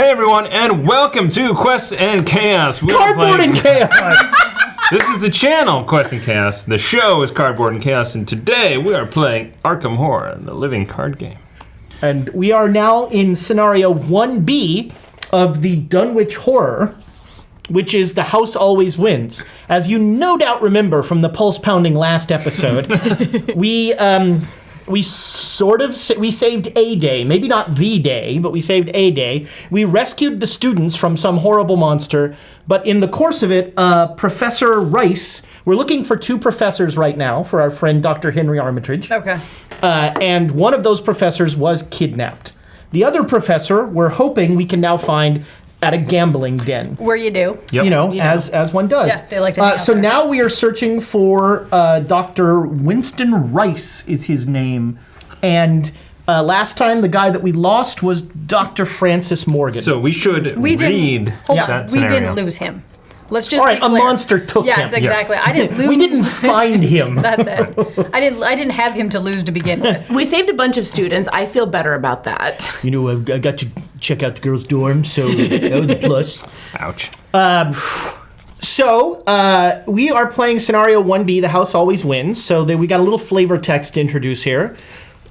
Hey everyone, and welcome to Quests and Chaos. Cardboard and Chaos! This is the channel, Quests and Chaos. The show is Cardboard and Chaos, and today we are playing Arkham Horror, the living card game. And we are now in scenario 1B of the Dunwich Horror, which is The House Always Wins. As you no doubt remember from the pulse-pounding last episode, we saved a day, maybe not the day, but we saved a day. We rescued the students from some horrible monster, but in the course of it, Professor Rice, we're looking for 2 professors right now for our friend Dr. Henry Armitage. Okay. And one of those professors was kidnapped. The other professor, we're hoping we can now find at a gambling den. Where you do. Yep. You know, as one does. Yeah, they like to hang out So there. now we are searching for Dr. Winston Rice is his name. And last time, the guy that we lost was Dr. Francis Morgan. So we should We didn't. read Hold that on. We scenario. didn't lose him. Let's just. All right, be a clear. monster took him. Yes, exactly. Yes. I didn't lose. We didn't find him. That's it. I didn't have him to lose to begin with. We saved a bunch of students. I feel better about that. You know, I got to check out the girls' dorm, so that was a plus. Ouch. So, we are playing scenario 1B, The House Always Wins. So we got a little flavor text to introduce here.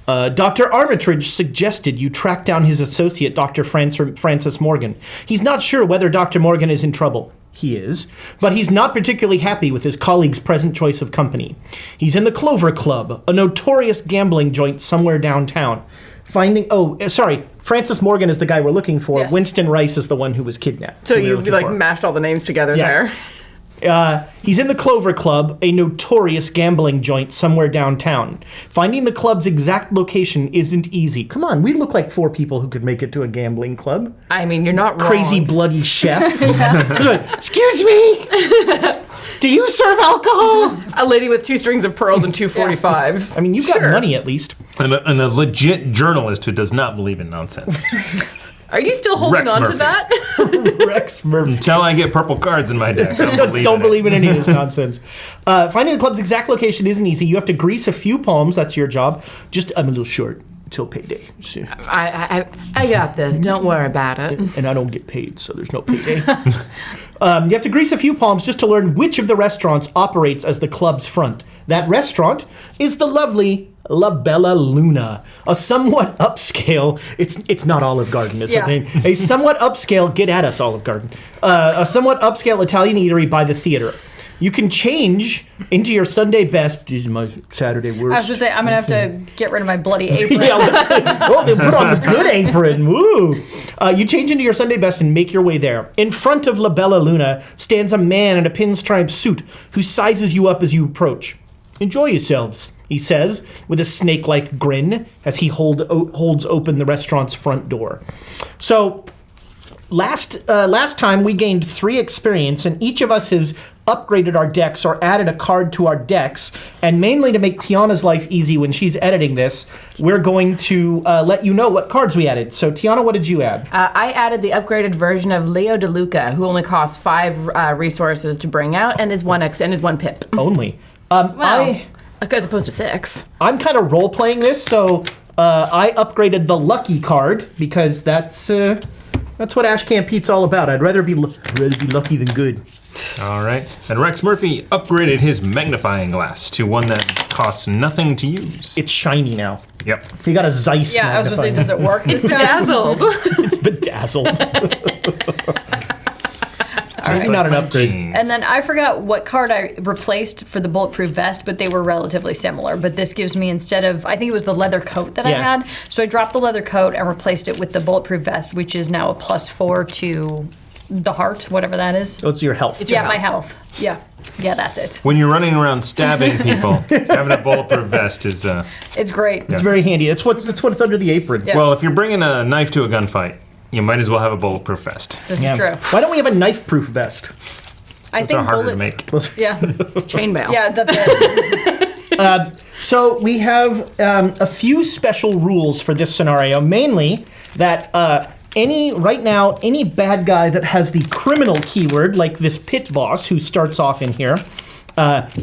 Dr. Armitage suggested you track down his associate, Dr. Francis Morgan. He's not sure whether Dr. Morgan is in trouble. He is, but he's not particularly happy with his colleague's present choice of company. He's in the Clover Club, a notorious gambling joint somewhere downtown. Francis Morgan is the guy we're looking for. Yes. Winston Rice is the one who was kidnapped. So who we were you looking like for. mashed all the names together Yeah. there. He's in the Clover Club, a notorious gambling joint somewhere downtown. Finding the club's exact location isn't easy. Come on, we look like 4 people who could make it to a gambling club. I mean, you're not wrong. Crazy bloody chef. Excuse me? Do you serve alcohol? A lady with 2 strings of pearls and 2 45s. I mean, you've got money at least. And a legit journalist who does not believe in nonsense. Are you still holding Rex on Murphy. to that? Rex Murphy. Until I get purple cards in my deck, I Don't believe in in any of this nonsense. Finding the club's exact location isn't easy. You have to grease a few palms. That's your job. I'm a little short until payday. So- I got this. Don't worry about it. and I don't get paid, so there's no payday. You have to grease a few palms just to learn which of the restaurants operates as the club's front. That restaurant is the lovely La Bella Luna, a somewhat upscale. It's not Olive Garden. It's Yeah. a somewhat upscale. Get at us, Olive Garden. A somewhat upscale Italian eatery by the theater. You can change into your Sunday best. This is my Saturday worst. I was going to say, I'm going to have to get rid of my bloody apron. Yeah, let's say, oh, they put on the good apron. Woo! You change into your Sunday best and make your way there. In front of La Bella Luna stands a man in a pinstripe suit who sizes you up as you approach. Enjoy yourselves, he says, with a snake-like grin as he holds open the restaurant's front door. So, last time we gained 3 experience, and each of us has upgraded our decks or added a card to our decks. And mainly to make Tiana's life easy when she's editing this, we're going to let you know what cards we added. So, Tiana, what did you add? I added the upgraded version of Leo DeLuca, who only costs 5 resources to bring out and is 1 pip. Only. Well, as opposed to 6. I'm kind of role-playing this, so I upgraded the lucky card because that's what Ash Camp Pete's all about. I'd rather be lucky than good. All right. And Rex Murphy upgraded his magnifying glass to one that costs nothing to use. It's shiny now. Yep. He got a Zeiss. Yeah, I was going to say, does it work this time? Dazzled. It's bedazzled. It's not an upgrade. And then I forgot what card I replaced for the bulletproof vest, but they were relatively similar. But this gives me, instead of, I think it was the leather coat that I Yeah. had. So I dropped the leather coat and replaced it with the bulletproof vest, which is now a +4 to the heart, whatever that is. Oh, it's your health. Yeah, my health. Yeah. Yeah, that's it. When you're running around stabbing people, having a bulletproof vest is, It's great. It's very handy. That's what's under the apron. Yeah. well, if you're bringing a knife to a gunfight, you might as well have a bulletproof vest. This is true. Why don't we have a knife-proof vest? I Those think are harder to make. Yeah. Chainmail. Yeah, that's it. So we have a few special rules for this scenario, mainly that any bad guy that has the criminal keyword, like this pit boss who starts off in here,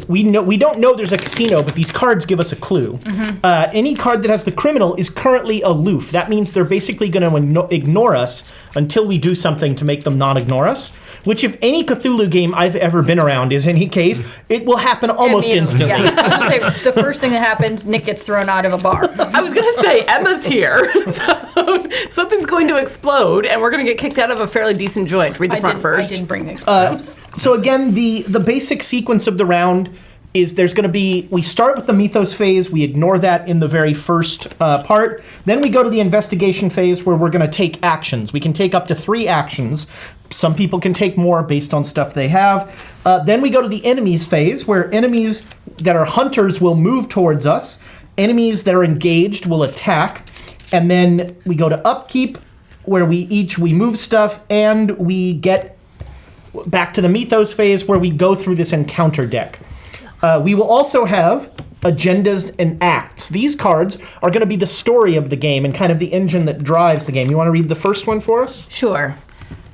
We don't know there's a casino, but these cards give us a clue. Any card that has the criminal is currently aloof. That means they're basically going to ignore us until we do something to make them not ignore us. Which, if any Cthulhu game I've ever been around is any case, it will happen almost instantly. Yeah. I was going to say, the first thing that happens, Nick gets thrown out of a bar. I was going to say, Emma's here, so something's going to explode, and we're going to get kicked out of a fairly decent joint. Read the front first. I didn't bring the explosives. So again, the basic sequence of the round is there's going to be, we start with the mythos phase, we ignore that in the very first part, then we go to the investigation phase where we're going to take actions. We can take up to 3 actions. Some people can take more based on stuff they have. Then we go to the enemies phase where enemies that are hunters will move towards us. Enemies that are engaged will attack. And then we go to upkeep where we move stuff and we get back to the mythos phase where we go through this encounter deck. We will also have agendas and acts. These cards are going to be the story of the game and kind of the engine that drives the game. You want to read the first one for us? Sure.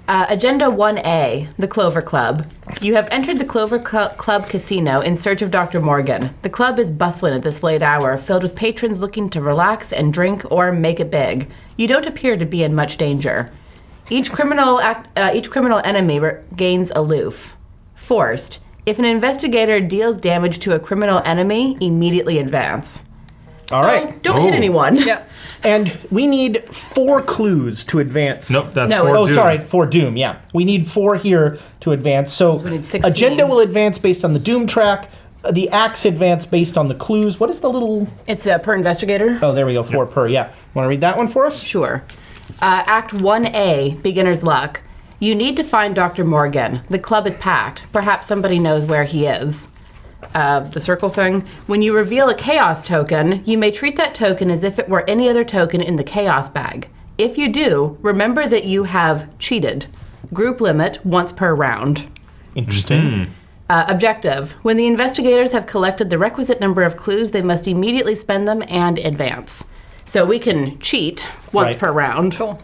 Agenda 1A, the Clover Club. You have entered the Clover Club Casino in search of Dr. Morgan. The club is bustling at this late hour, filled with patrons looking to relax and drink or make it big. You don't appear to be in much danger. Each criminal enemy gains aloof. Forced. If an investigator deals damage to a criminal enemy, immediately advance. All right. Don't hit anyone. Yeah. And we need 4 clues to advance. Nope, that's No, 4 Oh, Doom. sorry, 4 Doom, yeah. We need 4 here to advance. So we need 16. agenda will advance based on the Doom track. The acts advance based on the clues. What is the little... It's per investigator. Oh, there we go, 4 per, yeah. Want to read that one for us? Sure. Act 1A, Beginner's Luck. You need to find Dr. Morgan. The club is packed. Perhaps somebody knows where he is. The circle thing. When you reveal a chaos token, you may treat that token as if it were any other token in the chaos bag. If you do, remember that you have cheated. Group limit once per round. Interesting. Objective. When the investigators have collected the requisite number of clues, they must immediately spend them and advance. So we can cheat once Right. per round. Cool.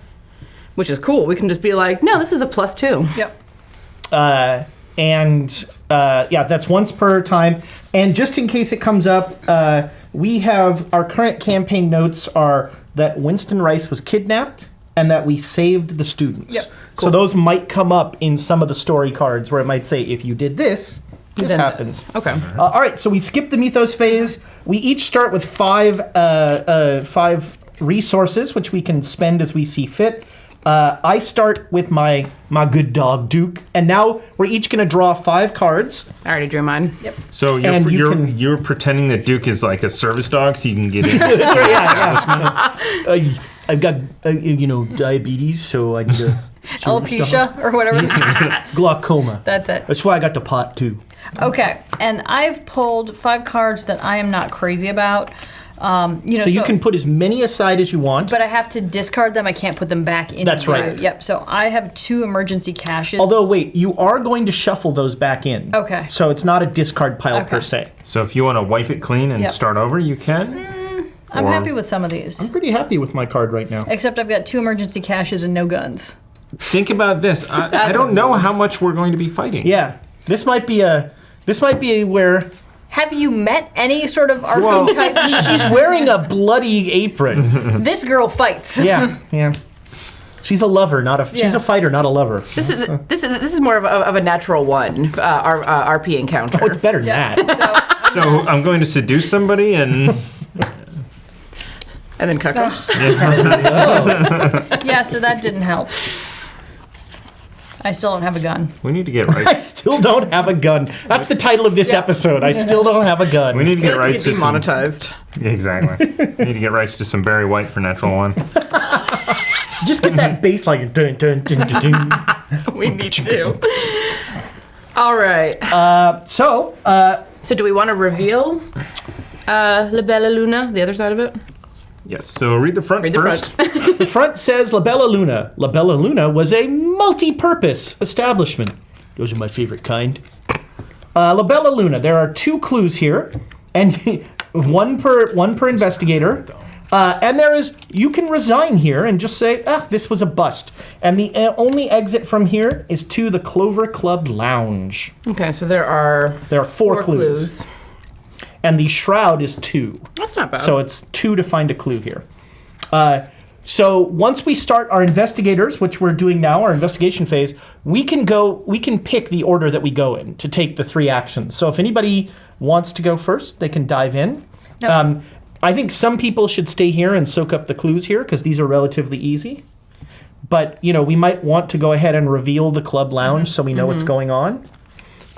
Which is cool. We can just be like, no, this is a +2. Yep. Yeah, that's once per time. And just in case it comes up, we have our current campaign notes are that Winston Rice was kidnapped and that we saved the students. Yep, So those might come up in some of the story cards where it might say, if you did this, this Then happens. this. Okay. All right, so we skip the mythos phase. We each start with 5 resources, which we can spend as we see fit. I start with my good dog Duke, and now we're each going to draw 5 cards. I already drew mine. Yep. So And you're pretending that Duke is like a service dog, so you can get in. I've got diabetes, so I need a Alopecia or whatever. glaucoma. That's it. That's why I got the pot too. Okay. And I've pulled 5 cards that I am not crazy about. So you can put as many aside as you want. But I have to discard them. I can't put them back in. That's right. Yep. So I have 2 emergency caches. Although, wait, you are going to shuffle those back in. Okay. So it's not a discard pile Okay. per se. So if you want to wipe it clean and Yep. start over, you can. I'm or- happy with some of these. I'm pretty happy with my card right now. Except I've got 2 emergency caches and no guns. Think about this. I don't know how much we're going to be fighting. Yeah, this might be where Have you met any sort of Arkham type? she's wearing a bloody apron. This girl fights. Yeah. She's a lover, she's Yeah. a fighter, not a lover. This is more of a natural one. Our RP encounter. Oh, it's better than Yeah. that. So So I'm going to seduce somebody and And then cuckoo. yeah, so that didn't help. I still don't have a gun. we need to get I right. still don't have a gun. That's the title of this episode. I still don't have a gun. We need to get right to some. demonetized. Exactly. We need to get right to some Barry White for natural 1. Just get that bass like dun dun dun dun dun. We need to. All right. So, So do we want to reveal La Bella Luna, the other side of it? Yes. So read the front Read the first. front. the front says La Bella Luna. La Bella Luna was a multi-purpose establishment. Those are my favorite kind. La Bella Luna. There are 2 clues here, and one per investigator. And you can resign here and just say, this was a bust. And the only exit from here is to the Clover Club Lounge. Okay, so there are 4 clues. And the shroud is 2. That's not bad. So it's 2 to find a clue here. So once we start our investigators, which we're doing now, our investigation phase, we can pick the order that we go in to take the 3 actions. So if anybody wants to go first, they can dive in. Nope. I think some people should stay here and soak up the clues here because these are relatively easy. But, we might want to go ahead and reveal the club lounge so we know what's going on.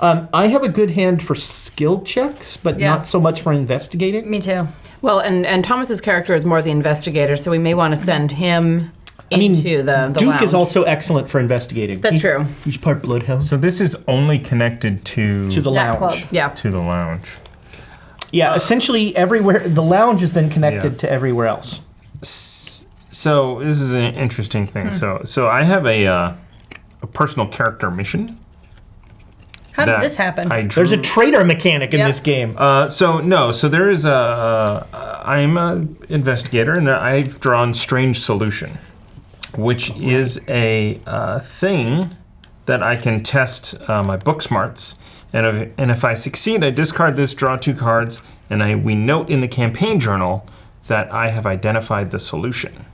I have a good hand for skill checks, but not so much for investigating. Me too. Well, and Thomas's character is more the investigator, so we may want to send him into the Duke lounge. is also excellent for investigating. That's true. He's part bloodhound. So this is only connected to To the That lounge. club. Yeah. to the lounge. Yeah, essentially everywhere. The lounge is then connected to everywhere else. So this is an interesting thing. So I have a personal character mission. How did that this happen? There's a traitor mechanic in Yep. this game. So there is I'm an investigator, and I've drawn Strange Solution, which is a thing that I can test my book smarts, and if I succeed, I discard this, draw 2 cards, and we note in the campaign journal that I have identified the solution.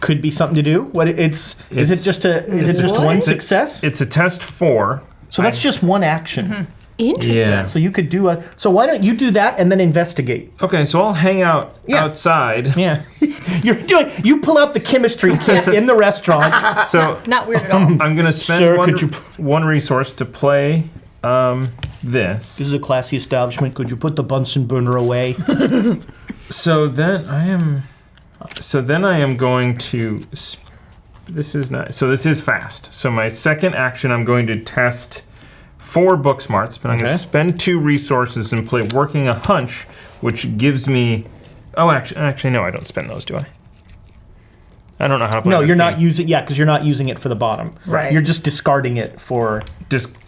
Could be something to do. Is it just one success? It's a test 4. So that's just one action. Interesting. Yeah. So you could do so why don't you do that and then investigate? Okay, so I'll hang out outside. Yeah. You pull out the chemistry kit in the restaurant. So Not weird at all. I'm going to spend Sir, one, could you- one resource to play this. This is a classy establishment. Could you put the Bunsen burner away? So then I am going to. This is not. So this is fast. So my second action, I'm going to test 4 book smarts, but I'm going to spend 2 resources and play Working a Hunch, which gives me. Oh, actually, no, I don't spend those, do I? I don't know how to play. No, this you're game. not using. Yeah, because you're not using it for the bottom. Right. You're just discarding it for.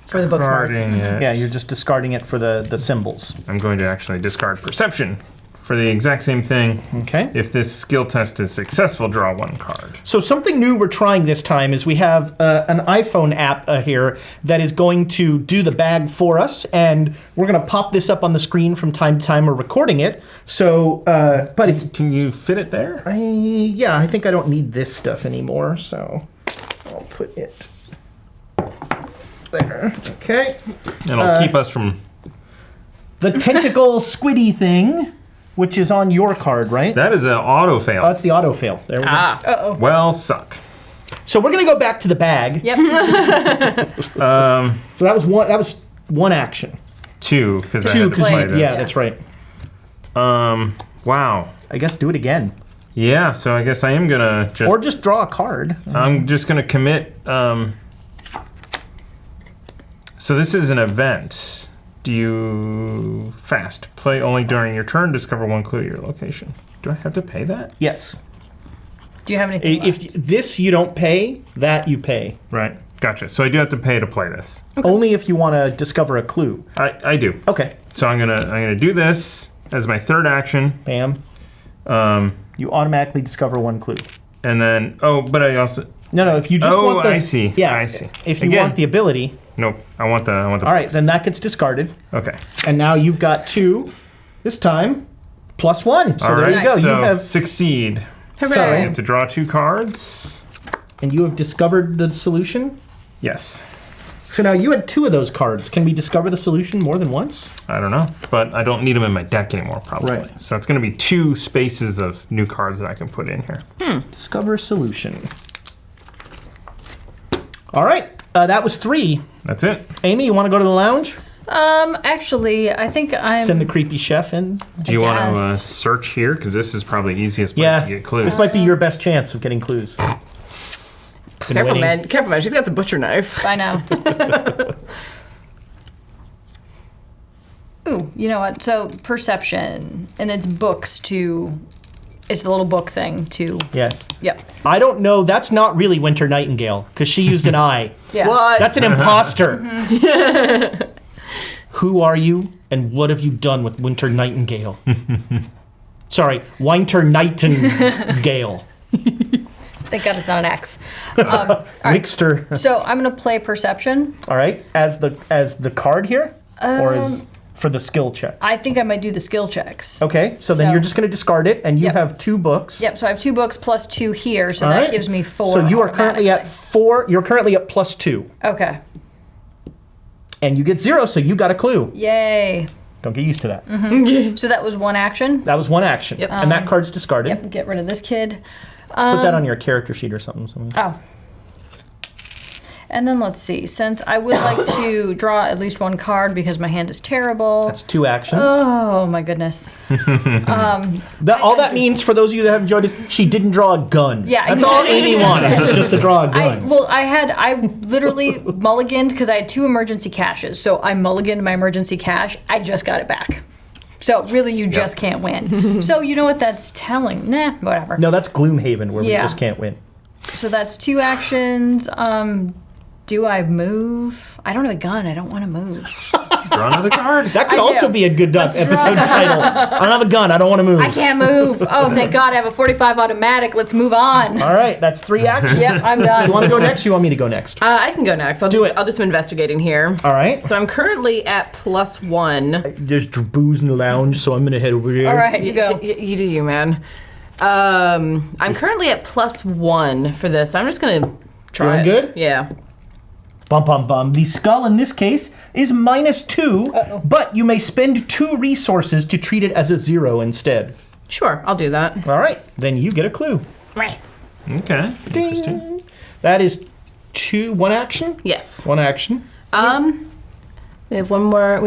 For the book smarts. Discarding it. Yeah, you're just discarding it for the symbols. I'm going to actually discard Perception for the exact same thing. Okay. If this skill test is successful, draw 1 card. So something new we're trying this time is we have an iPhone app here that is going to do the bag for us, and we're going to pop this up on the screen from time to time. We're recording it. So, but it's Can you fit it there? I think I don't need this stuff anymore. So I'll put it there. Okay. It'll keep us from. The tentacle squiddy thing, which is on your card, right? That is an auto fail. That's the auto fail. There we go. Well, suck. So we're going to go back to the bag. Yep. So that was one action. 2, because I 2, had to because play this. yeah, that's right. Wow. I guess do it again. Yeah, so I guess I am gonna just. Or just draw a card. I'm just gonna commit. So this is an event. Do you play only during your turn? Discover 1 clue at your location. Do I have to pay that? Yes. Do you have anything If left? this you don't pay, that you pay. Right. Gotcha. So I do have to pay to play this. Only if you want to discover a clue. I do. Okay. So I'm gonna do this as my 3rd action. Bam. You automatically discover 1 clue. And then but I also No, if you just want the... I see. Yeah, I see. If you Again. want the ability... Nope. I want the All right, then that gets discarded. Okay. And now you've got 2, this time, +1. So All there right. you go. So You have... succeed. Hooray. I have to draw 2 cards. And you have discovered the solution? Yes. So now you had 2 of those cards. Can we discover the solution more than once? I don't know, but I don't need them in my deck anymore, probably. Right. So it's going to be 2 spaces of new cards that I can put in here. Discover solution. All right. That was 3. That's it. Amy, you want to go to the lounge? Actually, I think I'm. Send the creepy chef in? Do you want to guess. search here? Because this is probably the easiest place Yeah. to get clues. This might be your best chance of getting clues. Been Careful, waiting. man. Careful, man. She's got the butcher knife. I know. Ooh, you know what? So perception, and it's books to. It's the little book thing to. Yes. Yep. I don't know. That's not really Winter Nightingale because she used an I. Yeah. What? That's an imposter. Who are you and what have you done with Winter Nightingale? Sorry, Winter Nightingale. Thank God it's not an X. All right. Mixter. So I'm going to play Perception. All right, as the card here, or is for the skill checks? I think I might do the skill checks. Okay, so then So- you're just going to discard it, and you Yep. have 2 books. Yep, so I have 2 books plus 2 here, so All that right. gives me 4. So you are currently at 4. You're currently at +2, Okay. and you get 0, so you got a clue. Yay. Don't get used to that. So that was 1 action. That was 1 action, Yep. and that card's discarded. Yep, get rid of this kid. Put that on your character sheet or something. Oh. And then let's see. Since I would like to draw at least 1 card because my hand is terrible. That's 2 actions. Oh my goodness. All that means for those of you that have enjoyed this, she didn't draw a gun. Yeah, that's all Amy wants, is just to draw a gun. I literally mulliganed because I had 2 emergency caches. So I mulliganed my emergency cache. I just got it back. So really, you just can't win. So you know what that's telling? Nah, whatever. No, that's Gloomhaven, where we Yeah. just can't win. So that's 2 actions. Do I move? I don't have a gun. I don't want to move. Draw another card. That could I also do. be a good episode title. I don't have a gun. I don't want to move. I can't move. Oh, thank God. I have a 45 automatic. Let's move on. All right, that's 3 actions. Yep, I'm done. Do you want to go next? Or you want me to go next? I can go next. I'll Do it. I'll do some investigating here. All right. So I'm currently at +1. There's booze in the lounge, so I'm gonna head over there. All right, you go. You do you, man. I'm currently at +1 for this. I'm just gonna try Feeling it. good? Yeah. Bum bum bum. The skull in this case is -2, but you may spend 2 resources to treat it as a 0 instead. Sure, I'll do that. All right, then you get a clue. Right. Okay. Interesting. Ding. That is 1 action. Yes. 1 action. We have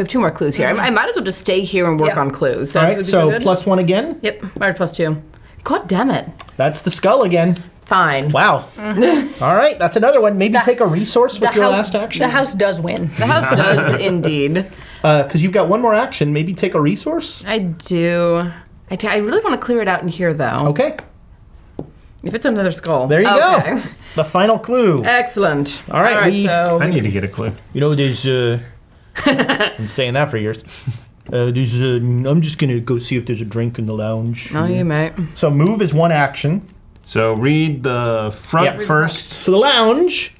2 more clues here. I might as well just stay here and work Yeah. on clues. So All would right, be so good? +1 again. Yep, I had +2. God damn it. That's the skull again. Fine. Wow. All right, that's another one. Maybe take a resource with your last action. The house does win. The house does indeed. Because you've got 1 more action. Maybe take a resource. I do. I really want to clear it out in here, though. Okay, If it's another skull. there you Okay. go. The final clue. Excellent. All right, we- so I need to get a clue. You know, there's. Been saying that for years. There's. I'm just gonna go see if there's a drink in the lounge. Oh, you might. So move is 1 action. So read the front Yeah. first. So the lounge,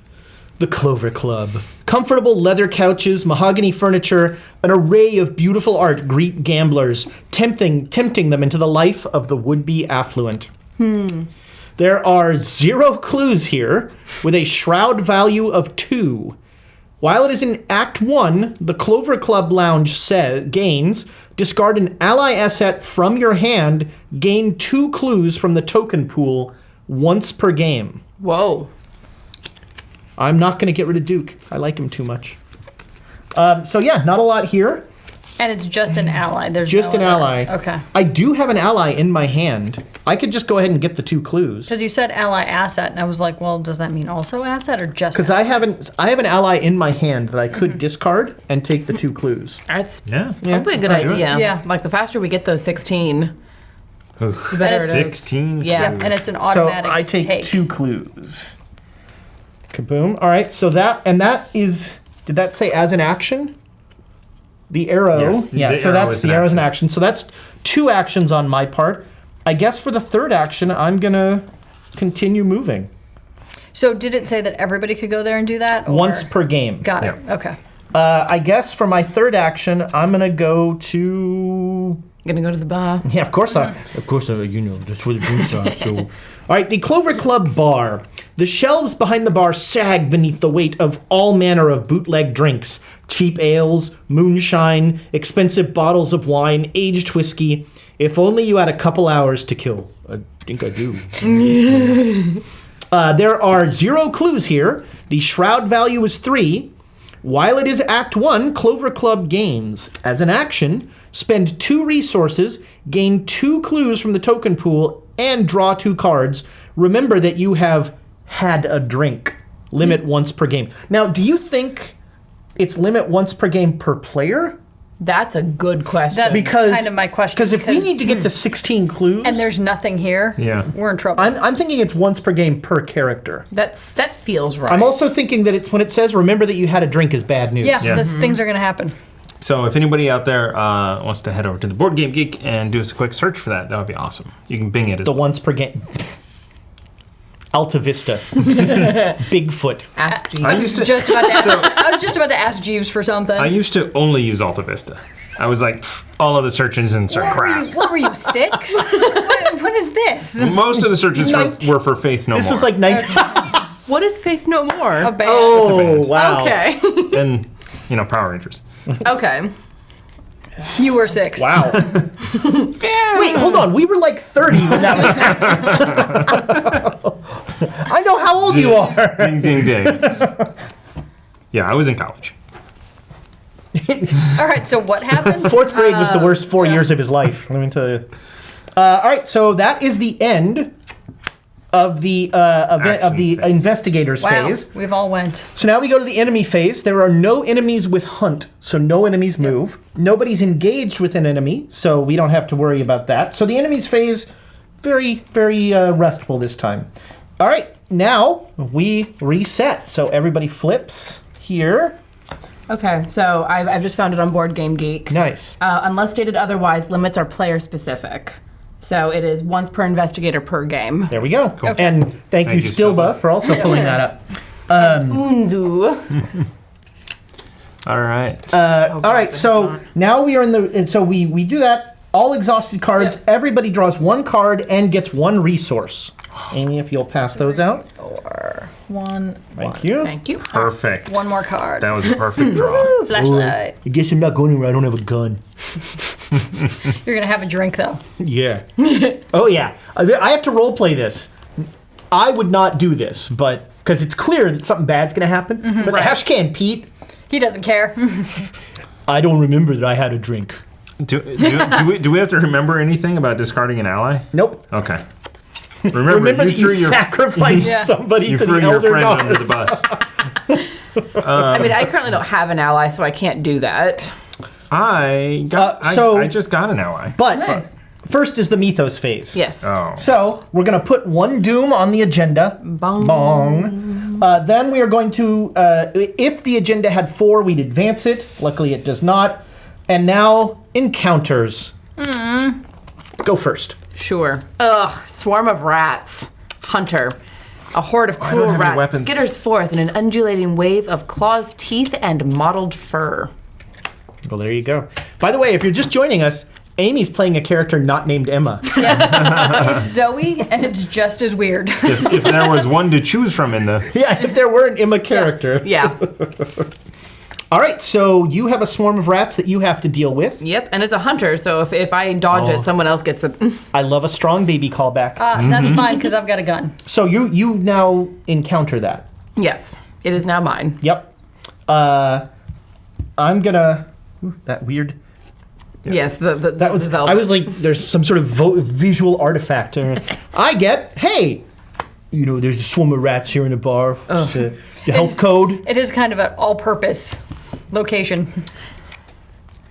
the Clover Club. Comfortable leather couches, mahogany furniture, an array of beautiful art greet gamblers, tempting them into the life of the would-be affluent. There are 0 clues here, with a shroud value of 2. While it is in Act 1, the Clover Club Lounge gains, discard an ally asset from your hand, gain 2 clues from the token pool once per game. Whoa. I'm not going to get rid of Duke. I like him too much. So yeah, not a lot here. And it's just an ally. There's Just no an other- ally. Okay. I do have an ally in my hand. I could just go ahead and get the 2 clues. Because you said ally asset, and I was like, well, does that mean also asset or just? Because I have an ally in my hand that I could discard and take the 2 clues. That's Yeah. probably a good Let's do it. idea. Yeah. Like, the faster we get those 16, Oof. the better it is. 16 Yeah. clues. and it's an So automatic I take 2 clues. Kaboom. All right, so that is, did that say as an action? The arrow. Yes, Yeah, the so arrow that's is the an arrow's an action. action. So that's 2 actions on my part. I guess for the 3rd action, I'm going to continue moving. So did it say that everybody could go there and do that? Or? Once per game. Got it. Yeah. Okay. I guess for my 3rd action, I'm going to go to... Gonna go to the bar. Yeah, of course you know, that's where the drinks are. So, all right, the Clover Club bar. The shelves behind the bar sag beneath the weight of all manner of bootleg drinks: cheap ales, moonshine, expensive bottles of wine, aged whiskey. If only you had a couple hours to kill. I think I do. There are 0 clues here. The shroud value is 3. While it is Act 1, Clover Club gains. As an action, spend 2 resources, gain 2 clues from the token pool, and draw 2 cards. Remember that you have had a drink. Limit once per game. Now, do you think it's limit once per game per player? That's a good question. That's Because kind of my question. Because if we need to get to 16 clues, and there's nothing here, Yeah. we're in trouble. I'm thinking it's once per game per character. that feels right. I'm also thinking that it's when it says remember that you had a drink is bad news. yeah, things are going to happen. So if anybody out there wants to head over to the Board Game Geek and do us a quick search for that would be awesome. You can Bing it as The well. once per game. Alta Vista. Bigfoot. Ask Jeeves. I used to Just about to I was just about to ask Jeeves for something. I used to only use Alta Vista. I was like, all of the search engines are crap. What were you, 6? What is this? Most of the searches were for Faith No This More. was like 19. What is Faith No More? A band. Oh, wow. Okay. and, Power Rangers. Okay. You were 6. Wow. Wait, hold on. We were like 30 when that was. I know how old you are. Ding, ding, ding. Yeah, I was in college. All right, so what happened? Fourth grade was the worst 4 years of his life. Let me tell you. All right, so that is the end of the event of the Actions phase. investigators Wow, phase. we've all went. So now we go to the enemy phase. There are no enemies with hunt, so no enemies move. Nobody's engaged with an enemy, so we don't have to worry about that. So the enemies phase, very, very restful this time. All right, now we reset. So everybody flips here. Okay, so I've just found it on Board Game Geek. Nice. Unless stated otherwise, limits are player specific. So it is once per investigator per game. There we go. Cool. And thank you, you, Stilba, for also pulling that up. Unzu. All right. All right, so now we are in the. And so we do that. All exhausted cards. Yep. Everybody draws one card and gets one resource. Amy, if you'll pass those out. 4, 1. Thank you. Thank you. Perfect. One more card. That was a perfect draw. Ooh, flashlight. I guess I'm not going anywhere. I don't have a gun. You're gonna have a drink though. Yeah. Oh yeah. I have to role play this. I would not do this, but because it's clear that something bad's gonna happen. But right. Hashcan Pete, He doesn't care. I don't remember that I had a drink. Do we have to remember anything about discarding an ally? Nope. Okay. Remember Remember you that you threw your sacrificed Yeah. somebody you to threw the your elder friend gods. under the bus. I mean, I currently don't have an ally, so I can't do that. I just got an ally. But Nice. first is the mythos phase. Yes. Oh. So we're going to put one doom on the agenda. Bong. Bong. Then we are going to, if the agenda had 4, we'd advance it. Luckily, it does not. And now, encounters. Go first. Sure. Ugh, swarm of rats. Hunter. A horde of don't cruel have any rats weapons. skitters forth in an undulating wave of claws, teeth, and mottled fur. Well, there you go. By the way, if you're just joining us, Amy's playing a character not named Emma. It's Zoe, and it's just as weird. If there was one to choose from in the Yeah, if there were an Emma character. Yeah. All right, so you have a swarm of rats that you have to deal with. Yep, and it's a hunter, so if I dodge it, someone else gets it. I love a strong baby callback. That's fine because I've got a gun. So you now encounter that. Yes, it is now mine. Yep. I'm gonna. Ooh, that weird. Yes, That was. the velvet. I was like, there's some sort of visual artifact. I get. Hey, there's a swarm of rats here in a bar. It's, the health It's- code. It is kind of an all-purpose location.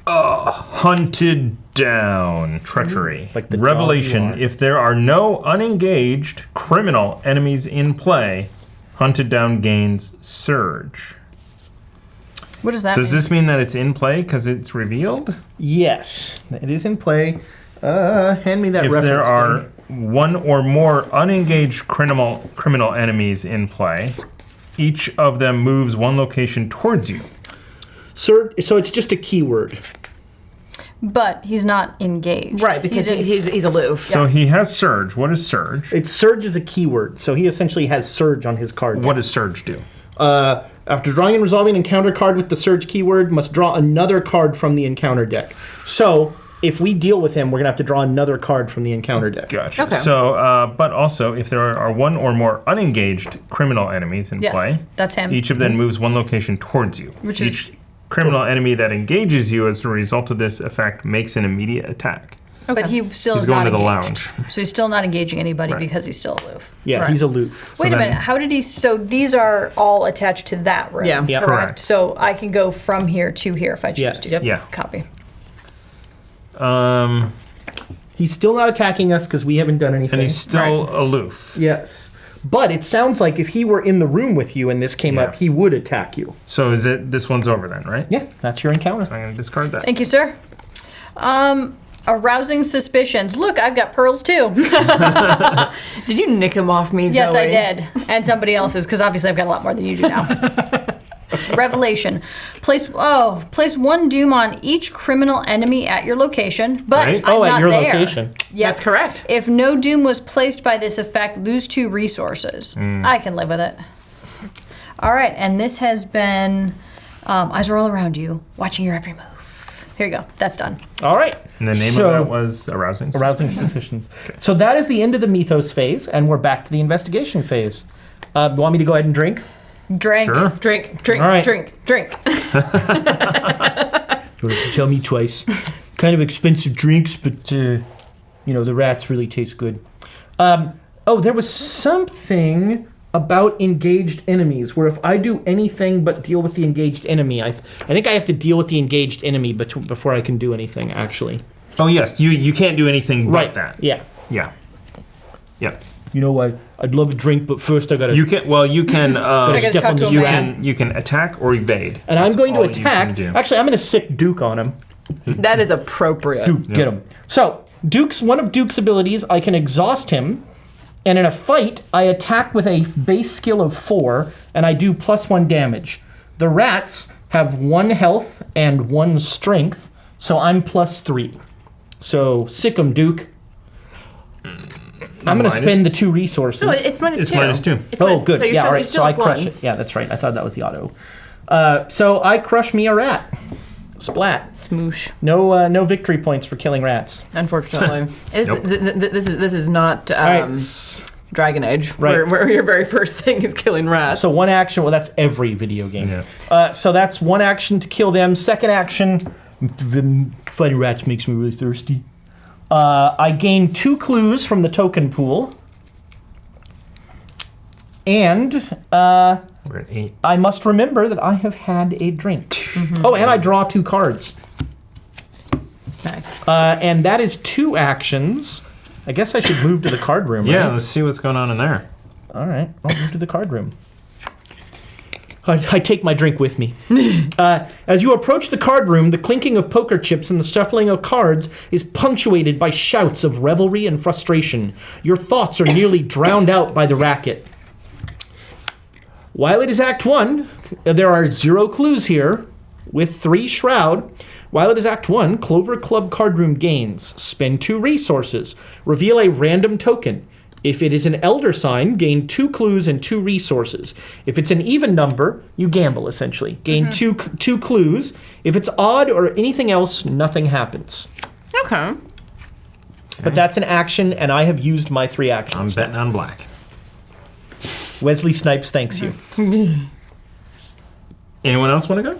hunted down treachery. Like the revelation. dog you are. If there are no unengaged criminal enemies in play, hunted down gains surge. What does that Does mean? this mean that it's in play because it's revealed? Yes, it is in play. Hand me that If there reference. are thing. one or more unengaged criminal enemies in play, each of them moves one location towards you. So it's just a keyword. But he's not engaged. right, because he's aloof. So he has surge. What is surge? It's surge is a keyword, so he essentially has surge on his card. What does surge do? After drawing and resolving an encounter card with the surge keyword, must draw another card from the encounter deck. So if we deal with him, we're gonna have to draw another card from the encounter deck. Gotcha. Okay. So, but also, if there are one or more unengaged criminal enemies in Yes, play, that's him. each of them moves one location towards you. Which each is- criminal enemy that engages you as a result of this effect makes an immediate attack. But he still He's is going not to the engaged. lounge. So he's still not engaging anybody Right. because he's still aloof. Yeah, Right. he's aloof. Wait a then- minute. How did he? So these are all attached to that room. Yeah. Yeah. Correct. So I can go from here to here if I choose Yes. to. Yep. Yeah. Copy. He's still not attacking us because we haven't done anything. And he's still aloof. Yes. But it sounds like if he were in the room with you and this came up, he would attack you. So is it this one's over then, right? Yeah, that's your encounter. So I'm gonna discard that. Thank you, sir. Arousing suspicions. Look, I've got pearls too. Did you nick him off me, Zoe? Yes, I did. And somebody else's, because obviously I've got a lot more than you do now. Revelation. Place one doom on each criminal enemy at your location, but Right. I'm at not your there. location. Yep. That's correct. If no doom was placed by this effect, lose 2 resources. I can live with it. All right, and this has been eyes are all around you, watching your every move. Here you go. That's done. All right. And the name of that was arousing. Arousing suspicions. So that is the end of the mythos phase, and we're back to the investigation phase. Want me to go ahead and drink? Drink. Sure. Drink, All right. drink. Don't have to tell me twice. Kind of expensive drinks, but the rats really taste good. There was something about engaged enemies, where if I do anything but deal with the engaged enemy, I think I have to deal with the engaged enemy before I can do anything, actually. Oh yes, you can't do anything but that. Yeah. Yeah. Yeah. I'd love a drink, but first I gotta... You can. Well, you can. I gotta talk to a man. You can attack or evade. And I'm That's going to all you attack. can do. Actually, I'm going to sick Duke on him. That is appropriate. Duke, get him. So, one of Duke's abilities, I can exhaust him, and in a fight, I attack with a base skill of 4, and I do +1 damage. The rats have 1 health and 1 strength, so I'm +3. So, sick 'em, Duke. I'm going to spend the 2 resources. No, it's -2. It's -2. It's Good. So you're Yeah, still, all right. you're So still I up crush 1. it. Yeah, that's right. I thought that was the auto. So I crush me a rat. Splat. Smoosh. No victory points for killing rats. Unfortunately, Nope. This is not All right. Dragon Age, Right. where your very first thing is killing rats. So 1 action. Well, that's every video game. Yeah. So that's 1 action to kill them. Second action, fighting rats makes me really thirsty. I gain 2 clues from the token pool. And We're at 8. I must remember that I have had a drink. Mm-hmm. Oh, and I draw 2 cards. Nice. And that is 2 actions. I guess I should move to the card room, Yeah. right? Let's see what's going on in there. All right, I'll move to the card room. I take my drink with me. As you approach the card room, the clinking of poker chips and the shuffling of cards is punctuated by shouts of revelry and frustration. Your thoughts are nearly drowned out by the racket. While it is Act 1, there are 0 clues here, with 3 shroud. While it is Act 1, Clover Club card room gains. Spend 2 resources. Reveal a random token. If it is an elder sign, gain 2 clues and 2 resources. If it's an even number, you gamble, essentially. Gain two clues. If it's odd or anything else, nothing happens. Okay. But that's an action, and I have used my 3 I'm actions. betting on black. Wesley Snipes thanks you. Anyone else want to go?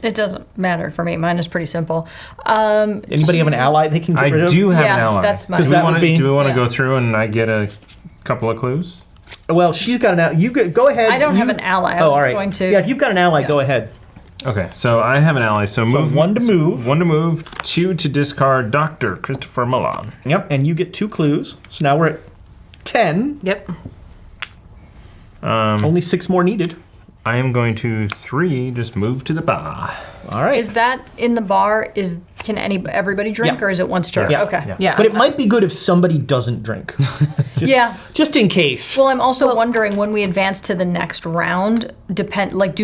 It doesn't matter for me. Mine is pretty simple. Anybody have an ally they can get I rid of? do have Yeah, an ally. that's my- Do we that would wanna- be- Do we want to yeah. go through and I get a couple of clues? Well, she's got an ally. You go ahead. I don't have an ally. I Oh, was all right. going to. Yeah, if you've got an ally, go ahead. Okay, so I have an ally. So move 1 to move. 1 to move. 2 to discard. Dr. Christopher Milan. Yep, and you get 2 clues. So now we're at 10. Yep. Only 6 more needed. I am going to 3. Just move to the bar. All right. Is that in the bar? Can everybody drink, Yeah. or is it once turn? Yeah. Okay. Yeah. Yeah. But it might be good if somebody doesn't drink. Yeah. Just in case. Well, I'm also wondering when we advance to the next round, do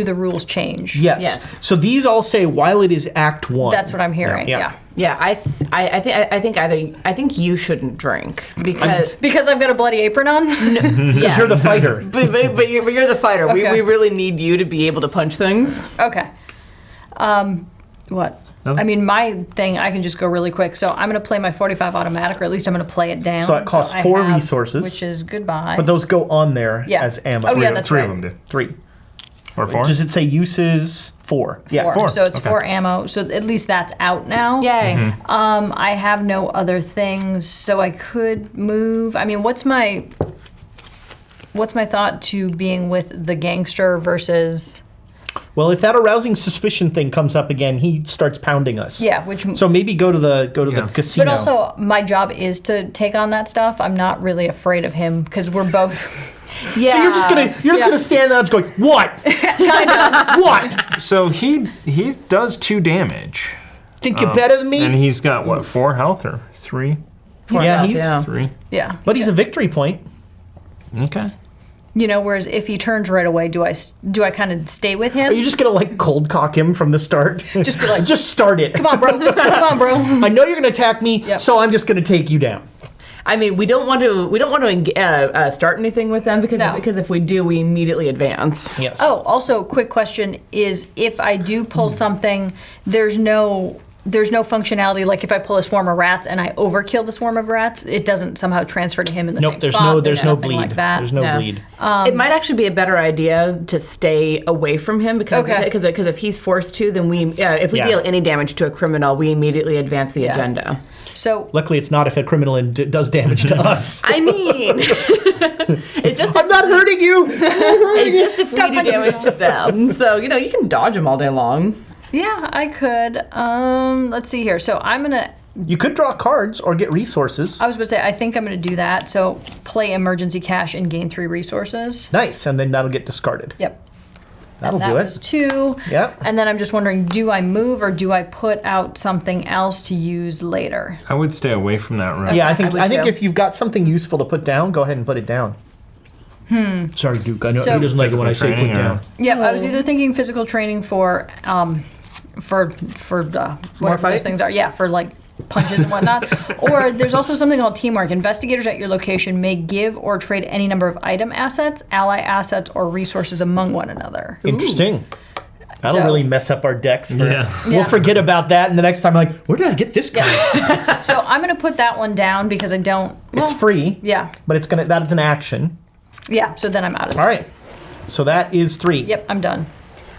the rules change? Yes. Yes. So these all say while it is Act 1. That's what I'm hearing. Yeah. Yeah. Yeah, I think you shouldn't drink because Because I've got a bloody apron on. Because you're the fighter. but you're the fighter. Okay. We really need you to be able to punch things. Okay. What? Nothing. I mean, my thing, I can just go really quick. So I'm going to play my 45 automatic, or at least I'm going to play it down. So it costs I 4 have- resources. Which is goodbye. But those go on there Yeah. as ammo. Oh, yeah, that's 3 right. of them do. 3. Or 4? Does it say uses? 4. Yeah. 4. So it's Okay. 4 ammo. So at least that's out now. Yay. I have no other things, so I could move. I mean, what's my thought to being with the gangster versus? Well, if that arousing suspicion thing comes up again, he starts pounding us. Yeah, which. So maybe go to the Yeah. casino. But also, my job is to take on that stuff. I'm not really afraid of him because we're both. Yeah. So you're just gonna stand there just going, what? Kind of. What? So he does 2 damage. Think you're better than me? And he's got, what, 4 health or 3? Yeah, he's. Yeah. 3. Yeah. But he's a victory point. Okay. You know, whereas if he turns right away, do I kind of stay with him? Are you just gonna like cold cock him from the start? Just be like, just start it. come on, bro. Come on, bro. I know you're gonna attack me, Yep. so I'm just gonna take you down. I mean, we don't want to start anything with them because No. if we do, we immediately advance. Yes. Oh, also, quick question is if I do pull something, there's no functionality. Like if I pull a swarm of rats and I overkill the swarm of rats, it doesn't somehow transfer to him in the Nope. same There's spot. no nothing bleed. like that. There's no No. bleed. It might actually be a better idea to stay away from him because Okay. if he's forced to, then if we Yeah. deal any damage to a criminal, we immediately advance the Yeah. agenda. So Luckily, it's not if a criminal does damage to us. I mean, it's just I'm not hurting you. it's just if Stop we do punching damage to them. So you can dodge them all day long. yeah, I could. Let's see here. So I'm gonna. You could draw cards or get resources. I was about to say I think I'm gonna do that. So play emergency cash and gain 3 resources. Nice, and then that'll get discarded. Yep. That'll That do was it. 2. Yep. And then I'm just wondering, do I move or do I put out something else to use later? I would stay away from that room. Yeah, I I think would think too. if you've got something useful to put down, go ahead and put it down. Sorry, Duke. I know So- he doesn't like it when I say Physical put training, down. Yep, I was either thinking physical training for whatever fight? those things are. Yeah, for like punches and whatnot. Or there's also something called teamwork. Investigators at your location may give or trade any number of item assets, ally assets, or resources among one another. Interesting. That'll So- really mess up our decks. Yeah. We'll Yeah. forget about that, and the next time I'm like, where did I get this card? So I'm going to put that one down because I don't. It's well, free. Yeah. But that's an action. Yeah, so then I'm out of All right. So that is 3. Yep, I'm done.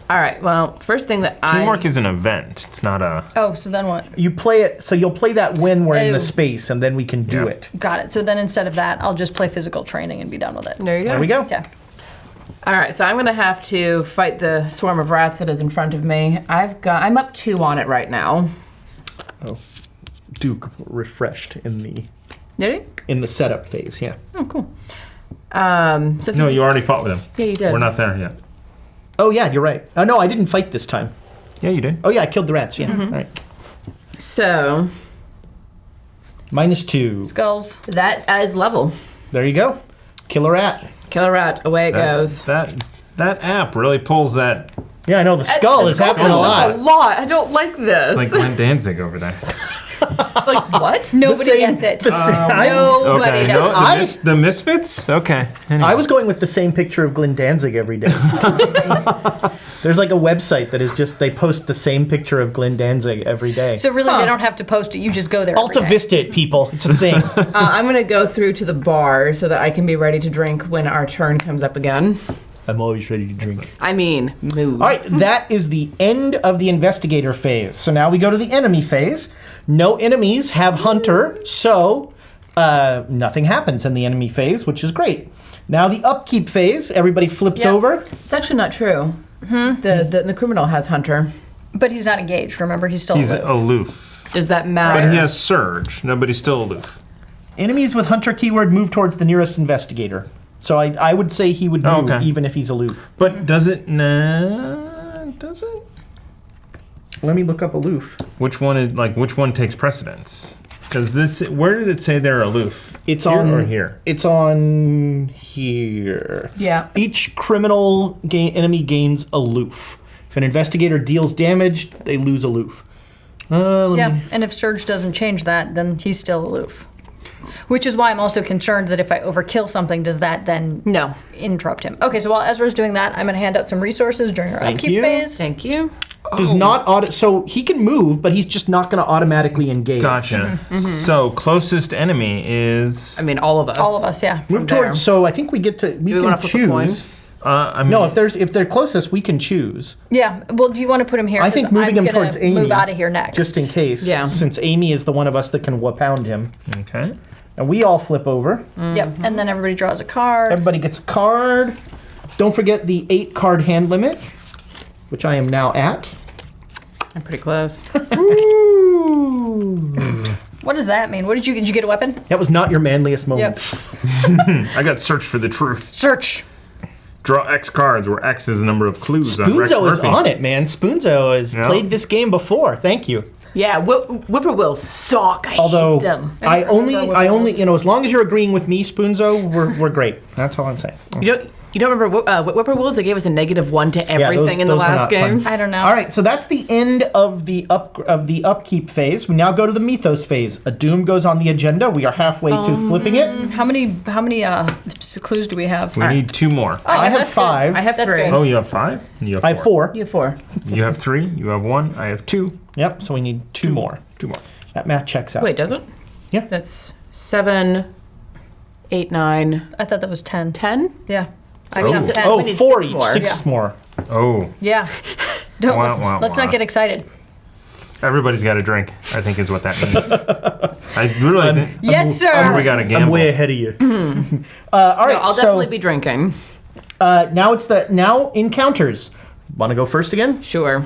All right. Well, first thing that Teamwork is an event. It's not a. Oh, so then what? You play it, so you'll play that when we're in Oh. the space, and then we can do Yeah. it. Got it. So then instead of that, I'll just play physical training and be done with it. There you go. There we go. Okay. All right, so I'm gonna have to fight the swarm of rats that is in front of me. I'm up 2 on it right now. Duke refreshed Did he? in the setup phase, yeah. Oh, cool. So if No, just- you already fought with him. Yeah, you did. We're not there yet. Oh, yeah, you're right. Oh, no, I didn't fight this time. Yeah, you did. Oh, yeah, I killed the rats, yeah. Mm-hmm. All right. So -2. Skulls. that is level. There you go. Kill a rat. Killer rat, away it goes. That app really pulls that. Yeah, I know, the skull is happening a lot. I don't like this. It's like Glenn Danzig over there. It's like what? Nobody The same- gets it. the same- Nobody Okay, does. no, the, I- the Misfits? Okay. Anyway. I was going with the same picture of Glenn Danzig every day. There's like a website that is just, they post the same picture of Glenn Danzig every day. So really, they don't have to post it. You just go there. every Alta day. Vista it, people. It's a thing. I'm gonna go through to the bar so that I can be ready to drink when our turn comes up again. I'm always ready to drink. I mean, move. All right, that is the end of the investigator phase. So now we go to the enemy phase. No enemies have hunter, so nothing happens in the enemy phase, which is great. Now the upkeep phase, everybody flips Yep. over. It's actually not true. The criminal has hunter. But he's not engaged. Remember, he's still He's aloof. aloof. Does that matter? But he has surge. Nobody's still aloof. Enemies with hunter keyword move towards the nearest investigator. So I would say he would move Okay. even if he's aloof. But does it? Nah, does it? Let me look up aloof. Which one takes precedence? Because this, where did it say they're aloof? It's Here on or here. It's on here. Yeah. Each criminal enemy gains aloof. If an investigator deals damage, they lose aloof. Yeah, and if Surge doesn't change that, then he's still aloof. Which is why I'm also concerned that if I overkill something, does that then No. interrupt him? Okay, so while Ezra's doing that, I'm going to hand out some resources during our Thank upkeep you. phase. Thank you. Does not so he can move, but he's just not going to automatically engage. Gotcha. So closest enemy is. I mean, all of us. All of us, yeah. Move there. towards. So I think we get to. We we can wanna flip a coin? choose. I mean, No, if they're closest, we can choose. Yeah, well, do you want to put him here? I 'Cause think moving I'm him gonna towards Amy. move out of here next. Just in case. Yeah. Since Amy is the one of us that can pound him, Okay. and we all flip over. Yep, and then everybody draws a card. Everybody gets a card. Don't forget the 8 card hand limit, which I am now at. I'm pretty close. Ooh. What does that mean? Did you get a weapon? That was not your manliest moment. Yep. I got search for the truth. Search. Draw X cards, where X is the number of clues on Rex Spoonzo is Murphy. on it, man. Spoonzo has Yeah. played this game before. Thank you. Yeah, whippoorwills suck. I Although hate them. I only, as long as you're agreeing with me, Spoonzo, we're great. That's all I'm saying. You don't remember whippoorwills? They gave us a -1 to everything in the those were last not game. fun. I don't know. All right, so that's the end of the upkeep phase. We now go to the mythos phase. A doom goes on the agenda. We are halfway to flipping it. How many clues do we have? We need 2 more. Oh, I have that's good. 5. I have That's 3. good. Oh, you have 5? And you have 4. I have 4. You have 4. You have 3. You have 1. I have 2. Yep. So we need 2 more. 2 more. That math checks out. Wait, does it? Yeah. That's 7, 8, 9, I thought that was 10. 10? Yeah. I Oh. got 10. Oh, We need 4 6 each. more. 6 more. Oh, Yeah. Don't Wah, let's, wah, let's wah. not get excited. everybody's got a drink, I think is what that means. I literally think Yes, sir. we got to I'm gamble. way ahead of you. All right. No, I'll so definitely be drinking. now it's now encounters. Want to go first again? Sure.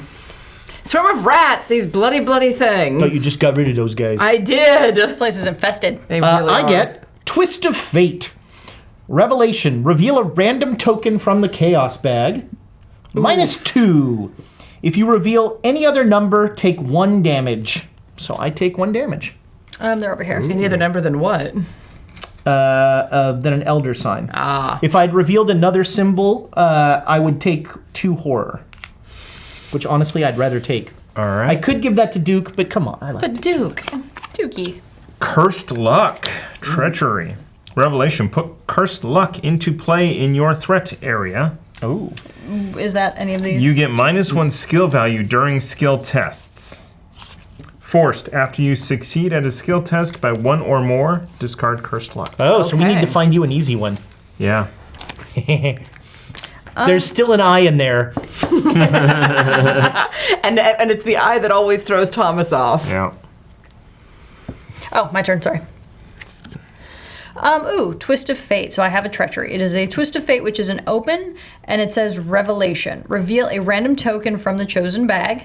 Swarm of rats, these bloody, bloody things. But you just got rid of those guys. I did. This place is infested. They really I are. get Twist of Fate. Revelation. Reveal a random token from the Chaos bag. -2. If you reveal any other number, take 1 damage. So I take 1 damage. They're over here. Any other number than what? Then an Elder Sign. Ah. If I'd revealed another symbol, I would take 2 Horror. Which honestly, I'd rather take. All right. I could give that to Duke, but come on. I like But Duke. Dookie. Cursed luck. Treachery. Revelation. Put cursed luck into play in your threat area. Oh. Is that any of these? You get -1 skill value during skill tests. Forced. After you succeed at a skill test by 1 or more, discard cursed luck. Oh, so we need Okay. to find you an easy one. Yeah. There's still an eye in there. And it's the eye that always throws Thomas off. Yeah. Oh, my turn. Sorry. Twist of Fate. So I have a treachery. It is a Twist of Fate, which is an open, and it says Revelation. Reveal a random token from the chosen bag.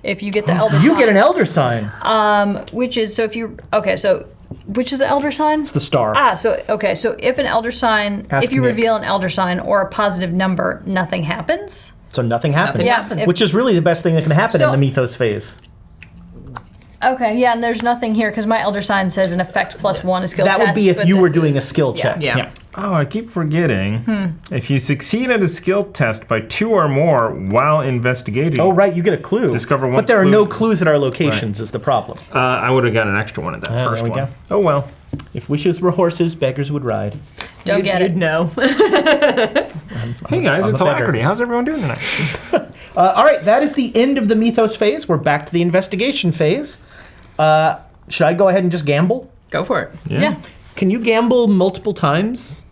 If you get the Elder You Sign. get an Elder Sign. Which is, so if you, okay, so which is the Elder Sign? It's the star. So if an Elder Sign, Ask if you Nick. reveal an Elder Sign or a positive number, nothing happens. So nothing happens. Yeah, happens. Which is really the best thing that can happen So- in the Mythos phase. Okay, yeah, and there's nothing here because my Elder Sign says an effect +1 is skill That test. would be if but you were this doing a is- skill check. Yeah. Oh, I keep forgetting. If you succeed at a skill test by 2 or more while investigating, Oh, right, you get a clue. Discover one But there are clue. no clues at our locations is the problem. I would have got an extra one at that first there we one. go. Oh well. If wishes were horses, beggars would ride. Don't get it. You'd know. Hey guys, I'm it's a beggar. Alacrity. How's everyone doing tonight? All right, that is the end of the Mythos phase. We're back to the investigation phase. Should I go ahead and just gamble? Go for it. Yeah. Can you gamble multiple times?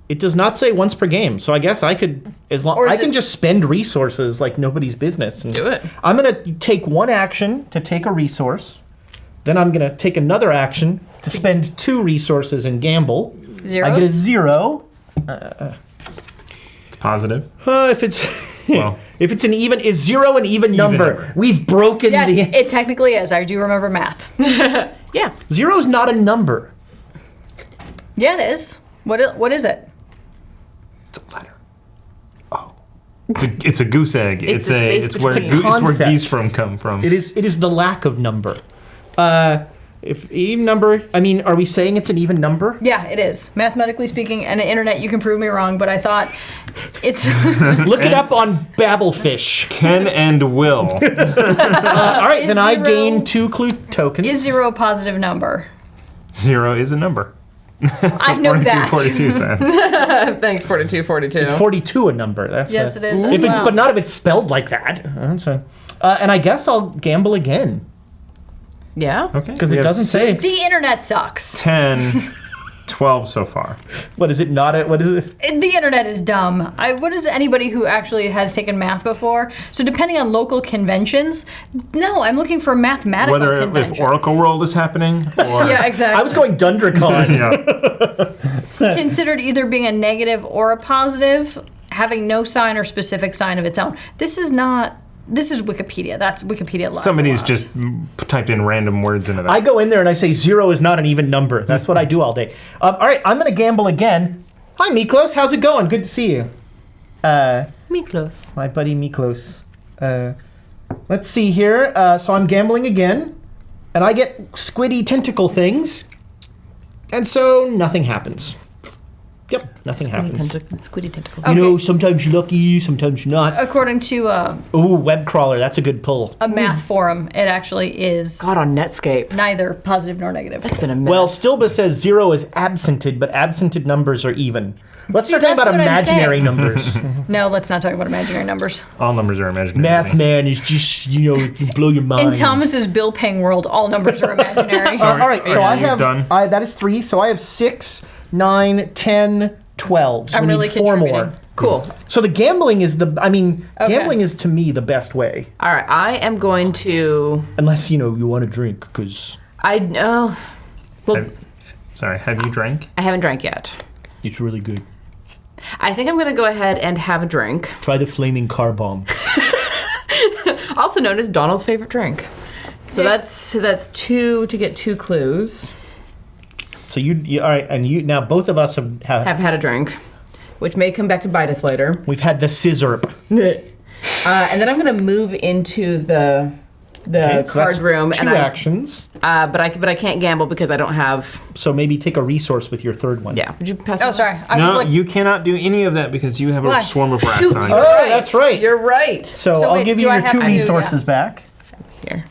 It does not say once per game, so I guess I could, as long Or is I can it- just spend resources like nobody's business. And Do it. I'm gonna take 1 action to take a resource. Then I'm gonna take another action to spend 2 resources and gamble. Zeros? I get a 0. It's positive. If it's Well. if it's an even, is 0 an even number? number. We've broken Yes, the. it technically is. I do remember math. Yeah. 0 is not a number. Yeah, it is. What is it? It's a letter. Oh. It's a goose egg. It's the space it's where between. It's a it's where concept. geese come from. It is the lack of number. If even number, I mean, are we saying it's an even number? Yeah, it is. Mathematically speaking, and the internet, you can prove me wrong, but I thought it's. Look it up on Babelfish. Can and will. All right, Is then I 0 gain 2 clue tokens. Is 0 a positive number? 0 is a number. I know that. 42 cents. Thanks, 4242. Is 42 a number? That's Yes, it is. If as it's, well. but not if it's spelled like that. That's fine. And I guess I'll gamble again Yeah? Okay. because we it have doesn't say. The internet sucks. 10, 12 so far. What is it? Not it. What is it? The internet is dumb. What is anybody who actually has taken math before? So depending on local conventions, no, I'm looking for mathematical Whether conventions. if Oracle World is happening or Yeah, exactly. I was going Dundracon. yeah. Considered either being a negative or a positive, having no sign or specific sign of its own. This is not This is Wikipedia. That's Wikipedia lies. Somebody's a lot. just typed in random words into that. I go in there and I say 0 is not an even number. That's what I do all day. All right, I'm going to gamble again. Hi, Miklos. How's it going? Good to see you. Miklos. My buddy Miklos. Let's see here. So I'm gambling again. And I get squiddy tentacle things. And so nothing happens. Yep, nothing happens. Squiddy tentacles. You know, sometimes you're lucky, sometimes you're not. According to Ooh, web crawler. That's a good pull. a math forum, it actually is God, on Netscape. neither positive nor negative. It's been a minute. Well, Stilba says 0 is absented, but absented numbers are even. Let's start talking that's about what I'm imaginary saying. numbers. No, let's not talk about imaginary numbers. All numbers are imaginary. Math man is just, you blow your mind. In Thomas's bill paying world, all numbers are imaginary. All right, so I you have done? that is 3. So I have 6, 9, 10, 12. So I'm we really need 4 more. contributing. Cool. So the gambling is gambling is to me the best way, All right, I am going to. unless you want to drink because I know. Well, Sorry, have you drank? I haven't drank yet. it's really good. I think I'm going to go ahead and have a drink, Try the flaming car bomb. also known as Donald's favorite drink. So that's 2 to get 2 clues. So you all right, and you now both of us have Have had a drink, which may come back to bite us later. we've had the scissor. And then I'm going to move into the Okay, so card that's room, 2 and actions. but I can't gamble because I don't have. So maybe take a resource with your third one. Yeah, would you pass? Oh, me? sorry. I was No, like, you cannot do any of that because you have Why? a swarm of rats Shoot. on you. Oh, that's right. You're right. So So I'll wait, give do you I your have 2 to- resources yeah. back. Here.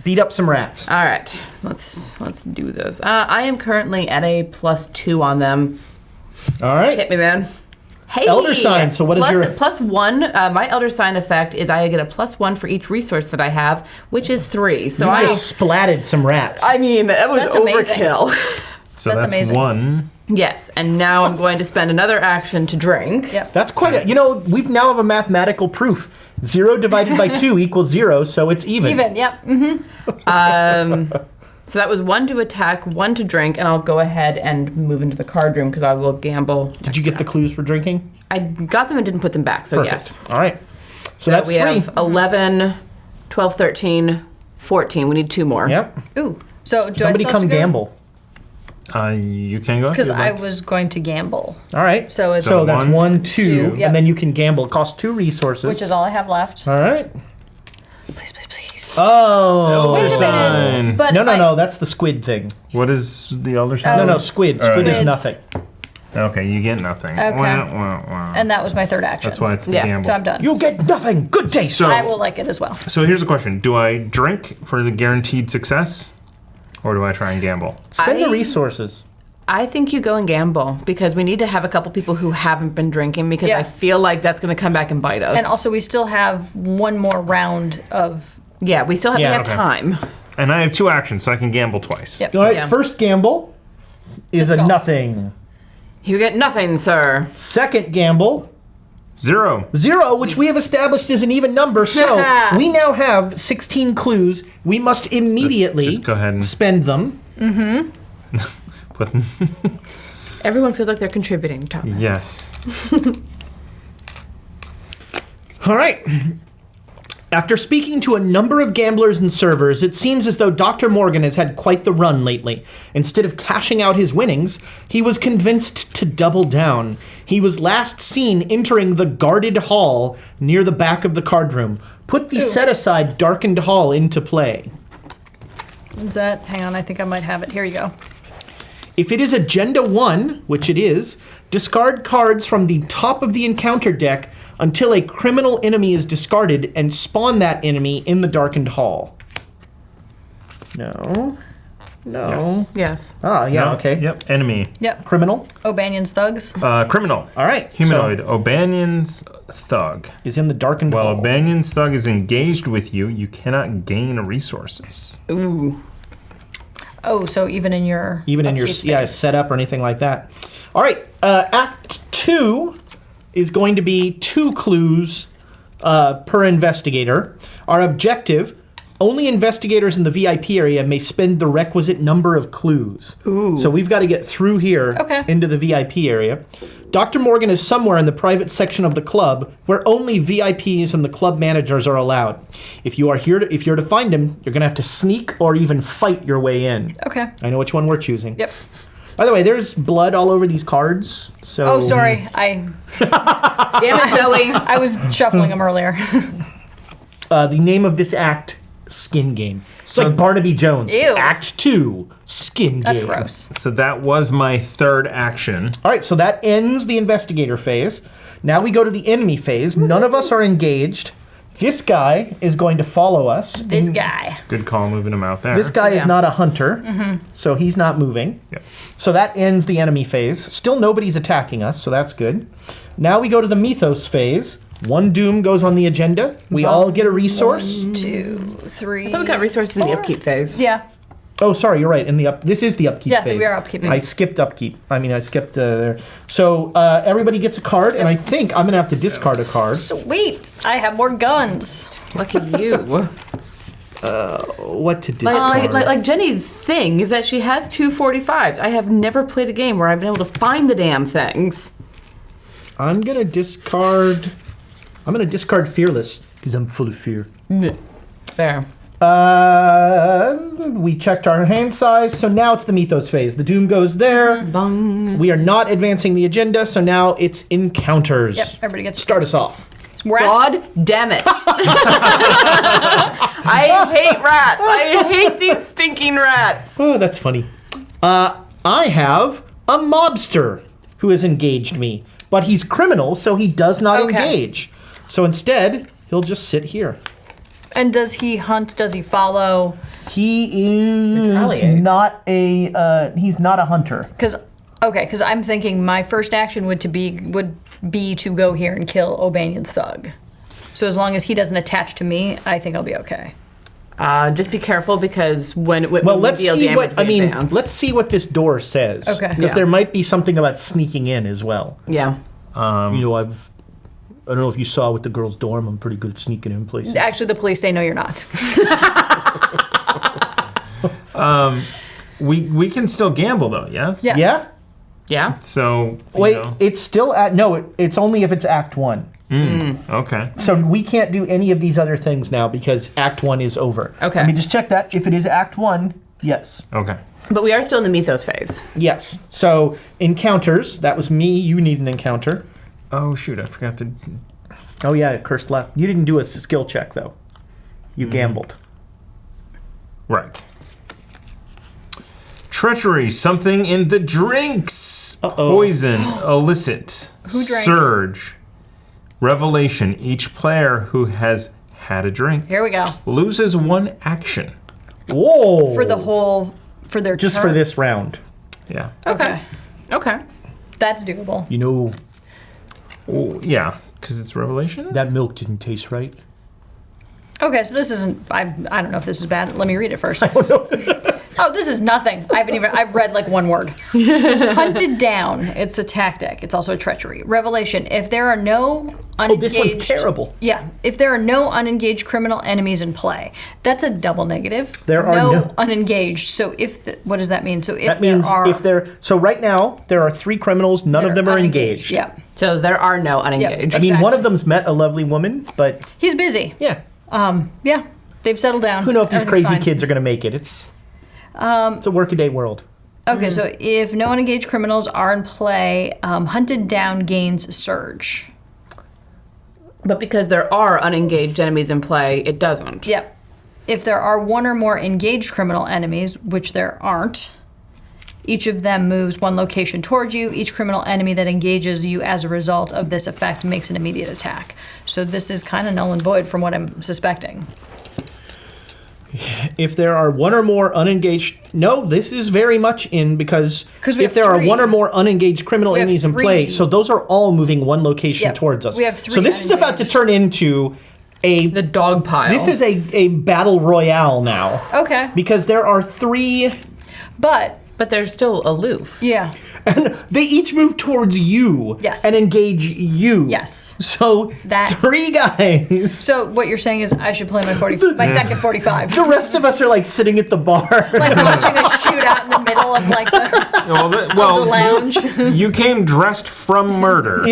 Beat up some rats. All right, let's do this. I am currently at a +2 on them. All right. Hit me, man. Hey, Elder sign, so what is your- +1? My elder sign effect is I get a +1 for each resource that I have, which is 3. So You just splatted some rats. I mean, that was That's amazing. overkill. So That's that's amazing. 1. Yes, and now I'm going to spend another action to drink. Yep. That's quite a, we now have a mathematical proof. 0 divided by 2 equals 0, so it's even. Even, yep. So that was 1 to attack, 1 to drink, and I'll go ahead and move into the card room because I will gamble. Did you get the clues for drinking? I got them and didn't put them back, so Perfect. yes. All right. So that's we 3. have 11, 12, 13, 14. We need 2 more. Yep. Ooh. So do Somebody I still come have to go? gamble. You can go. if Because you'd I like. was going to gamble, All right. So it's- so that's 1, 2, Two, yep. and then you can gamble. It costs 2 resources. which is all I have left. All right. Please, please, please. Oh. Wait a sign. minute. But No, that's the squid thing. What is the elder sign? No, squid. Squid is Squids. nothing. Okay, you get nothing. Okay. Wah, wah, wah. And that was my third action. That's why it's the Yeah, gamble. So I'm done. You get nothing. Good day. So, I will like it as well. so here's the question. Do I drink for the guaranteed success? Or do I try and gamble? Spend the I- resources. I think you go and gamble because we need to have a couple people who haven't been drinking because Yeah. I feel like that's going to come back and bite us. And also, we still have one more round of. yeah, we still have, Yeah. we have Okay. time. And I have 2 actions, so I can gamble twice. Yep. All right. Yeah. First gamble is a Let's go. nothing. You get nothing, sir. Second gamble, 0. 0, which we have established is an even number. So we now have 16 clues. We must immediately Just go ahead and spend them. put. Everyone feels like they're contributing, Thomas. Yes. All right. After speaking to a number of gamblers and servers, it seems as though Dr. Morgan has had quite the run lately. Instead of cashing out his winnings, he was convinced to double down. He was last seen entering the guarded hall near the back of the card room. Put the set-aside darkened hall into play. Is that? Hang on, I think I might have it. Here you go. If it is Agenda 1, which it is, discard cards from the top of the encounter deck until a criminal enemy is discarded and spawn that enemy in the darkened hall. No. Yes. Yes. Ah, yeah, No, okay. Yep. Enemy. Yep. Criminal. O'Banion's thugs. Criminal. All right. Humanoid. O'Banion's thug. So is in the darkened While hall. O'Banion's thug is engaged with you, you cannot gain resources. Ooh. Oh, so even in your Even in your upkeep space. setup or anything like that. All right. Act 2 is going to be 2 clues per investigator. Our objective, Only investigators in the VIP area may spend the requisite number of clues. Ooh. So we've got to get through here into the VIP area. Dr. Morgan is somewhere in the private section of the club where only VIPs and the club managers are allowed. If you're to find him, you're going to have to sneak or even fight your way in. Okay. I know which one we're choosing. Yep. By the way, there's blood all over these cards. So. Oh, sorry. Damn it, Zoe. I was shuffling them earlier. The name of this act, Skin Game. It's like Barnaby Jones. Ew. Act 2, Skin Game. That's gross. So that was my third action. All right, so that ends the investigator phase. Now we go to the enemy phase. None of us are engaged. This guy is going to follow us. This guy. Good call moving him out there. This guy is not a hunter, so he's not moving. Yep. So that ends the enemy phase. Still nobody's attacking us, so that's good. Now we go to the mythos phase. One doom goes on the agenda. We all get a resource. 1, 2, 3. I thought we got resources in the upkeep phase. Yeah. Oh, sorry, you're right. This is the upkeep phase. Yeah, we are upkeeping. I skipped upkeep. I skipped there. So everybody gets a card, and I think I'm going to have to discard a card. Sweet. I have more guns. Lucky you. What to discard? Like Jenny's thing is that she has 245s. I have never played a game where I've been able to find the damn things. I'm going to discard Fearless, because I'm full of fear. Fair. We checked our hand size, so now it's the mythos phase. The doom goes there. Bung. We are not advancing the agenda, so now it's encounters. Yep, everybody gets Start us off. Rats. God damn it. I hate rats. I hate these stinking rats. Oh, that's funny. I have a mobster who has engaged me, but he's criminal, so he does not engage. So instead, he'll just sit here. And does he hunt? Does he follow? He is not he's not a hunter. Because I'm thinking my first action would be to go here and kill O'Banion's thug. So as long as he doesn't attach to me, I think I'll be okay. Just be careful because when let's we deal see damage, let's see what this door says. Okay. Because there might be something about sneaking in as well. Yeah. I don't know if you saw with the girls' dorm, I'm pretty good at sneaking in places. Actually, the police say no, you're not. We can still gamble though, yes? Yes. Yeah? Yeah. So Wait, it's still it's only if it's Act 1. Okay. So we can't do any of these other things now because Act 1 is over. Okay. Let me just check that. If it is Act 1, yes. Okay. But we are still in the mythos phase. Yes. So encounters, that was me. You need an encounter. Oh shoot, I forgot to. Oh yeah, cursed luck. You didn't do a skill check though. You gambled. Right. Treachery, something in the drinks. Poison, illicit, Who drank? surge, revelation. Each player who has had a drink Here we go. loses one action. Whoa. For their Just turn. for this round. Yeah. Okay. That's doable. You know, Oh, yeah, because it's revelation. that milk didn't taste right. Okay, so this isn't. I don't know if this is bad. Let me read it first. Oh, this is nothing. I've read like one word. Hunted down. It's a tactic. It's also a treachery. Revelation. If there are no unengaged. This one's terrible. Yeah. If there are no unengaged criminal enemies in play, that's a double negative. There are no- unengaged. So what does that mean? So if That means there are, if there. So right now there are 3 criminals. None of them are engaged. Yeah. So there are no unengaged. I mean, one Exactly. of them's met a lovely woman, but He's busy. yeah. Yeah. They've settled down. Who knows if these Everything's crazy fine. kids are going to make it? It's a workaday world. Okay, so if no unengaged criminals are in play, hunted down gains surge. But because there are unengaged enemies in play, it doesn't. Yep. If there are one or more engaged criminal enemies, which there aren't, each of them moves one location towards you. Each criminal enemy that engages you as a result of this effect makes an immediate attack. So this is kind of null and void from what I'm suspecting. If there are one or more unengaged, no, this is very much in because 'Cause we if have there are 3. one or more unengaged criminal We have enemies in play, 3. so those are all moving one location Yep, towards us. we have 3 so this is about to unengaged. turn into The dog pile. this is a battle royale now Okay. because there are 3. But But they're still aloof. yeah. And they each move towards you. Yes. And engage you. Yes. So That- 3 guys. So what you're saying is I should play my second 45. The rest of us are like sitting at the bar. Like watching a shootout in the middle of like the lounge. You came dressed from murder.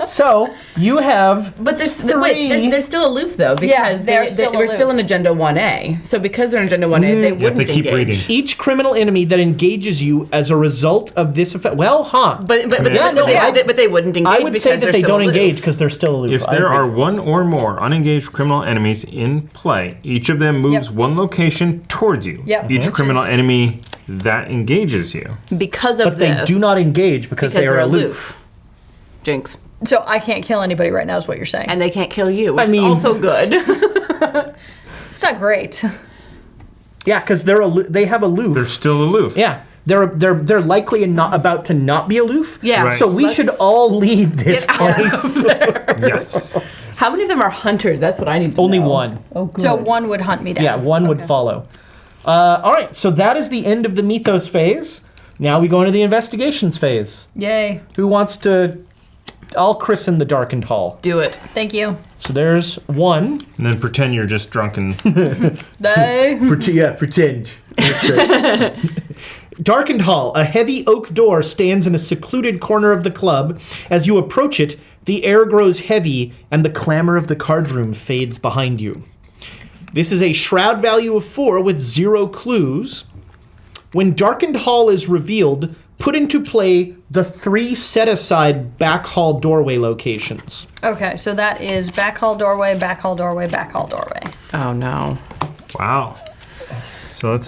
So you have. But they're Three. still aloof though because Yeah, they're still we're still aloof. in Agenda 1A. So because they're in Agenda 1A, they have wouldn't to keep engage. reading. Each criminal enemy that engages you as a result of this effect. Well, But Yeah, no, they wouldn't engage. I would say that they don't engage because they're still aloof. If I there agree. are one or more unengaged criminal enemies in play, each of them moves Yep. one location towards you. Yep. Each Which criminal is- enemy that engages you. because of But they this. do not engage because they are they're aloof. Jinx. So I can't kill anybody right now is what you're saying. And they can't kill you, which I mean- is also good. It's not great. Yeah, because they have aloof. They're still aloof. Yeah, they're likely and not about to not be aloof. Yeah. Right. So we should all leave this Get out place. Yes. How many of them are hunters? That's what I need to Only know. one. Oh, good. So one would hunt me down. Yeah, one would follow. All right, so that is the end of the mythos phase. Now we go into the investigations phase. Yay. Who wants to? I'll christen the darkened hall. Do it. Thank you. So there's one. And then pretend you're just drunken. They. Pretend. Darkened hall. A heavy oak door stands in a secluded corner of the club. As you approach it, the air grows heavy and the clamor of the card room fades behind you. This is a shroud value of 4 with 0 clues. When Darkened Hall is revealed, put into play the 3 set-aside back hall doorway locations. Okay, so that is back hall doorway, back hall doorway, back hall doorway. Oh no. Wow. So let's.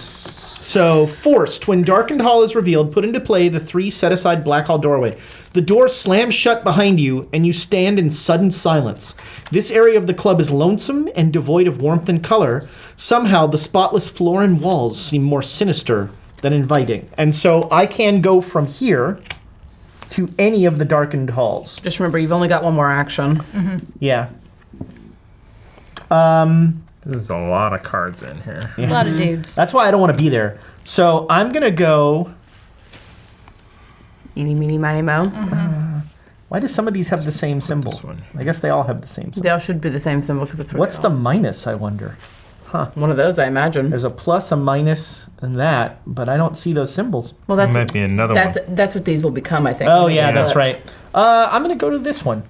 So, forced, when Darkened Hall is revealed, put into play the 3 set-aside black hall doorway. The door slams shut behind you, and you stand in sudden silence. This area of the club is lonesome and devoid of warmth and color. Somehow, the spotless floor and walls seem more sinister than inviting. And so, I can go from here to any of the Darkened Halls. Just remember, you've only got one more action. Yeah. There's a lot of cards in here. A lot of dudes. That's why I don't want to be there. So, I'm going to go... Eeny, meeny, miny, mo. Why do some of these have the same symbol? this one. I guess they all have the same symbol. They all should be the same symbol because it's What's the minus, I wonder? one of those, I imagine. There's a plus, a minus, and that, but I don't see those symbols. Well, There that's might be another that's what these will become, I think. Oh, when they yeah, get that's flipped. right. I'm going to go to this one.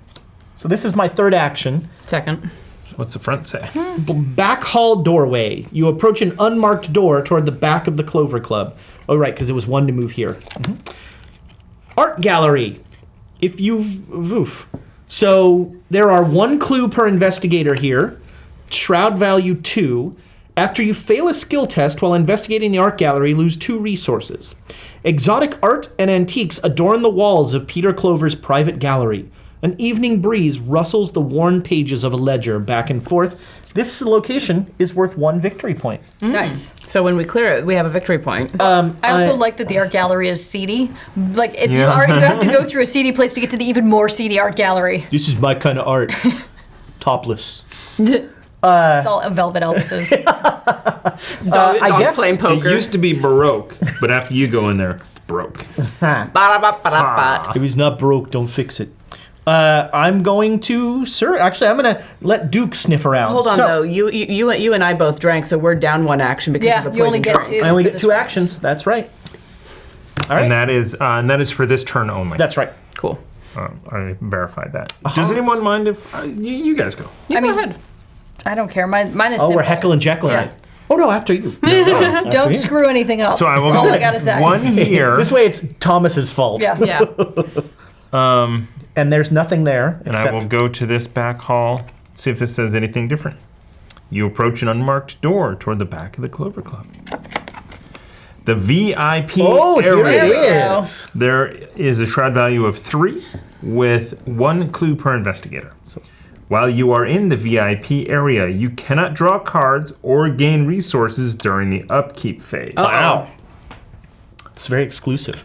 So this is my third action. Second. one. What's the front say? Back hall doorway. You approach an unmarked door toward the back of the Clover Club. Oh, right, because it was 1 to move here. Art gallery. If you... Oof. So there are 1 clue per investigator here. Shroud value 2. After you fail a skill test while investigating the art gallery, lose 2 resources. Exotic art and antiques adorn the walls of Peter Clover's private gallery. An evening breeze rustles the worn pages of a ledger back and forth. This location is worth 1 victory point. Nice. So when we clear it, we have a victory point. I also like that the art gallery is seedy. Like, if you Yeah. you have to go through a seedy place to get to the even more seedy art gallery. This is my kind of art. Topless. It's all Velvet Elvises. I Dogs guess playing poker. It used to be Baroque, but after you go in there, it's broke. Ba-da-ba-ba-da-ba. if he's not broke, don't fix it. I'm going to, actually, I'm going to let Duke sniff around. Hold on, So, though. You and I both drank, so we're down 1 action because Yeah, of the you only poison get drunk. 2. I only for get this 2 round. actions. That's right. All right. And that is for this turn only. That's right. Cool. I verified that. Does anyone mind if you guys go? I mean, go ahead. I don't care. Mine is Oh, simple. we're Heckle and Jekyll. Yeah. Right? Oh, no, after you. Don't screw anything up. So I will That's all go I gotta say. 1 here. This way it's Thomas's fault. Yeah. Yeah. And there's nothing there And except... I will go to this back hall, see if this says anything different. You approach an unmarked door toward the back of the Clover Club. The VIP Oh, here area. it go. is. There is a shroud value of 3 with 1 clue per investigator. So while you are in the VIP area, you cannot draw cards or gain resources during the upkeep phase. Wow. It's very exclusive.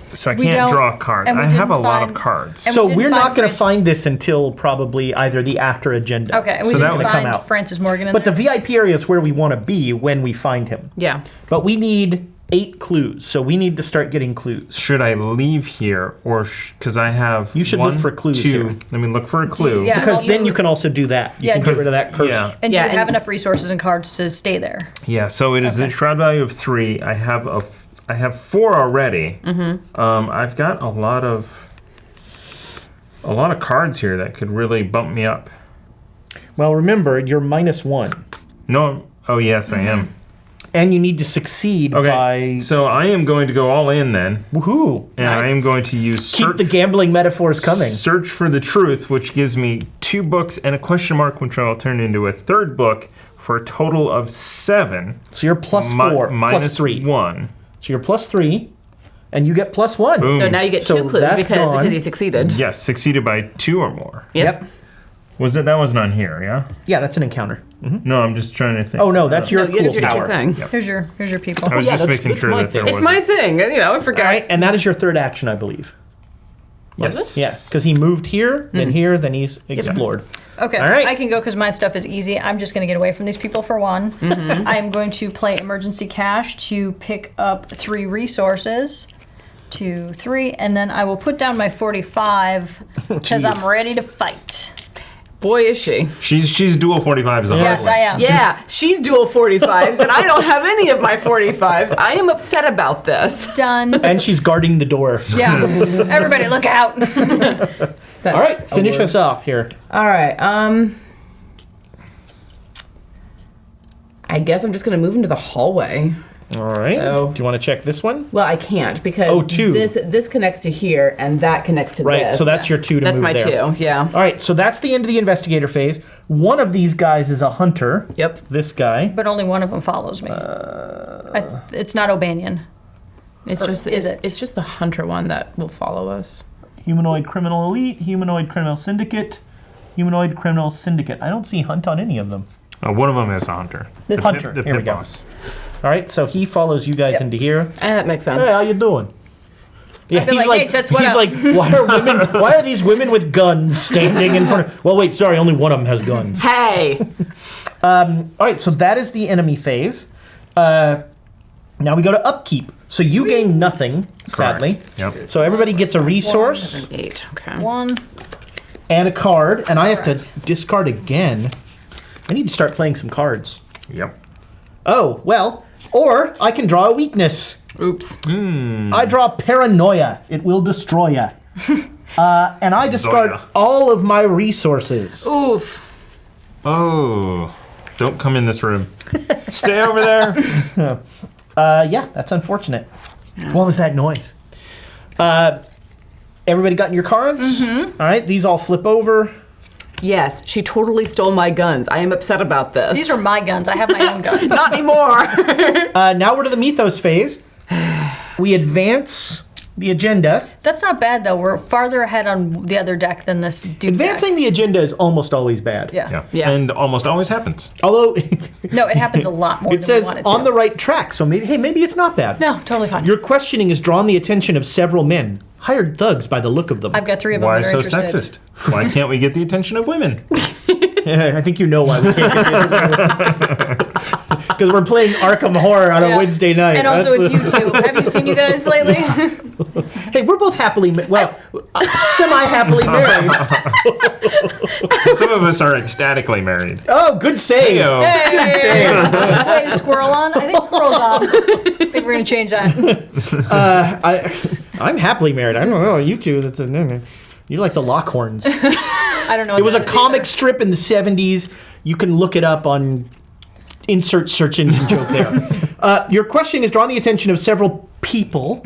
So I We can't don't- draw a card. and we I have a didn't lot of find- cards. and So we didn't we're find not going to Francis- find this until probably either the after agenda. Okay, and we So that didn't would come find out. Francis Morgan in But the there. VIP area is where we want to be when we find him. Yeah. But we need 8 clues, so we need to start getting clues. Should I leave here, or because I have? You should look for clues 2. here. Let me look for a clue. Yeah. Because also- then you can also do that. You Yeah, can get rid of that curse. Yeah. And Yeah, do you have and- enough resources and cards to stay there? Yeah. So it is a shroud value of 3. I have 4 already. Mm-hmm. I've got a lot of cards here that could really bump me up. Well, remember, you're -1. No. Oh yes, I am. And you need to succeed Okay. by... So I am going to go all in then, Woohoo! and I am going to use Keep the gambling metaphors coming. Search for the Truth, which gives me 2 books and a question mark, which I'll turn into a 3rd book for a total of 7. So you're +4, minus +3. 1. So you're +3, and you get +1. Boom. So now you get So 2 clues that's because gone. you succeeded. Yes, succeeded by 2 or more. Yep. That wasn't on here, yeah? Yeah, that's an encounter. No, I'm just trying to think. Oh no, that's your No, cool it's your power. thing. Yep. Here's your people. I was yeah, just that's- making that's sure my that there thing. was. It's my thing. You know, I forgot. All right, and that is your 3rd action, I believe. Yes. Yeah, because he moved here, then here, then he's explored. Okay, All right. I can go because my stuff is easy. I'm just going to get away from these people for one. I am going to play emergency cash to pick up 3 resources. 2, 3, and then I will put down my 45 because Jeez. I'm ready to fight. Boy, is she. She's dual 45s the hard Yes, way. I am. Yeah, she's dual 45s, and I don't have any of my 45s. I am upset about this. Done. And she's guarding the door. Yeah. Everybody, look out. All right, finish us off here. All right. I guess I'm just gonna move into the hallway. All right. So- Do you want to check this one? Well, I can't because Oh, 2. this connects to here, and that connects to Right, this. so that's your 2 to That's move my there. 2. Yeah. All right, so that's the end of the investigator phase. One of these guys is a hunter. Yep. This guy. But only one of them follows me. It's not O'Banion. It's just is it's, it? it's just the hunter one that will follow us. Humanoid criminal elite, humanoid criminal syndicate, humanoid criminal syndicate. I don't see hunt on any of them. One of them is a hunter. This The hunter. Pit, the Here we pit go. boss. All right, so he follows you guys Yep. into here. And that makes sense. Hey, how you doing? Yeah, I'd be like, "Hey, Toots, what he's up?" like, why are these women with guns standing in front of? Well, wait, sorry, only one of them has guns. Hey. All right, so that is the enemy phase. Now we go to upkeep. So you gain nothing, sadly. Correct. Yep. So everybody gets a resource 7, 8. Okay. 1. and a card, and I have to Correct. discard again. I need to start playing some cards. Yep. Oh, well, or I can draw a weakness. Oops. I draw paranoia. It will destroy ya. And I discard Zoya. all of my resources. Oof. Oh, don't come in this room. Stay over there. Yeah, that's unfortunate. What was that noise? Everybody gotten your cards? Mm-hmm. All right, these all flip over. Yes, she totally stole my guns. I am upset about this. These are my guns. I have my own guns. not anymore. Now we're to the mythos phase. We advance the agenda. That's not bad, though. We're farther ahead on the other deck than this dude. Advancing the agenda is almost always bad. Yeah. Yeah. Yeah. And almost always happens. Although No, it happens a lot more it than says we want it to. on the right track, so maybe it's not bad. No, totally fine. Your questioning has drawn the attention of several men, hired thugs by the look of them. I've got 3 of them Why that are so interested. sexist? Why can't we get the attention of women? I think you know why we can't get because we're playing Arkham Horror on a Yeah. Wednesday night. And also, That's- it's you two. Have you seen you guys lately? Hey, we're both happily, semi-happily married. Some of us are ecstatically married. Oh, good save. Heyo. Good save. Wait, is Squirrel on? I think Squirrel's on. I think we're going to change that. I'm happily married. I don't know, you two. You're like the Lockhorns. I don't know. It was a what that is comic either. strip in the 70s. You can look it up on insert search engine joke there. Your questioning has drawn the attention of several people,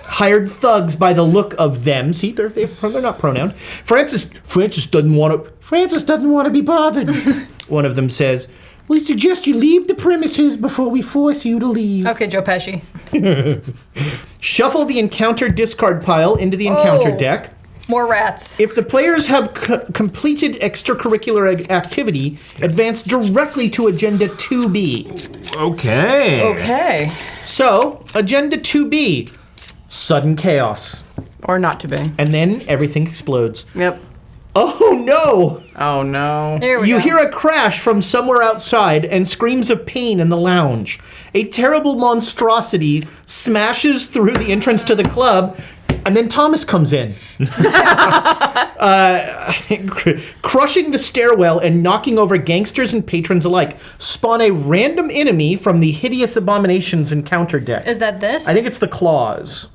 hired thugs by the look of them. See, they're not pronoun. Francis doesn't want to be bothered. One of them says, "We suggest you leave the premises before we force you to leave." Okay, Joe Pesci. Shuffle the encounter discard pile into the encounter Oh. deck. More rats. If the players have completed extracurricular activity, advance directly to Agenda 2B. Okay. Okay. So, Agenda 2B, sudden chaos. Or not to be. And then everything explodes. Yep. Oh no! Oh no. There we You go. hear a crash from somewhere outside and screams of pain in the lounge. A terrible monstrosity smashes through the entrance to the club, and then Thomas comes in. Crushing the stairwell and knocking over gangsters and patrons alike. Spawn a random enemy from the Hideous Abominations encounter deck. Is that this? I think it's the claws.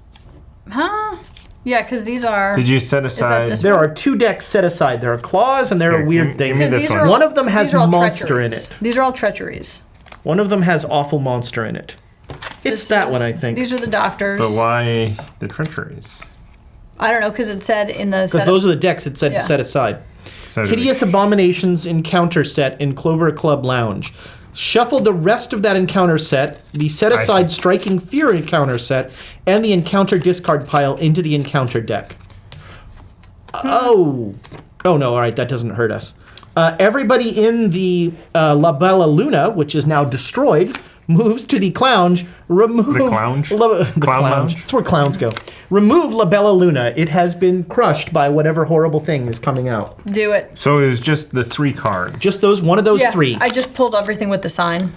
Huh? Yeah, because these are. Did you set aside? this There are 2 decks set aside. There are claws and there are Here, weird give me things. this These one. are all- One of them has these are all monster in treacheries. it. These are all treacheries. One of them has awful monster in it. It's This that is- one, I think. These are the doctors. But why the treacheries? I don't know, because it said in the Because setup. those are the decks it said Yeah. set aside. So Hideous Abominations encounter set in Clover Club Lounge. Shuffle the rest of that encounter set, the set aside Striking Fear encounter set, and the encounter discard pile into the encounter deck. Oh no! All right, that doesn't hurt us. Everybody in the La Bella Luna, which is now destroyed, moves to the clown. Remove The clownge? the Clown clownge. lounge? That's where clowns go. Remove La Bella Luna. It has been crushed by whatever horrible thing is coming out. Do it. So it was just the 3 cards. Just one of those Yeah, 3. I just pulled everything with the sign.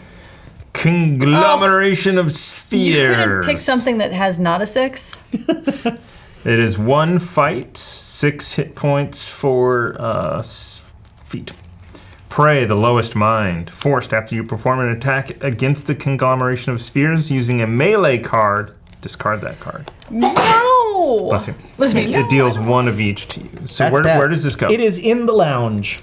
Conglomeration of You spheres. couldn't pick something that has not a 6? It is 1 fight, 6 hit points for feet. Prey, the lowest mind. Forced after you perform an attack against the conglomeration of spheres using a melee card, discard that card. No! Bless you. Listen, It deals 1 of each to you. So That's bad. where does this go? It is in the lounge.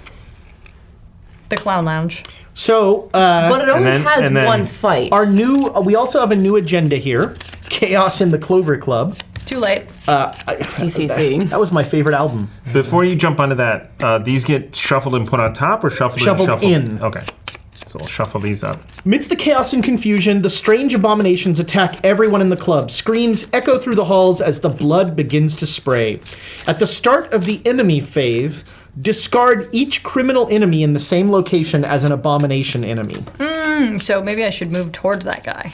the clown lounge. So But it only then- has and then- one fight. our new, we also have a new agenda here. Chaos in the Clover Club. Too late. CCC. That was my favorite album. Before you jump onto that, these get shuffled and put on top, or shuffled Shuffled and in. Okay. So we'll shuffle these up. Amidst the chaos and confusion, the strange abominations attack everyone in the club. Screams echo through the halls as the blood begins to spray. At the start of the enemy phase, discard each criminal enemy in the same location as an abomination enemy. So maybe I should move towards that guy.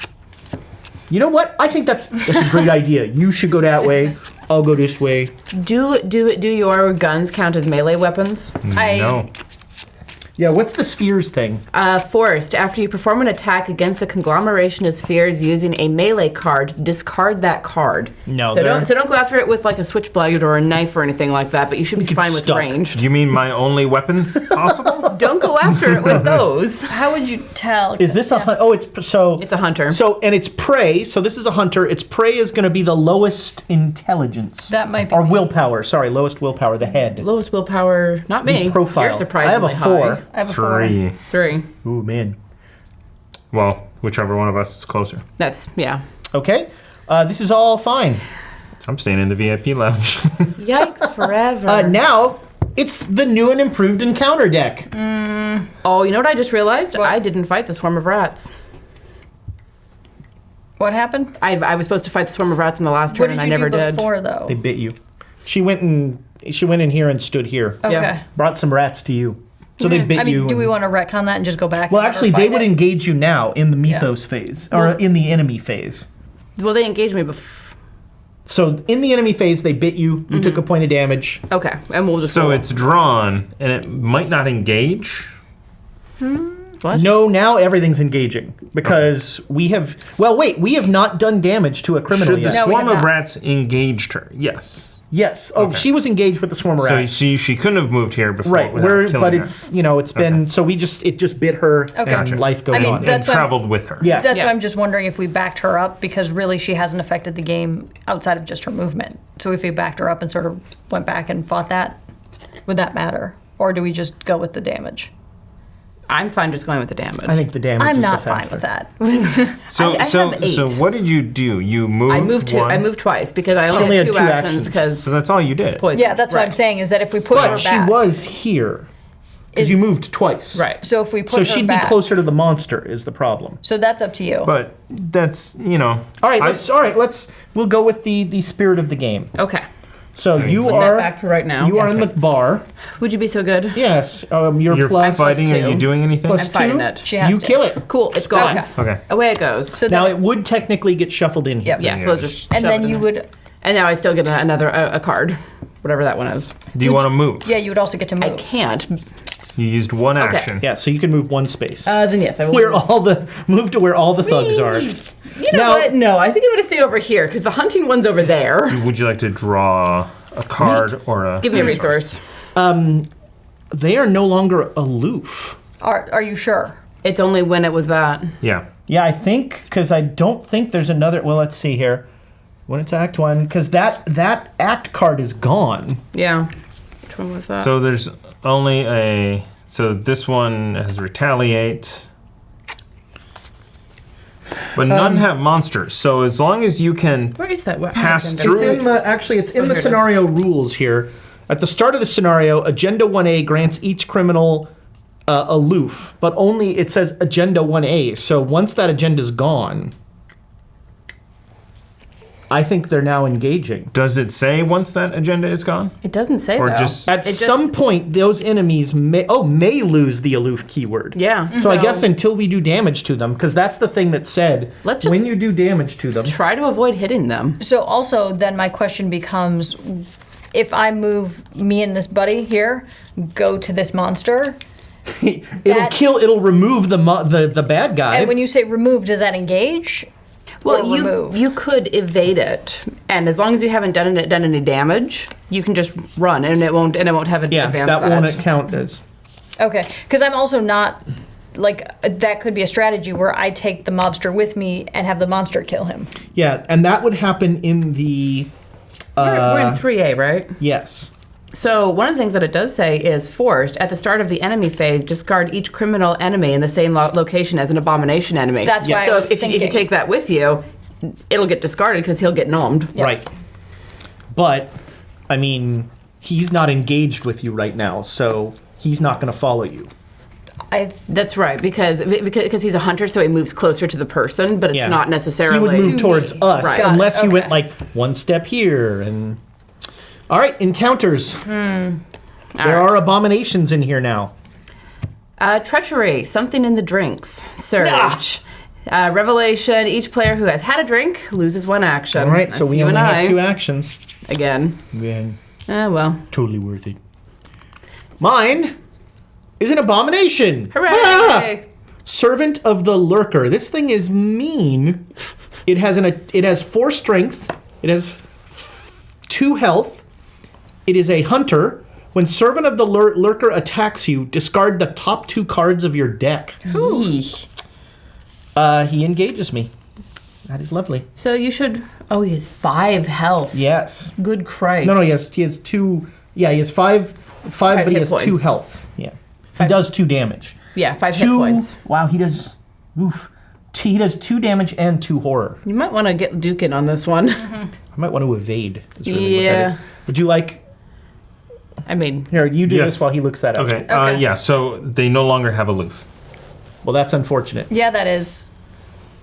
You know what? I think that's a great idea. You should go that way. I'll go this way. Do your guns count as melee weapons? No. Yeah, what's the spheres thing? Forced, after you perform an attack against the conglomeration of spheres using a melee card, discard that card. No, So they're- don't go after it with like a switchblade or a knife or anything like that, but you should be get fine with stuck. ranged. Do you mean my only weapons possible? Don't go after it with those. How would you tell? Is this a oh? It's a hunter. So and it's prey. So this is a hunter. Its prey is going to be the lowest intelligence. That might be or me. willpower. Sorry, lowest willpower. The head. Lowest willpower, not me. The profile. You're surprisingly I have a 4. high. I have a 4. 3. 3. Ooh man. Well, whichever one of us is closer. That's, yeah. Okay. This is all fine. I'm staying in the VIP lounge. Yikes forever. Now it's the new and improved encounter deck. Oh, you know what I just realized? I didn't fight the swarm of rats. What happened? I was supposed to fight the swarm of rats in the last What turn, did and you I never do did. before, though? They bit you. She went in here and stood here. Okay. Yeah. Brought some rats to you. So they bit I mean, you. do we and- want to retcon that and just go back? Well, and have her actually, they fight would it? engage you now in the mythos phase or in the enemy phase. Well, they engaged me before. So in the enemy phase, they bit you. You took a point of damage. Okay, and we'll just So roll. it's drawn, and it might not engage. What? No, now everything's engaging because we have. Well, wait, we have not done damage to a criminal Should the yet. No, we swarm have of not. rats engaged her? Yes. Yes. Oh, she was engaged with the swarm of So rats. she couldn't have moved here before. Right. without killing But her. it's it's been so it just bit her and Gotcha. life goes I mean, on. and that's what I'm- traveled with her. Yeah. That's Yeah. why I'm just wondering if we backed her up, because really she hasn't affected the game outside of just her movement. So if we backed her up and sort of went back and fought that, would that matter? Or do we just go with the damage? I'm fine just going with the damage. I think the damage I'm is not the fine faster. with that. So I have 8. so what did you do? You moved. I moved twice because I only had two actions So because that's all you did. poison. Yeah, that's what I'm Right. saying, is that if we put her But she back, was here because Is- you moved twice. Right. so if we put So her she'd back, be closer to the monster is the problem. So that's up to you. But that's All right, we'll go with the spirit of the game. Okay. So you Put are that back for right now. you are in the bar. Would you be so good? Yes. You're you're plus fighting. Are 2. you doing anything? plus I'm fighting 2. it. She has You to. kill it. Cool. It's gone. Okay. Okay. Away it goes. So Now then, it would technically get shuffled in here. Yep. yeah. So let's just. and shove then it you in. would, And now I still get another a card. whatever that one is. Do you want to move? Yeah, you would also get to move. I can't. You used one action. Yeah, so you can move one space. Then yes, I will. Move to where all the thugs are. You know what? No, I think I'm going to stay over here because the hunting one's over there. Would you like to draw a card or a Give me a resource. They are no longer aloof. Are you sure? It's only when it was that. Yeah. Yeah, I think, because I don't think there's another, well, let's see here. When it's Act 1, because that Act card is gone. Yeah. Which one was that? So there's only so this one has retaliate. But none have monsters. So as long as you can Where is that? pass It's through in the here it is. scenario rules here. At the start of the scenario, Agenda 1A grants each criminal aloof, but only it says Agenda 1A. So once that agenda's gone, I think they're now engaging. Does it say once that agenda is gone? It doesn't say Or though. just- At some point, those enemies may lose the aloof keyword. Yeah. So I guess until we do damage to them, because that's the thing that said, Let's just- when you do damage to them, Try to avoid hitting them. So also, then my question becomes, if I move me and this buddy here, go to this monster, it'll remove the bad guy. and when you say remove, does that engage? Well, or remove? you could evade it, and as long as you haven't done any damage, you can just run, and it won't have an yeah, advance. that won't count as. Okay, because I'm also not, like, that could be a strategy where I take the mobster with me and have the monster kill him. Yeah, and that would happen in the. We're in 3A, right? Yes. So one of the things that it does say is forced at the start of the enemy phase, discard each criminal enemy in the same location as an abomination enemy. That's why I So was if you thinking. take that with you, it'll get discarded because he'll get gnomed. Yeah. Right. But, I mean, he's not engaged with you right now, so he's not going to follow you. That's right, because he's a hunter, so he moves closer to the person, but it's Yeah. not necessarily. He would move To towards me. us, Right. Got it, unless you went okay. like one step here and. All right, encounters. There are abominations in here now. Treachery, something in the drinks. Surge. Revelation, each player who has had a drink loses one action. All right, so That's we you only and have I. 2 actions. Again. Yeah, Well. totally worth it. Mine is an abomination. Hooray! Ah! Servant of the Lurker. This thing is mean. It has 4 strength. It has 2 health. It is a hunter. When Servant of the Lurker attacks you, discard the top 2 cards of your deck. Eesh. He engages me. That is lovely. So you should. Oh, he has 5 health. Yes. Good Christ. No, he has 2. Yeah, he has 5, but he hit has 2 points. health. Yeah. He does 2 damage. Yeah, 5 hit 2 points. Wow, he does. Oof. He does 2 damage and 2 horror. You might want to get Duke in on this one. I might want to evade. Is really what that Yeah. is. Would you like? I mean, Here, you do Yes. this while he looks that up. Okay. Okay. Yeah. So they no longer have aloof. Well, that's unfortunate. Yeah, that is.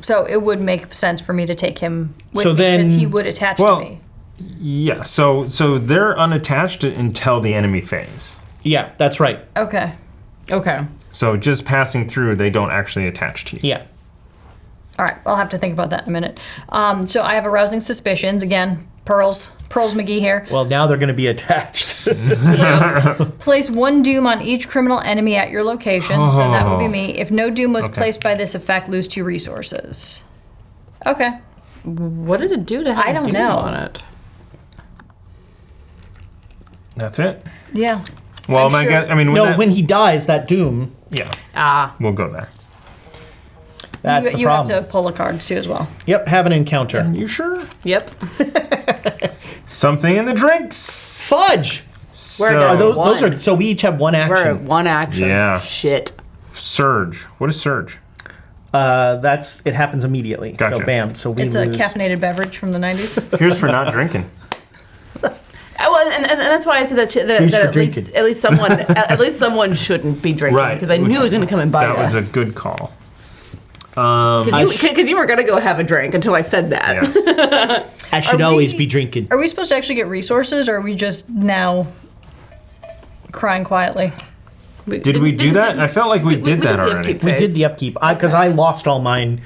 So it would make sense for me to take him with So me because then- he would attach Well- to me. Yeah. So they're unattached until the enemy phase. Yeah, that's right. Okay. okay. So just passing through, they don't actually attach to you. Yeah. All right, I'll have to think about that in a minute. So I have arousing suspicions. Again, Pearls McGee here. Well, now they're going to be attached. Place 1 doom on each criminal enemy at your location. So that would be me. If no doom was placed by this effect, lose 2 resources. Okay. What does it do to have I don't Duke know. on it? That's it. Yeah. Well, I'm sure- I mean, No, when he dies, that doom, yeah, Ah. we'll go there. that's you the you have problem. to pull a card too as well. Yep, have an encounter. You sure? Yep. Something in the drinks. Fudge! So, Are those One. are so we each have 1 We're at action. 1 action. Yeah. Shit. surge. What is surge? It happens immediately. Gotcha. So bam. So we It's lose. a caffeinated beverage from the 90s. Here's for not drinking. Well, and that's why I said that, Here's that for at least someone shouldn't be drinking Right. because I knew it was going to come and bite That us. was a good call. Because you were going to go have a drink until I said that. Yes. I should Are always we- be drinking. Are we supposed to actually get resources, or are we just now crying quietly? Did we do that? I felt like we did that the already. upkeep We phase. did the upkeep because I lost all mine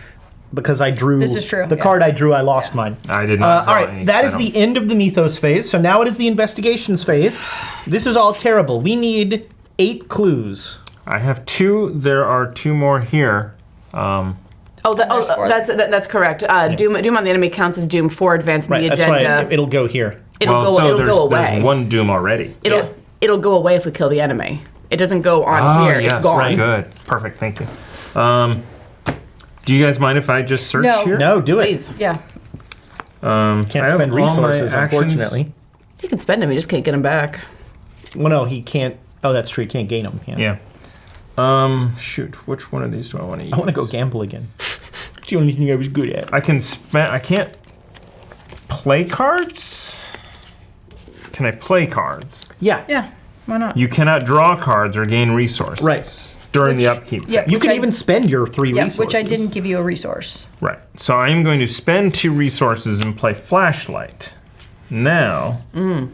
because I drew. This is true, The yeah. card I drew, I lost mine. I did not. All draw right, any. that I is don't- the end of the Mythos phase. So now it is the Investigations phase. This is all terrible. We need 8 clues. I have 2. There are 2 more here. There's 4. That's correct. Doom on the enemy counts as Doom 4 advanced in Right, the that's agenda. why it'll go here. It'll go away. There's 1 Doom already. It'll go away if we kill the enemy. It doesn't go on here. Yes, It's gone. Right. good. Perfect, thank you. Do you guys mind if I just search No. here? No, do it. Please. Yeah. Can't I have spend all my resources, actions. unfortunately. You can spend them. You just can't get them back. Well, no, he can't. Oh, that's true. He can't gain them. Yeah. Shoot. Which one of these do I want to use? I want to go gamble again. It's the only thing I was good at. I can spend. I can't play cards. Can I play cards? Yeah. Yeah. Why not? You cannot draw cards or gain resources. Right. During the Which- upkeep. yeah. phase. You can Which I- even spend your 3 Yeah, resources. which I didn't give you a resource. Right. So I am going to spend 2 resources and play flashlight. Now, I am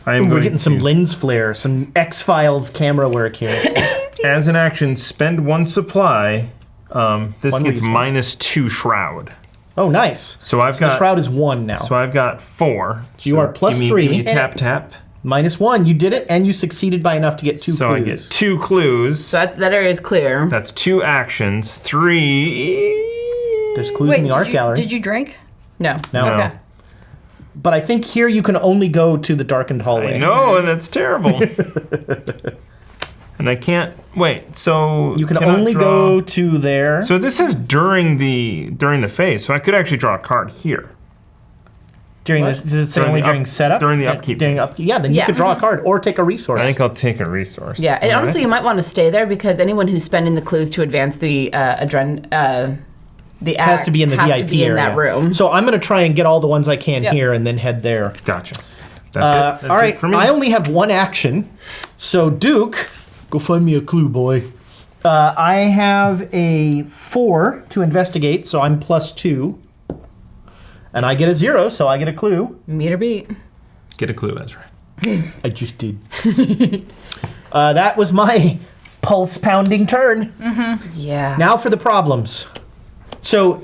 We're going getting to, some lens flare, some X-Files camera work here. as an action, spend 1 supply. This One gets resource. -2 shroud. Oh, nice. So I've The got. shroud is 1 now. So I've got 4. You So are plus give me, 3. Give me a tap tap. -1. You did it, and you succeeded by enough to get 2 So clues. I get 2 clues. So that area is clear. That's 2 actions. 3. There's clues Wait, in the art gallery. did you drink? No. No. No. Okay. But I think here you can only go to the darkened hallway. I know, and it's terrible. And I can't wait. So You can cannot only draw- go to there. So this is during the phase. So I could actually draw a card here. during this, does it say During only the up- during setup? during the upkeep During phase. upkeep. Yeah, then you Yeah. could draw a card or take a resource. I think I'll take a resource. Yeah, and All honestly, right. you might want to stay there because anyone who's spending the clues to advance the the act has to be in the has VIP to be in area. that room. So I'm going to try and get all the ones I can Yep. here and then head there. Gotcha. That's it. That's all right, it for me. I only have 1 action. So Duke, go find me a clue, boy. I have a 4 to investigate, so I'm +2. And I get a 0, so I get a clue. Meet or beat. Get a clue, Ezra. I just did. That was my pulse pounding turn. Yeah. Now for the problems. So,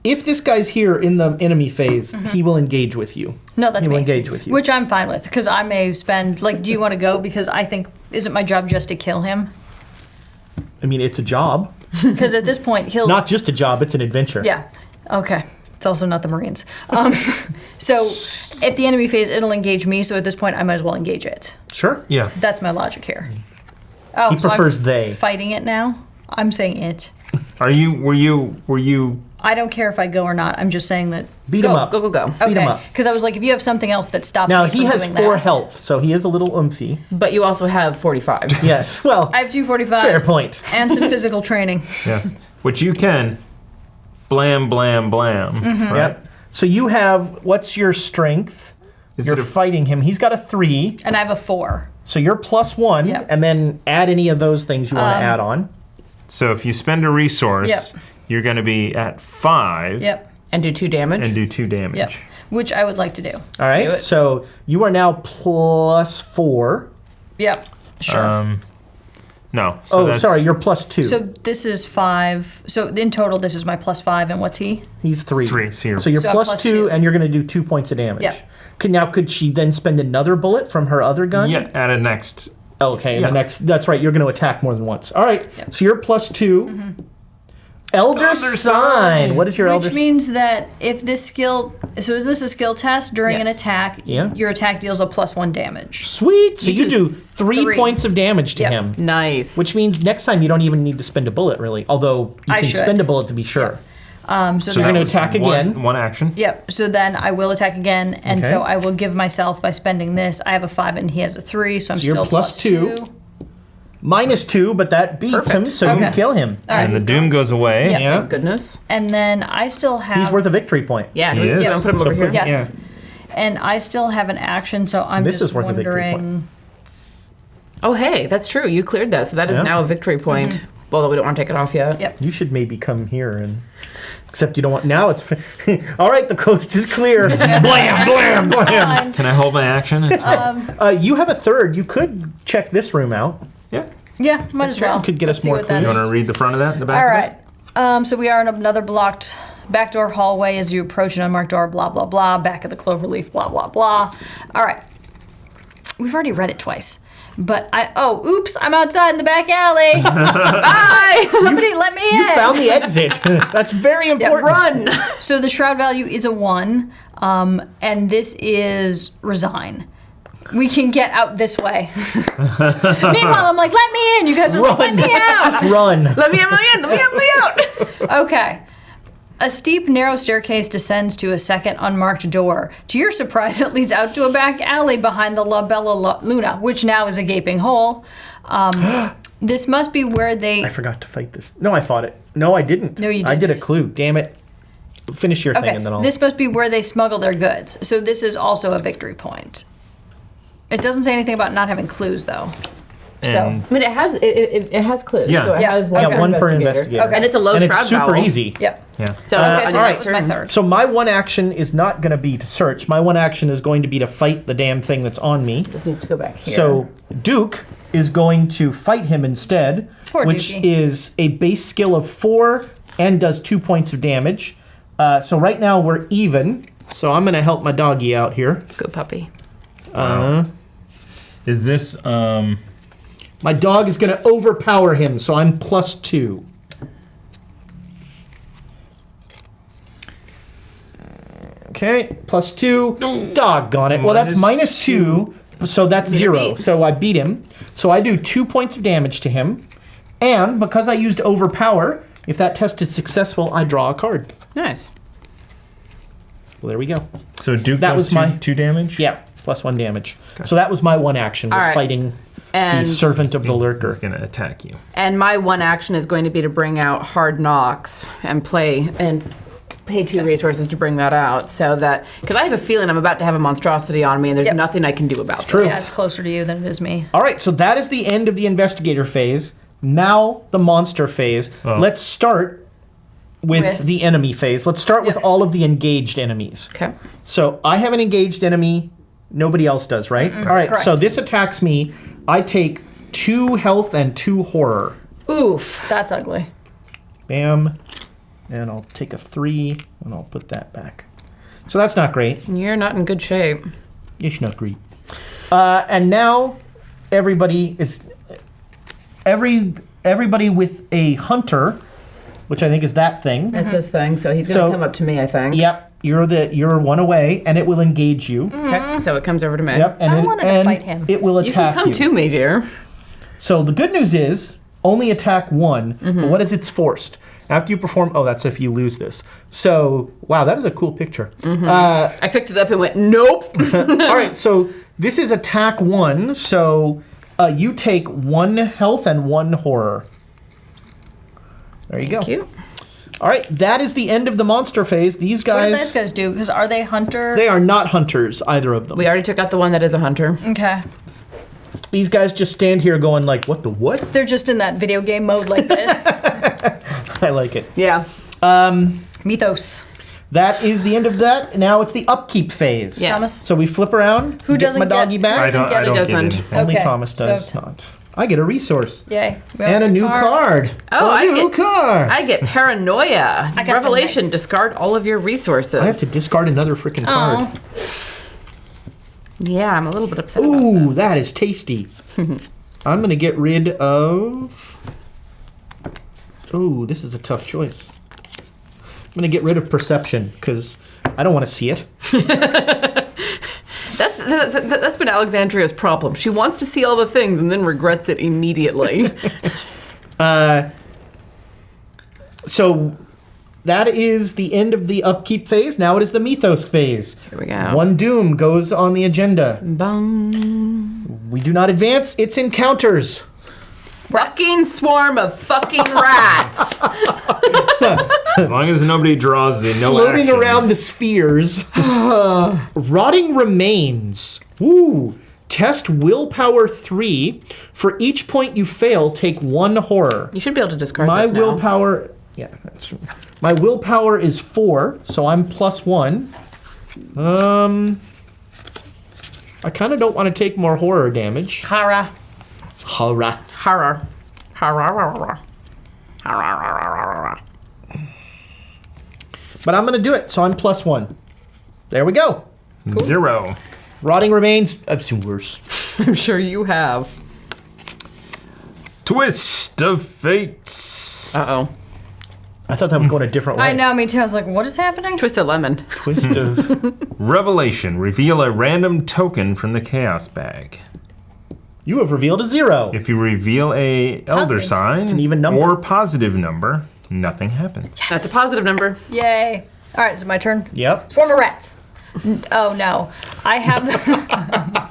if this guy's here in the enemy phase, he will engage with you. No, that's He will me. engage with you. Which I'm fine with, because I may spend, like, do you want to go? Because I think, isn't my job just to kill him? I mean, it's a job. Because at this point, he'll... It's not just a job, it's an adventure. Yeah. Okay. It's also not the Marines. So at the enemy phase, it'll engage me. So at this point, I might as well engage it. Sure. Yeah. That's my logic here. Oh, He so prefers I'm they. fighting it now. I'm saying it. Were you? I don't care if I go or not. I'm just saying that. Beat him up. Go. Beat him Okay. up. Because I was like, if you have something else that stops Now, me from he has doing 4 that. health, so he is a little oomphy. But you also have 45s. Yes, well, I have 245s. fair point. And some physical training. Yes. Which you can. Blam, blam, blam. Mm-hmm. Right? Yep. So you have, what's your strength? Is You're it a- fighting him. He's got a 3, And I have a 4. so you're +1, Yep. and then add any of those things you want to add on. So if you spend a resource, Yep. you're going to be at 5 Yep. And do 2 damage. and do 2 damage. Yep. Which I would like to do. All Do right, it. so you are now +4. Yep. Sure. No. So Oh, that's, sorry, you're +2. So this is 5. So in total, this is my +5. And what's he? He's 3. 3. So you're, So you're So I'm +2, +2. and you're going to do 2 points of damage. Yep. Now, could she then spend another bullet from her other gun? yeah, at a next. Okay, and Yeah. the next, that's right, you're going to attack more than once. All right, Yep. so you're +2. Elder Sign. What is your Elder Which means that if this skill, so is this a skill test during an Yes. attack? Yeah. Your attack deals a +1 damage. Sweet. So You you do do 3 3. points of damage to Yep. him. Nice. Which means next time you don't even need to spend a bullet, really. Although you I can should. spend a bullet to be sure. So you're then, gonna that was attack again. One action. yep. So then I will attack again, and Okay. so I will give myself by spending this. I have a 5 and he has a 3, so I'm you're still +2. -2, but that beats him, so you Okay. kill him. All right. And the doom goes away. Yep. Yeah. Thank goodness. And then I still have. He's worth a victory point. Yeah, He is. yeah, don't put him So over here. put- Yes. And I still have an action, so I'm This just is worth a victory point. wondering. Oh, hey, that's true. You cleared that, so that is Yeah. now a victory point. Although we don't want to take it off yet. Yep. You should maybe come here and. Except you don't want. Now it's. All right, the coast is clear. Blam, blam, blam. Fine. Can I hold my action? You have a third. You could check this room out. Yeah. Yeah, might as well. Could get Let's us see more what that clues. You want is. to read the front of that? The back All of right. So we are in another blocked Back door hallway as you approach an unmarked door, blah, blah, blah. Back of the cloverleaf, blah, blah, blah. All right. We've already read it twice. But oops, I'm outside in the back alley. Bye! Somebody let me in. You found the exit. That's very important. Run! So the shroud value is a 1, and this is resign. We can get out this way. Meanwhile, I'm like, let me in. You guys are like, let me out. Just run. Let me in, let me out! Okay. A steep, narrow staircase descends to a second unmarked door. To your surprise, it leads out to a back alley behind the La Bella Luna, which now is a gaping hole. This must be where they... I forgot to fight this. No, I fought it. No, I didn't. No, you I did a didn't. clue. Damn it. Finish your thing Okay, and then I'll... this must be where they smuggle their goods. So this is also a victory point. It doesn't say anything about not having clues, though. So... And- I mean, it has clues. Yeah. So it Yeah, has okay. one per investigator. Okay. And it's a low and shroud it's super vowel. easy. Yep. Yeah. So, Okay, so all that was my third. So my one action is not going to be to search. My one action is going to be to fight the damn thing that's on me. this needs to go back here. So Duke is going to fight him instead, Poor which Dookie. is a base skill of 4 and does 2 points of damage. So right now we're even. So I'm going to help my doggy out here. Good puppy. Is this My dog is going to overpower him, so I'm +2. Okay, +2. Doggone it. Well, that's -2, so that's 0. beat. So I beat him. So I do 2 points of damage to him. And because I used overpower, if that test is successful, I draw a card. Nice. Well, there we go. so Duke That does was my- 2 damage? Yeah, +1 damage. So that was my one action, was All right. fighting And the servant of the He's lurker. gonna attack you. and my one action is going to be to bring out Hard Knocks and pay 2 resources to bring that out, so that because I have a feeling I'm about to have a monstrosity on me, and there's Yep. nothing I can do about it. True. Yeah, it's closer to you than it is me. All right, so that is the end of the investigator phase. Now the monster phase. Oh. Let's start with With- the enemy phase. Let's start with Yep. all of the engaged enemies. Okay. So I have an engaged enemy. Nobody else does, right? All right, Correct. so this attacks me. I take 2 health and 2 horror. Oof. That's ugly. Bam. And I'll take a 3 and I'll put that back. So that's not great. You're not in good shape. It's not great. And now everybody is everybody with a hunter, which I think is that thing. That's his thing, so he's going So- to come up to me, I think. Yep, you're 1 away, and it will engage you. Okay, so it comes over to me. Yep, and I wanted to fight him. it will You can attack come to me, dear. So the good news is only attack 1. But what is its forced? After you perform, that's if you lose this. So wow, that is a cool picture. I picked it up and went, nope. All right, so this is attack 1. So you take 1 health and 1 horror. There you go. Thank you. All right, that is the end of the monster phase. These What do guys, those guys do? Because are they hunter? they are not hunters, either of them. We already took out the one that is a hunter. Okay. These guys just stand here going like, what the what? They're just in that video game mode like this. I like it. Yeah. Mythos. That is the end of that. Now it's the upkeep phase. Yes. Thomas? So we flip around. Who get doesn't my doggy get- back? I don't get it. get Doesn't. anything. Only Okay, Thomas does so- not. I get a resource. Yay. We And a got new card. Oh, a I new get- card. I get paranoia. got Revelation, discard all of your resources. I have to discard another freaking card. Yeah, I'm a little bit upset Ooh, about this. that is tasty. I'm going to get rid of... Ooh, this is a tough choice. I'm going to get rid of perception, because I don't want to see it. That's been Alexandria's problem. She wants to see all the things and then regrets it immediately. So that is the end of the upkeep phase. Now it is the mythos phase. Here we go. 1 doom goes on the agenda. Bung. We do not advance. It's encounters. Fucking swarm of fucking rats. As long as nobody draws the no Floating actions. around the spheres. Rotting remains. Woo. Test willpower 3. For each point you fail, take 1 horror. You should be able to discard My this now. willpower... Yeah, that's... My willpower is 4, so I'm +1. I kind of don't want to take more horror damage. Hara. Horror. Horror. Horror. Horror. But I'm going to do it, so I'm +1. There we go. 0. Rotting remains. I've seen worse. I'm sure you have. Twist of Fates. Uh-oh. I thought that was going a different way. I know, me too. I was like, what is happening? Twist a lemon. Twist of... Revelation. Reveal a random token from the chaos bag. You have revealed a 0. If you reveal a elder Positive. sign It's an even number. or positive number, nothing happens. That's a positive number. Yay. All right, is it my turn? Yep. Swarm of rats. Oh, no. I have the...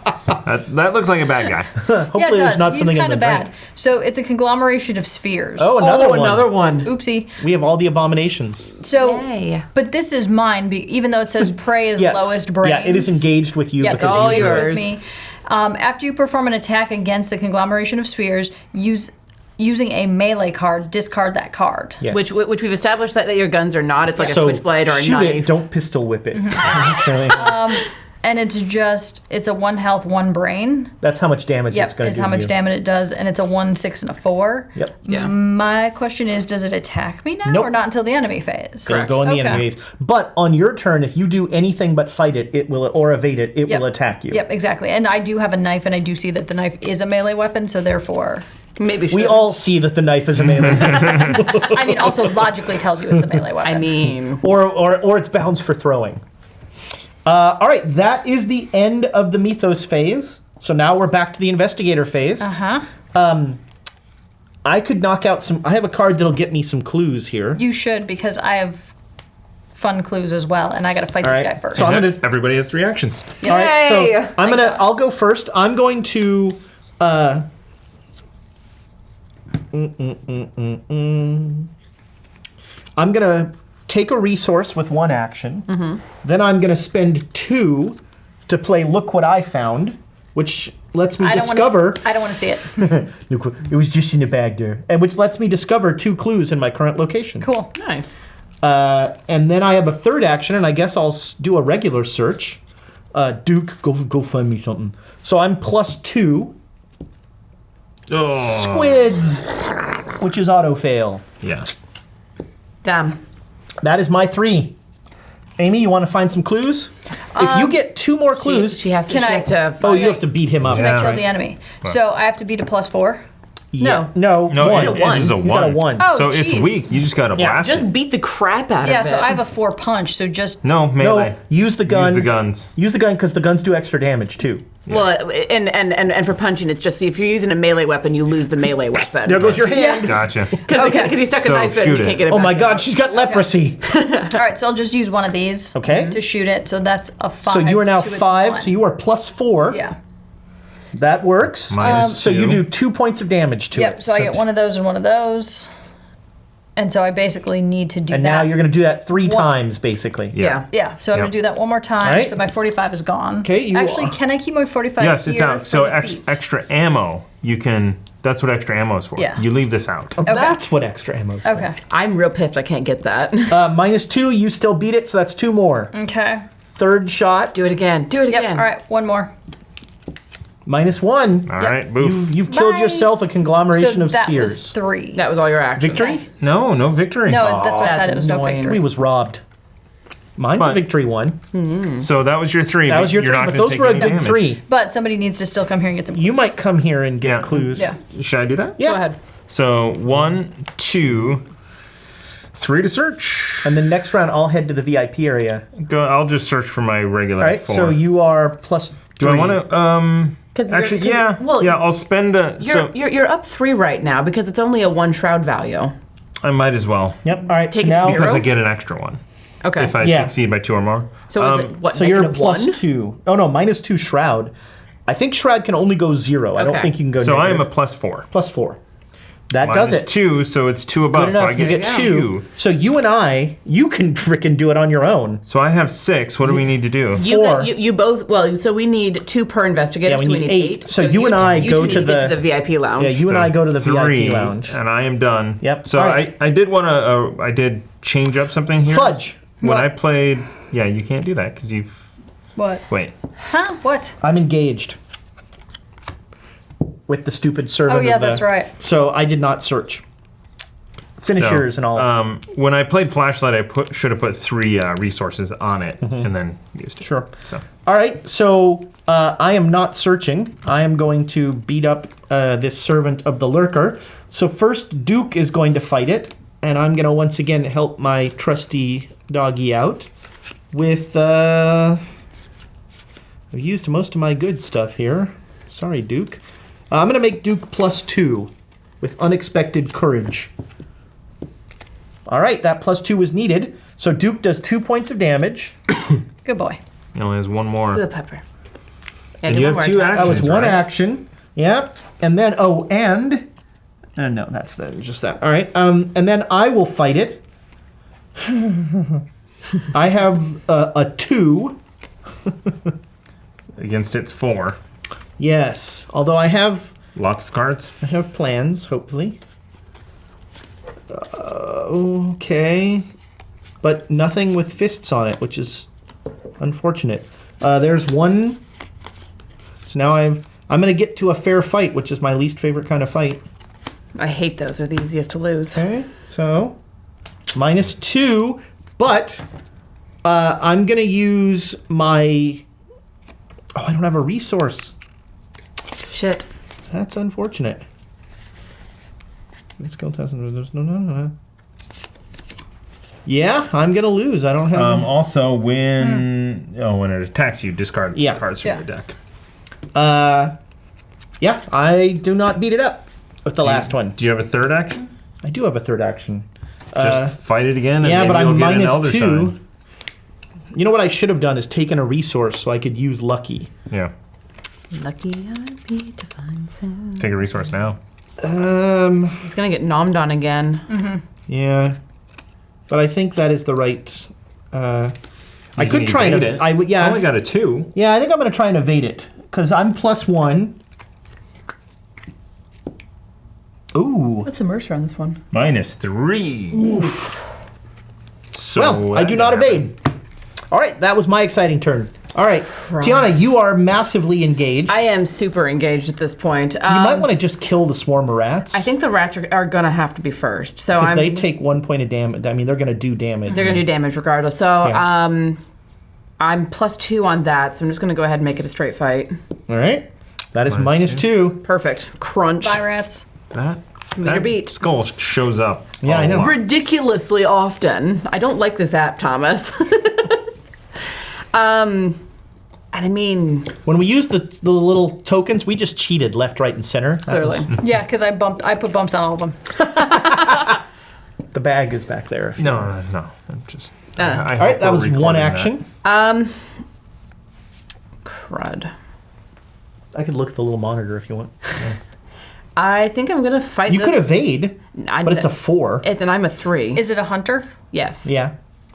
That looks like a bad guy. Hopefully yeah, it there's does. not He's something in kind the of bad. drink. So it's a conglomeration of spheres. Oh, another one. one. Oopsie. We have all the abominations. So, Yay. but this is mine, even though it says prey is Yes. lowest brains. Yeah, it is engaged with you Yeah, it's because all you engaged drew it. with yours. me. After you perform an attack against the conglomeration of spheres, using a melee card, discard that card. Yes. Which we've established that your guns are not. It's like So a switchblade or a shoot knife. it, don't pistol whip it. And it's a 1 health, 1 brain. That's how much damage it's Yep, going to is do how to much you. damage it does, and it's a 1, 6, and a 4. Yep. Yeah. My question is, does it attack me now, Nope. or not until the enemy phase? It'll go in the Okay. enemy phase. But on your turn, if you do anything but fight it, it will or evade it, it Yep. will attack you. Yep, exactly. And I do have a knife, and I do see that the knife is a melee weapon, so therefore, Maybe We all see that the knife is a melee weapon, I mean, also logically tells you it's a melee weapon. I mean, or it's bounds for throwing. All right, that is the end of the Mythos phase. So now we're back to the investigator phase. I could knock out some. I have a card that'll get me some clues here. You should, because I have fun clues as well, and I got to fight this All right, guy first. so I'm gonna. Everybody has 3 actions. Yeah. All right, Yay! so I'm gonna. I'll go first. I'm going to. I'm gonna take a resource with 1 action. Then I'm gonna spend 2 to play Look What I Found, which lets me discover. I don't want to see it. Look, it was just in the bag there, and which lets me discover 2 clues in my current location. Cool. nice. And then I have a 3rd action, and I guess I'll do a regular search. Duke, go find me something. So I'm +2. Oh, Squids, which is auto fail. yeah. Damn. That is my 3. Amy, you want to find some clues? If you get 2 more clues, She has to. Can She I- has to. oh, you have to beat him up. Can Yeah. I kill Right. the enemy? So I have to beat a +4. Yeah. No, No, 1. it is a You got a 1. 1. Oh, So it's jeez. weak. You just got to Yeah, blast Just it. beat the crap out Yeah, of it. so I have a 4 punch, so just... No, melee. No, use the gun. Use the guns. Use the gun because the guns do extra damage too. Well, and for punching, it's just if you're using a melee weapon, you lose the melee weapon. There goes your hand. Gotcha. Because you stuck a So knife in, shoot you it. can't get it Oh back my out. God, she's got leprosy. All right, so I'll just use one of these Okay. to shoot it. So that's a 5. So you are now to its 5. 1. So you are +4. Yeah. That works. Minus So you 2. do 2 points of damage to it. Yep, so I get one of those and one of those. And so I basically need to do And that. now you're going to do that 3 One- times, basically. Yeah. Yeah, so I'm Yep. going to do that one more time. All right. So my 45 is gone. Okay, you Actually, are- can I keep my 45 Yes, it's here out. for So the feet? extra ammo, you can. That's what extra ammo is for. Yeah. You leave this out. Oh, that's what extra ammo is for. Okay. I'm real pissed I can't get that. -2, you still beat it, so that's 2 more. Okay. 3rd shot, Do it again. Do it Yep, again. all right, one more. -1. All Yep. right, boof. You've killed Bye. yourself a conglomeration So of that spheres. was 3. That was all your actions. Victory? No victory. No, that's what I that's said. It was no annoying. victory. We was robbed. Mine's a But- victory 1. So that was your 3. That was your You're 3, not but gonna those take were a any good damage. 3. But somebody needs to still come here and get some. You might come here and get Yeah. clues. Yeah. Should I do that? Yeah. Go ahead. So 1, 2, 3 to search. And then next round, I'll head to the VIP area. Go. I'll just search for my regular All right, 4. so you are +3. Do I want to? 'Cause you're- Actually, 'cause- yeah. well, yeah, I'll spend a. So You're up 3 right now because it's only a 1 shroud value. I might as well Yep. All right. Take so it to now, zero. because I get an extra one Okay. if I Yeah. succeed by 2 or more. So is it what? so you're -1? +2. Oh no, -2 shroud. I think shroud can only go 0. I don't Okay. think you can go. So I am a negative. +4. +4. That Mine does is it. 2, so it's 2 Good above. So enough. I You get get 2. So you and you can frickin' do it on your own. So I have 6. What do we need to do? You, 4. you both. Well, so we need 2 per investigator. Yeah, we so need we need 8. 8. So you and I you go two need to get the- to the VIP lounge. Yeah, you and So I go to the 3, VIP lounge. and I am done. Yep. So All right. I did want to. I did change up something here. Fudge. When What? I played, yeah, you can't do that because you've. What? Wait. Huh? What? I'm engaged with the stupid servant. Oh, yeah, of the, that's right. So I did not search. finishers and all. When I played Flashlight, I should have put 3 resources on it and then used it. Sure. So All right, so I am not searching. I am going to beat up this servant of the lurker. So first, Duke is going to fight it, and I'm going to once again help my trusty doggy out with... I've used most of my good stuff here. Sorry, Duke. I'm going to make Duke +2 with unexpected courage. All right, that +2 was needed. So Duke does 2 points of damage. Good boy. he only has 1 more. Good pepper. And you have 2 That was actions, one right? action. Yep. And then, no, that's just that. All right. And then I will fight it. I have a 2. Against its 4. Yes. Although I have Lots of cards. plans, hopefully. Okay. But nothing with fists on it, which is unfortunate. There's 1. So now I'm going to get to a fair fight, which is my least favorite kind of fight. I hate those. They're the easiest to lose. Okay, so -2, but I'm going to use my... Oh, I don't have a resource. Shit. That's unfortunate. Let's go test. There's no. Yeah, I'm going to lose. I don't have... Also, when when it attacks you, discard cards from Yeah. your deck. Yeah, I do not beat it up with the last one. Do you have a 3rd action? I do have a 3rd action. Just fight it again. And Yeah, maybe but I'm you'll get an Elder -2. Sign. You know what I should have done is taken a resource so I could use Lucky. Yeah. Lucky I'll be to find soon. Take a resource now. He's gonna get nommed on again. Yeah, but I think that is the right. I You could can try and evade it. yeah, It's only got a 2. yeah. I think I'm going to try and evade it because I'm +1. Ooh. What's the Mercer on this one? -3. Oof. So Well, I do not evade. All right, that was my exciting turn. All right, Tiana, you are massively engaged. I am super engaged at this point. you might want to just kill the swarm of rats. I think the rats are gonna have to be first. So because I'm. they take 1 point of damage. I mean, they're going to do damage. They're gonna do damage regardless. So Yeah. I'm +2 on that. So I'm just gonna go ahead and make it a straight fight. All right, that is -2. Perfect. Crunch. Bye, rats. Meter beat. skull shows up. Yeah, a I know. lot. Ridiculously often. I don't like this app, Thomas. And I mean, When we used the little tokens, we just cheated left, right, and center. That clearly. was- Yeah, because I put bumps on all of them. the bag is back there. No. I'm just. I All hope right, that we're was one recording action. Crud. I could look at the little monitor if you want. I think I'm gonna fight. You could evade, but it's a 4. And I'm a 3. Is it a hunter? Yes. Yeah.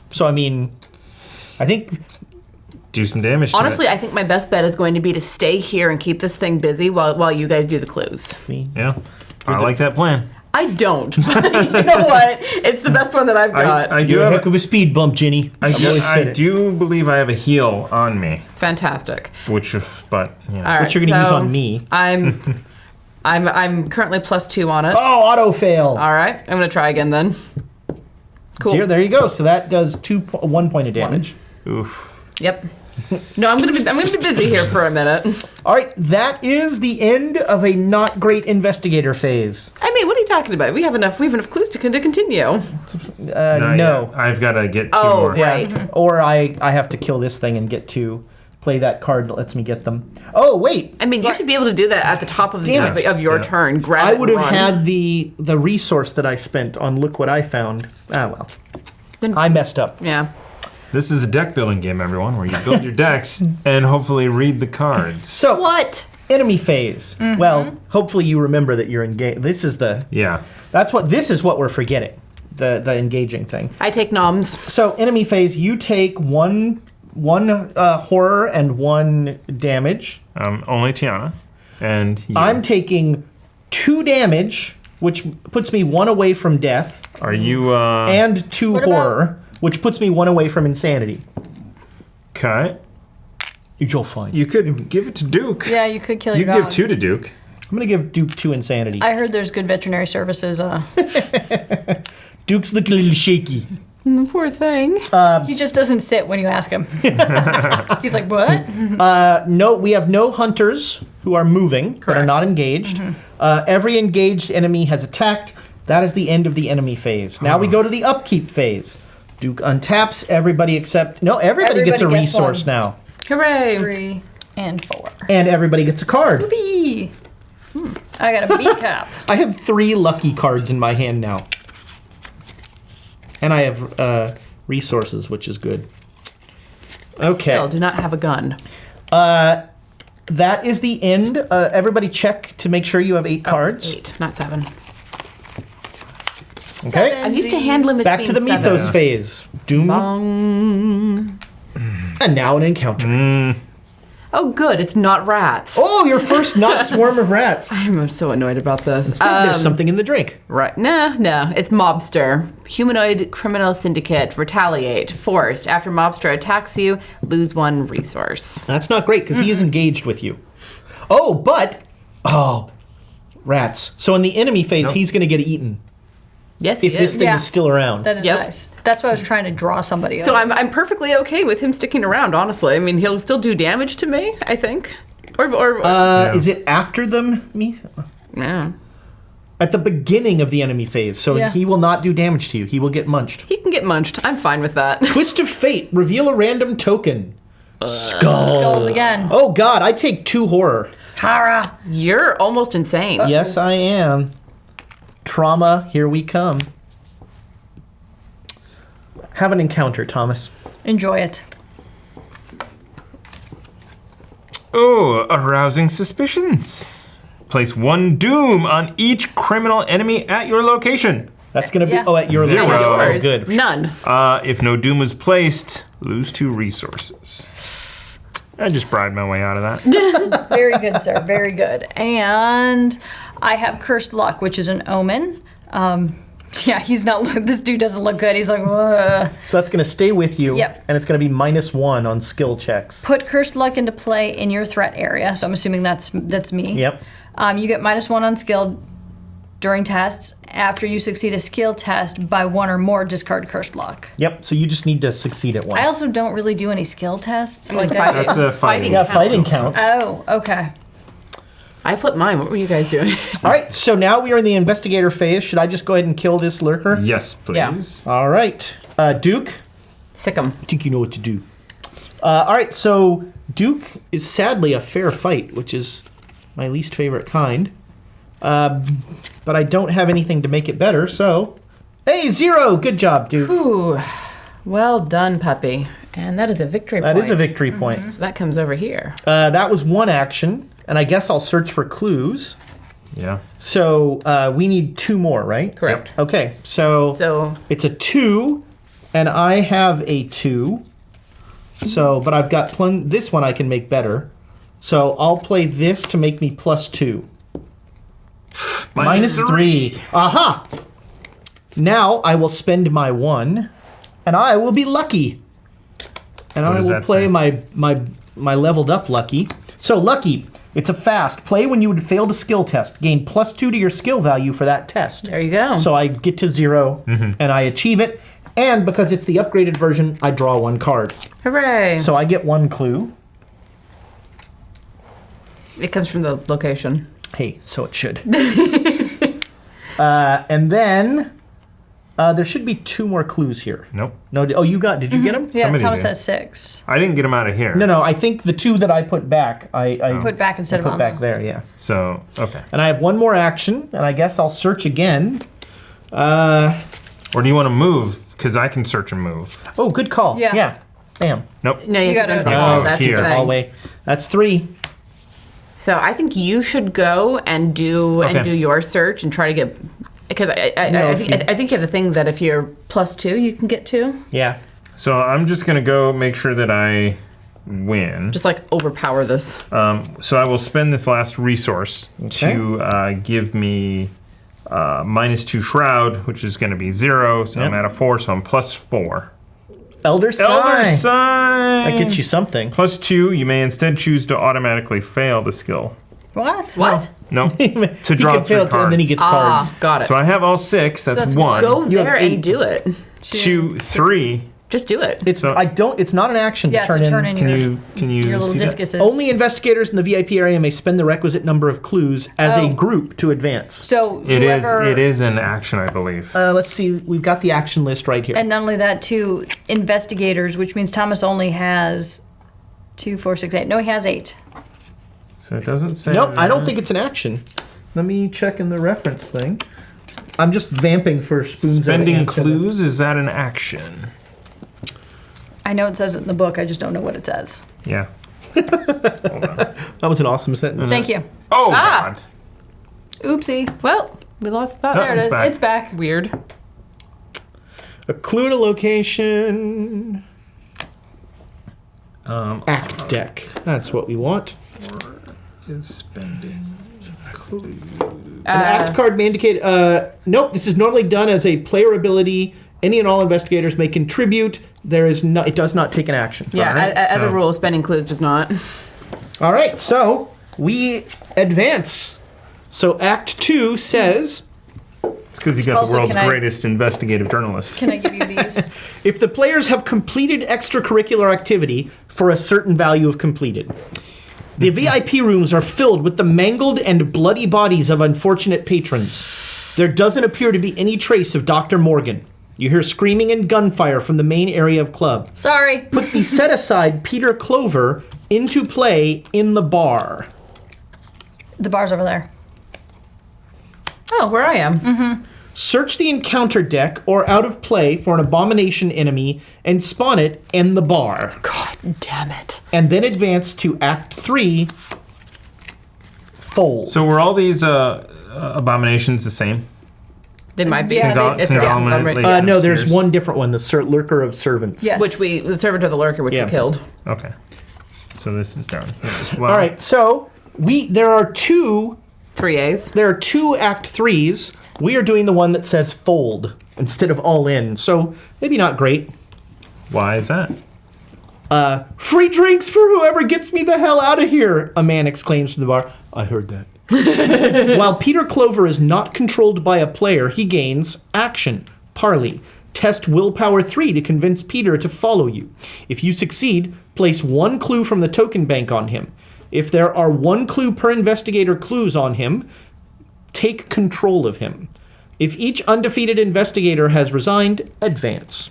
So, I mean, I think... that. Do some damage. Honestly, to I think my best bet is going to be to stay here and keep this thing busy while you guys do the clues. it. Yeah. I like that plan. I don't. But you know what? It's the best one that I've got. I do You're a have. heck of a speed bump, Ginny. I do believe I have a heal on me, Fantastic. but yeah. All right, What you're going to use so on me. I'm currently +2 on it. Oh, auto fail. All right, I'm gonna try again then. Cool. So here, there you go. So that does 1 point of damage. Oof. Yep. No, I'm gonna be busy here for a minute. All right, that is the end of a not great investigator phase. I mean, what are you talking about? We have enough clues to continue. Not No. yet. I've got to get 2 Oh, more. Yeah. Right. Or I have to kill this thing and get to play that card that lets me get them. Oh, wait. I mean, you should be able to do that at the top of Damn it. your Yeah. turn. Grab I it would and have run. had the resource that I spent on look what I found. Ah, well. Then- I messed up. Yeah. This is a deck building game, everyone, where you build your decks and hopefully read the cards. So, What? enemy phase. Well, hopefully you remember that you're engaged. This is this is what we're forgetting. The engaging thing. I take noms. So, enemy phase, you take one horror and 1 damage. Only Tiana. And you. I'm taking 2 damage, which puts me 1 away from death, Are you. and 2 What about- horror, which puts me 1 away from insanity. Okay. You'll find. You could give it to Duke. Yeah, you could kill You your could dog. give 2 to Duke. I'm going to give Duke 2 insanity. I heard there's good veterinary services. Duke's looking a little shaky. Poor thing. He just doesn't sit when you ask him. He's like, what? No, we have no hunters who are moving that are not engaged. Every engaged enemy has attacked. That is the end of the enemy phase. Now we go to the upkeep phase. Duke untaps everybody except... No, everybody gets a gets resource one. now. Hooray. 3 and 4. And everybody gets a card. B. I got a B cap. I have 3 lucky cards in my hand now. And I have resources, which is good. Okay. Still do not have a gun. That is the end. Everybody check to make sure you have 8 cards. 8, not 7. Okay. I'm used to hand limits Back to the being 7. mythos phase. Doom. Bong. And now an encounter. Oh, good. It's not rats. Oh, your first not swarm of rats. I'm so annoyed about this. Instead, there's something in the drink. Right. No. It's mobster. Humanoid criminal syndicate. Retaliate. Forced. After mobster attacks you, lose 1 resource. That's not great because he is engaged with you. Oh, rats. So in the enemy phase, he's going to get eaten Yes, if he this is. thing Yeah. is still around. That is Yep. nice. That's why I was trying to draw somebody. So I'm perfectly okay with him sticking around, honestly. I mean, he'll still do damage to me, I think. Or Is it after the yeah. at the beginning of the enemy phase? So Yeah. he will not do damage to you. He will get munched. He can get munched. I'm fine with that. Twist of fate. Reveal a random token. Skull. Skulls again. Oh God, I take 2 horror. Tara. You're almost insane. Yes, I am. Trauma, here we come. Have an encounter, Thomas. Enjoy it. Oh, arousing suspicions. Place 1 doom on each criminal enemy at your location. That's going to be... Yeah. Oh, at your 0. location. Oh, Yours. good. None. If no doom was placed, lose 2 resources. I just bribed my way out of that. Very good, sir. Very good. And I have cursed luck, which is an omen. Yeah, he's not. This dude doesn't look good. He's like, ugh. So that's going to stay with you. Yep. And it's going to be -1 on skill checks. Put cursed luck into play in your threat area. So I'm assuming that's me. Yep. You get -1 on skill during tests. After you succeed a skill test by 1 or more, discard cursed luck. Yep. So you just need to succeed at 1. I also don't really do any skill tests. Like fighting. that. That's the fighting. Yeah, fighting counts. Oh, okay. I flipped mine. What were you guys doing? All right. So now we are in the investigator phase. Should I just go ahead and kill this lurker? Yes, please. All right. Duke, Sick 'em. I think you know what to do. All right. So Duke is sadly a fair fight, which is my least favorite kind. But I don't have anything to make it better, so... Hey, 0! Good job, Duke. Ooh. Well done, puppy. And that is a victory point. That is a victory point. So that comes over here. That was 1 action, and I guess I'll search for clues. Yeah. So we need 2 more, right? Correct. Okay, so it's a 2, and I have a 2. So, but I've got this one I can make better. So I'll play this to make me +2. -3. Aha! Now I will spend my 1, and I will be lucky. And What I does will that play say? my leveled up lucky. So lucky, it's a fast. Play when you would fail a skill test. Gain +2 to your skill value for that test. There you go. So I get to 0, and I achieve it. And because it's the upgraded version, I draw 1 card. Hooray. So I get 1 clue. It comes from the location. Hey, so it should. And then there should be 2 more clues here. Nope. No, did you get them? Yeah, Somebody Thomas did. has 6. I didn't get him out of here. No, I think the 2 that I put back, I Put back instead of put on. back there, yeah. So, okay. And I have 1 more action, and I guess I'll search again. Or do you want to move? Because I can search and move. Oh, good call. Yeah. Yeah. Bam. Nope. No, you have to go to the gotta- hall. Oh, That's here. the thing. Hallway. That's 3. So I think you should go and do Okay. your search and try to get, because I think you have the thing that if you're +2, you can get 2. Yeah. So I'm just going to go make sure that I win. Just like overpower this. So I will spend this last resource to give me -2 Shroud, which is going to be 0. So I'm Yep. at a 4, so I'm +4. Elder Sign. Elder Sign! That gets you something. +2, you may instead choose to automatically fail the skill What? What? No. To He draw can 3 fail cards. and then he gets cards. Got it. So I have all 6. That's that's 1. Go You have there 8. and do it. 2, 3. Just do it. It's So- It's not an action Yeah, to turn in Can your, you your little see that? discuses. Only investigators in the VIP area may spend the requisite number of clues as Oh. a group to advance. So It is. whoever, It is an action, I believe. Let's see. We've got the action list right here. And not only that, too, investigators, which means Thomas only has 2, 4, 6, 8. No, he has 8. So it doesn't say. Nope, I don't that. think it's an action. Let me check in the reference thing. I'm just vamping for spoons. of Spending antenna. clues, is that an action? I know it says it in the book. I just don't know what it says. Yeah. That was an awesome sentence. Thank you. Oh Ah. God. Oopsie. Well, we lost that. Oh, There it it's is. back. It's back. Weird. A clue to location. Act deck. That's what we want. Is spending clues. An act card may indicate. Nope. This is normally done as a player ability. Any and all investigators may contribute. There is no. It does not take an action. Yeah, Alright, as a so- rule, spending clues does not. All right. So we advance. So Act 2 says. It's because you got Also, the world's can I- greatest investigative journalist. Can I give you these? If the players have completed extracurricular activity for a certain value of completed, the VIP rooms are filled with the mangled and bloody bodies of unfortunate patrons. There doesn't appear to be any trace of Dr. Morgan. You hear screaming and gunfire from the main area of club. Sorry. Put the set-aside Peter Clover into play in the bar. The bar's over there. Oh, where I am. Search the encounter deck or out of play for an abomination enemy and spawn it in the bar. God damn it. And then advance to Act 3, Fold. So were all these abominations the same? They might be. Yeah, if they're Conglomerate. conglomerate. No, there's Spheres. one different one, the Lurker of Servants. Yes. The servant of the lurker, which Yeah. we killed. Okay. So this is down here as well. All right, so there are two 3As. Act 3s. We are doing the one that says Fold instead of All In. So maybe not great. Why is that? Free drinks for whoever gets me the hell out of here, a man exclaims from the bar. I heard that. While Peter Clover is not controlled by a player, he gains action, parley. Test willpower 3 to convince Peter to follow you. If you succeed, place 1 clue from the token bank on him. If there are 1 clue per investigator clues on him, take control of him. If each undefeated investigator has resigned, advance.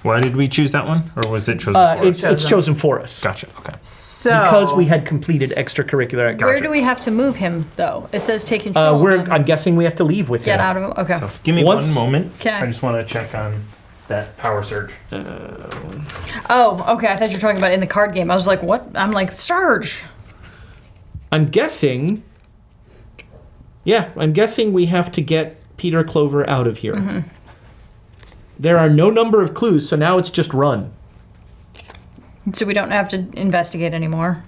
Why did we choose that one? Or was it chosen for us? It's chosen for us. Gotcha. Okay. So. Because we had completed extracurricular activity. Where do we have to move him, though? It says take control. I'm guessing we have to leave with Get him. out of him. Okay. So give me Once- one moment. Okay. I just want to check on that power surge. Oh, okay. I thought you were talking about in the card game. I was like, what? I'm like, Surge. I'm guessing. Yeah, I'm guessing we have to get Peter Clover out of here. Mm-hmm. There are no number of clues, so now it's just run. So we don't have to investigate anymore.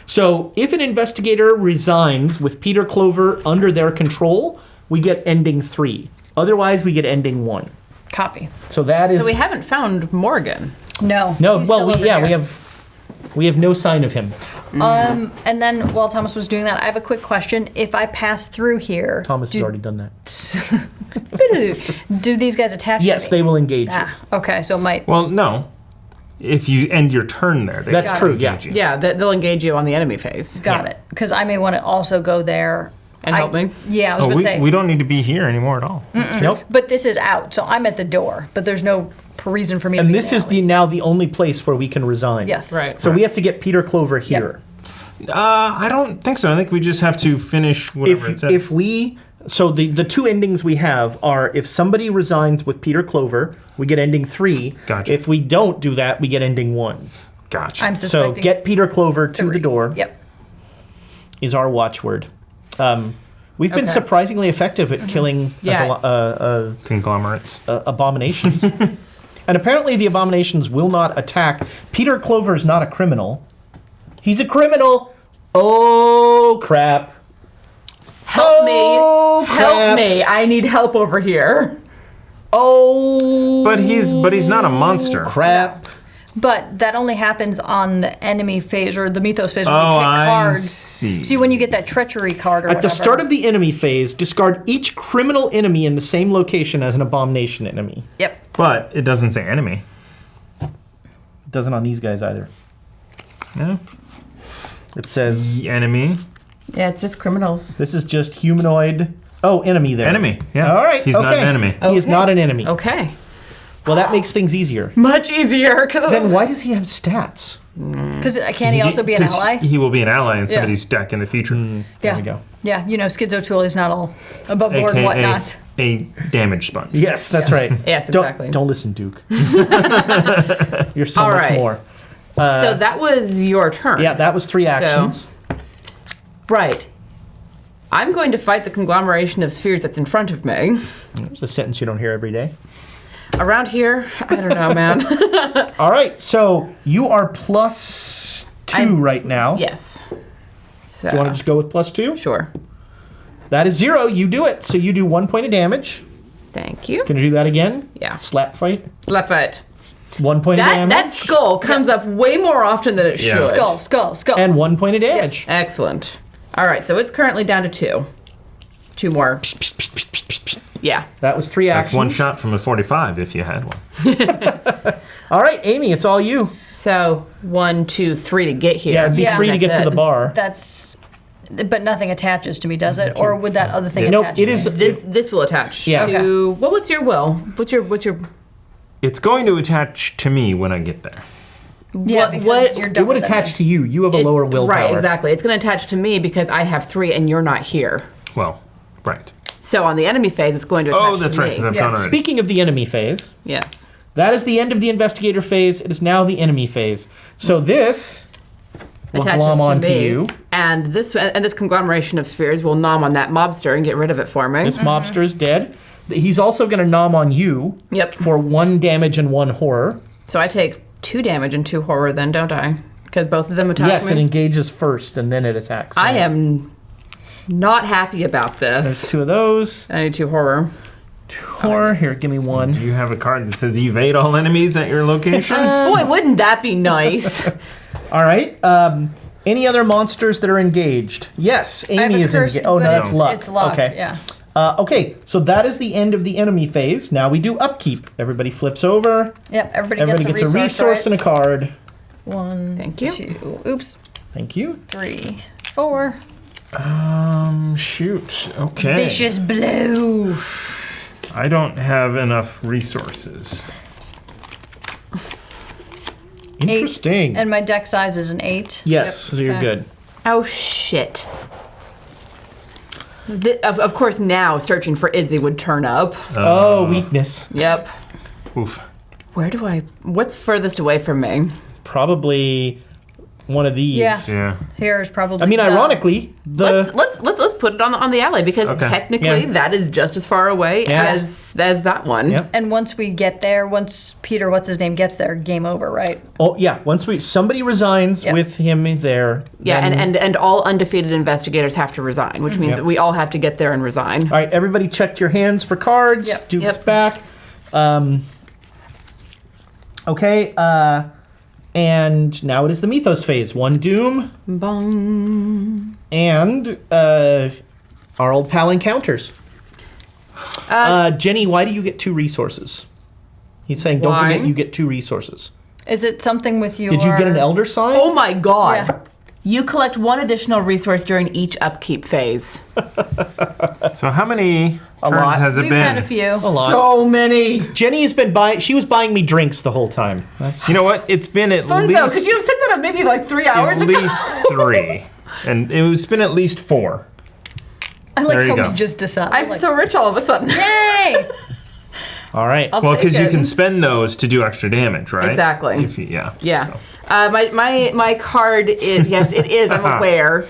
So if an investigator resigns with Peter Clover under their control, we get ending 3. Otherwise, we get ending 1. Copy. So that is. So we haven't found Morgan. No. no. he's Well, still over here. we have no sign of him. And then while Thomas was doing that, I have a quick question. If I pass through here, Thomas has already done that. do these guys attach to Yes, me? they will engage you. Ah, okay. So it might. Well, no. If you end your turn there, they That's can true, engage yeah. you. Yeah, they'll engage you on the enemy phase. Got it. Because I may want to also go there. And help me? Yeah, I was Oh, going to say. we don't need to be here anymore at all. Nope. But this is out, so I'm at the door. But there's no reason for me to And be this in is alley. now the only place where we can resign. Yes. Right. So we have to get Peter Clover here. I don't think so. I think we just have to finish whatever it says. If we so the two endings we have are if somebody resigns with Peter Clover, we get ending 3. Gotcha. If we don't do that, we get ending 1. Gotcha. I'm So suspecting. get Peter Clover to 3. the door Yep. is our watchword. We've been Okay. surprisingly effective at killing Yeah. Conglomerates. abominations. And apparently the abominations will not attack. Peter Clover is not a criminal. He's a criminal. Oh, crap. Help me. Oh, crap. Help me. I need help over here. Oh, But he's not a monster. crap. But that only happens on the enemy phase or the mythos phase when Oh, you pick I cards. see. See, when you get that treachery card or At whatever. the start of the enemy phase, discard each criminal enemy in the same location as an abomination enemy. Yep. But it doesn't say enemy. It doesn't on these guys either. Yeah. It says The enemy. Yeah, it's just criminals. this is just humanoid. Oh, enemy there. Enemy. Yeah. All right. He's not an enemy. He is Okay. not an enemy. Okay. Well, that makes things easier. Much easier. Then why does he have stats? Because can he also be an 'Cause ally? He will be an ally in somebody's deck in the future. There Yeah. we go. Yeah, you know, Schizo Tool is not all above board and whatnot. a damage sponge. Yes, that's right. Yes, exactly. Don't listen, Duke. You're so All much right. more. So that was your turn. Yeah, that was 3 actions. Right. I'm going to fight the conglomeration of spheres that's in front of me. There's a sentence you don't hear every day. Around here, I don't know, man. All right, so you are +2 right now. Yes. So, Do you want to just go with +2? sure. That is 0. You do it. So you do 1 point of damage. Thank you. Can you do that again? Yeah. Slap fight. Slap fight. 1 point of damage. That skull comes up way more often than it Yeah. should. Skull. And 1 point of damage. Excellent. All right, so it's currently down to 2. 2 more. Yeah. That was 3 That's actions. one shot from a 45 if you had one. All right, Amy, it's all you. So 1, 2, 3 to get here. Yeah, it'd be Yeah. 3 to That's get to it. the bar. That's, but nothing attaches to me, does it? Or would that other thing Nope, attach it to is. me? This will attach Yeah. to what's your will? What's your It's going to attach to me when I get there. Yeah, what- because what- you're It done would with attach to you. You have a it's- lower willpower. Right, exactly. It's going to attach to me because I have 3 and you're not here. Well, right. So on the enemy phase, it's going to attach Oh, that's to right, me. because I've Yeah. done already. Speaking of the enemy phase, Yes. that is the end of the investigator phase. It is now the enemy phase. So this will Attaches glom to onto me. you. And this conglomeration of spheres will nom on that mobster and get rid of it for me. This mobster is dead. He's also going to nom on you Yep. for 1 damage and 1 horror. So I take 2 damage and 2 horror then, don't I? Because both of them attack Yes, it me. engages first and then it attacks. I am not happy about There's this. 2 of those. I need 2 horror. Horror. Here, give me 1. Do you have a card that says evade all enemies at your location? Boy, wouldn't that be nice? All right. Any other monsters that are engaged? Yes, I have Amy a is curse, engaged. Oh, no, but that's luck. It's luck, Okay. yeah. Okay, so that is the end of the enemy phase. Now we do upkeep. Everybody flips over. Yep, everybody Everybody gets gets a resource and a card. 1, Thank you. 2, oops, Thank you. 3, 4. Shoot. Okay. Vicious blow. I don't have enough resources. Interesting. And my deck size is an 8. Yes, so you're Okay. good. Oh, shit. Of course, now searching for Izzy would turn up. Oh, weakness. Yep. Oof. What's furthest away from me? Probably one of these. Yeah. Yeah. Here is probably. I mean, the- ironically, the Let's put it on the alley because Okay. technically Yeah. that is just as far away Yeah. as that one. Yep. And once we get there, once Peter, what's his name, gets there, game over, right? oh yeah, once somebody resigns Yep. with him there. Yeah, then- and all undefeated investigators have to resign, which means Yep. that we all have to get there and resign. All right, everybody checked your hands for cards. Yep. Duke's Yep. back. Okay, and now it is the Mythos phase. 1 doom, Bong. and our old pal encounters. Jenny, why do you get 2 resources? He's saying, don't Why? forget you get 2 resources. Is it something with your? Did you get an Elder Sign? Oh my god. Yeah. You collect 1 additional resource during each upkeep phase. So how many turns lot. has it We've been? had a few. A lot. So many. Jenny has been buying. She was buying me drinks the whole time. That's You know what? It's been at Funny least though, could you have set that up maybe like 3 hours at ago? least 3, and it's been at least 4. I like There you how go. we just decided. I'm like, so rich all of a sudden. Yay! all right. I'll Well, take because you it. can spend those to do extra damage, right? Exactly. If you, yeah. Yeah. So. My card is, yes, it is, I'm aware.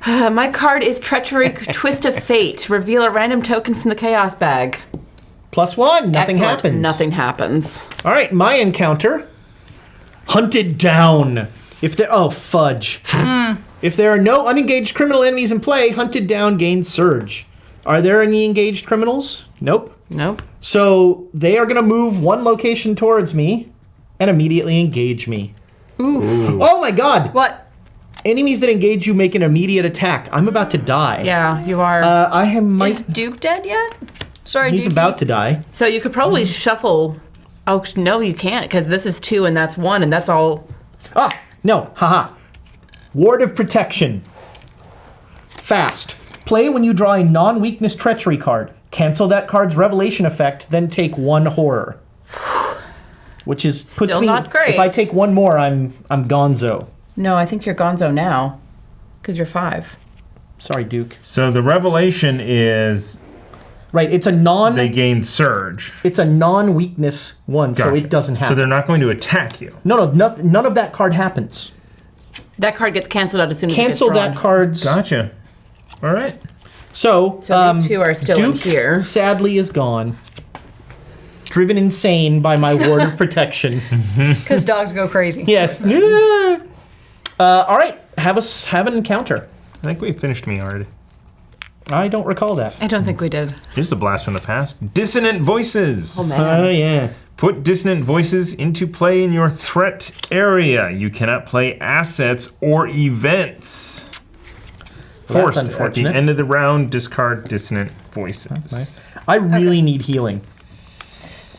My card is Treachery Twist of Fate. Reveal a random token from the Chaos bag. +1. Nothing Excellent. happens. Nothing happens. All right, my encounter. Hunted down. If there, oh fudge. If there are no unengaged criminal enemies in play, hunted down gains surge. Are there any engaged criminals? Nope. Nope. So they are going to move 1 location towards me, and immediately engage me. Ooh. Oh my god! What? Enemies that engage you make an immediate attack. I'm about to die. Yeah, you are. I am Is Duke dead yet? Sorry, He's Duke. about to die. So you could probably shuffle. Oh, no, you can't, because this is 2 and that's 1, and that's all. Ah! No. Haha. Ward of Protection. Fast. Play when you draw a non-weakness treachery card. Cancel that card's revelation effect, then take 1 horror. Which is puts Still me not great. If I take 1 more, I'm gonzo. No, I think you're gonzo now, because you're 5. Sorry, Duke. So the revelation is Right, it's a they gain surge. it's a non-weakness one, so Gotcha. it doesn't So happen. they're not going to attack you. No, none of that card happens. That card gets canceled out as soon as Cancel it gets drawn. that card's. Gotcha. All right. So these 2 are still in Duke here. sadly is gone. Driven insane by my ward of protection. Because dogs go crazy. Yes. All right, have an encounter. I think we finished me already. I don't recall that. I don't think we did. Here's a blast from the past. Dissonant voices. Oh, man. Oh yeah. Put dissonant voices into play in your threat area. You cannot play assets or events. Well, that's Forced at the unfortunate. end of the round, discard dissonant voices. Nice. I really need healing.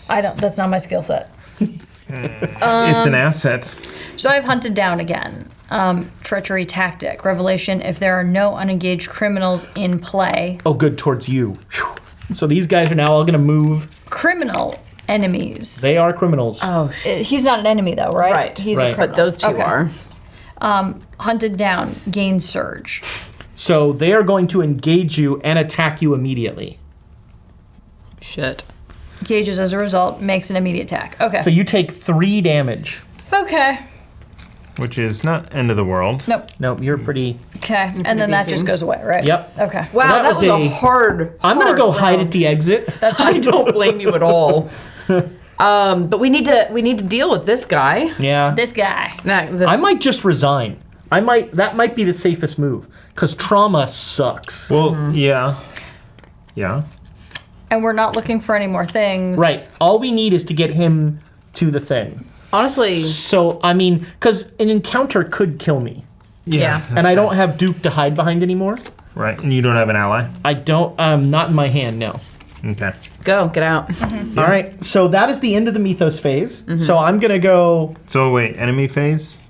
I don't. That's not my skill set. It's an asset. So I've hunted down again. Treachery tactic. Revelation. If there are no unengaged criminals in play. Oh, good, towards you. Whew. So these guys are now all going to move. Criminal enemies. They are criminals. Oh, shit. He's not an enemy though, right? Right. He's Right. a criminal. But those 2 Okay. are. Hunted down. Gain surge. So they are going to engage you and attack you immediately. Shit. Engages as a result. Makes an immediate attack. Okay. So you take 3 damage. Okay. Which is not end of the world. Nope. No, you're pretty. Okay. And then that just goes away, right? Yep. Okay. Wow, that that was was a a- hard. I'm going to go hide round. at the exit. That's I fine. don't blame you at all. But we need to deal with this guy. Yeah. This guy. I might just resign. That might be the safest move because trauma sucks. Well, yeah. Yeah. And we're not looking for any more things. Right. All we need is to get him to the thing. honestly. So, I mean, because an encounter could kill me. Yeah. that's And I fair. don't have Duke to hide behind anymore. Right, and you don't have an ally? I don't, not in my hand, no. Okay. Go, get out. All right, so that is the end of the Mythos phase. So I'm going to go, So wait, enemy phase?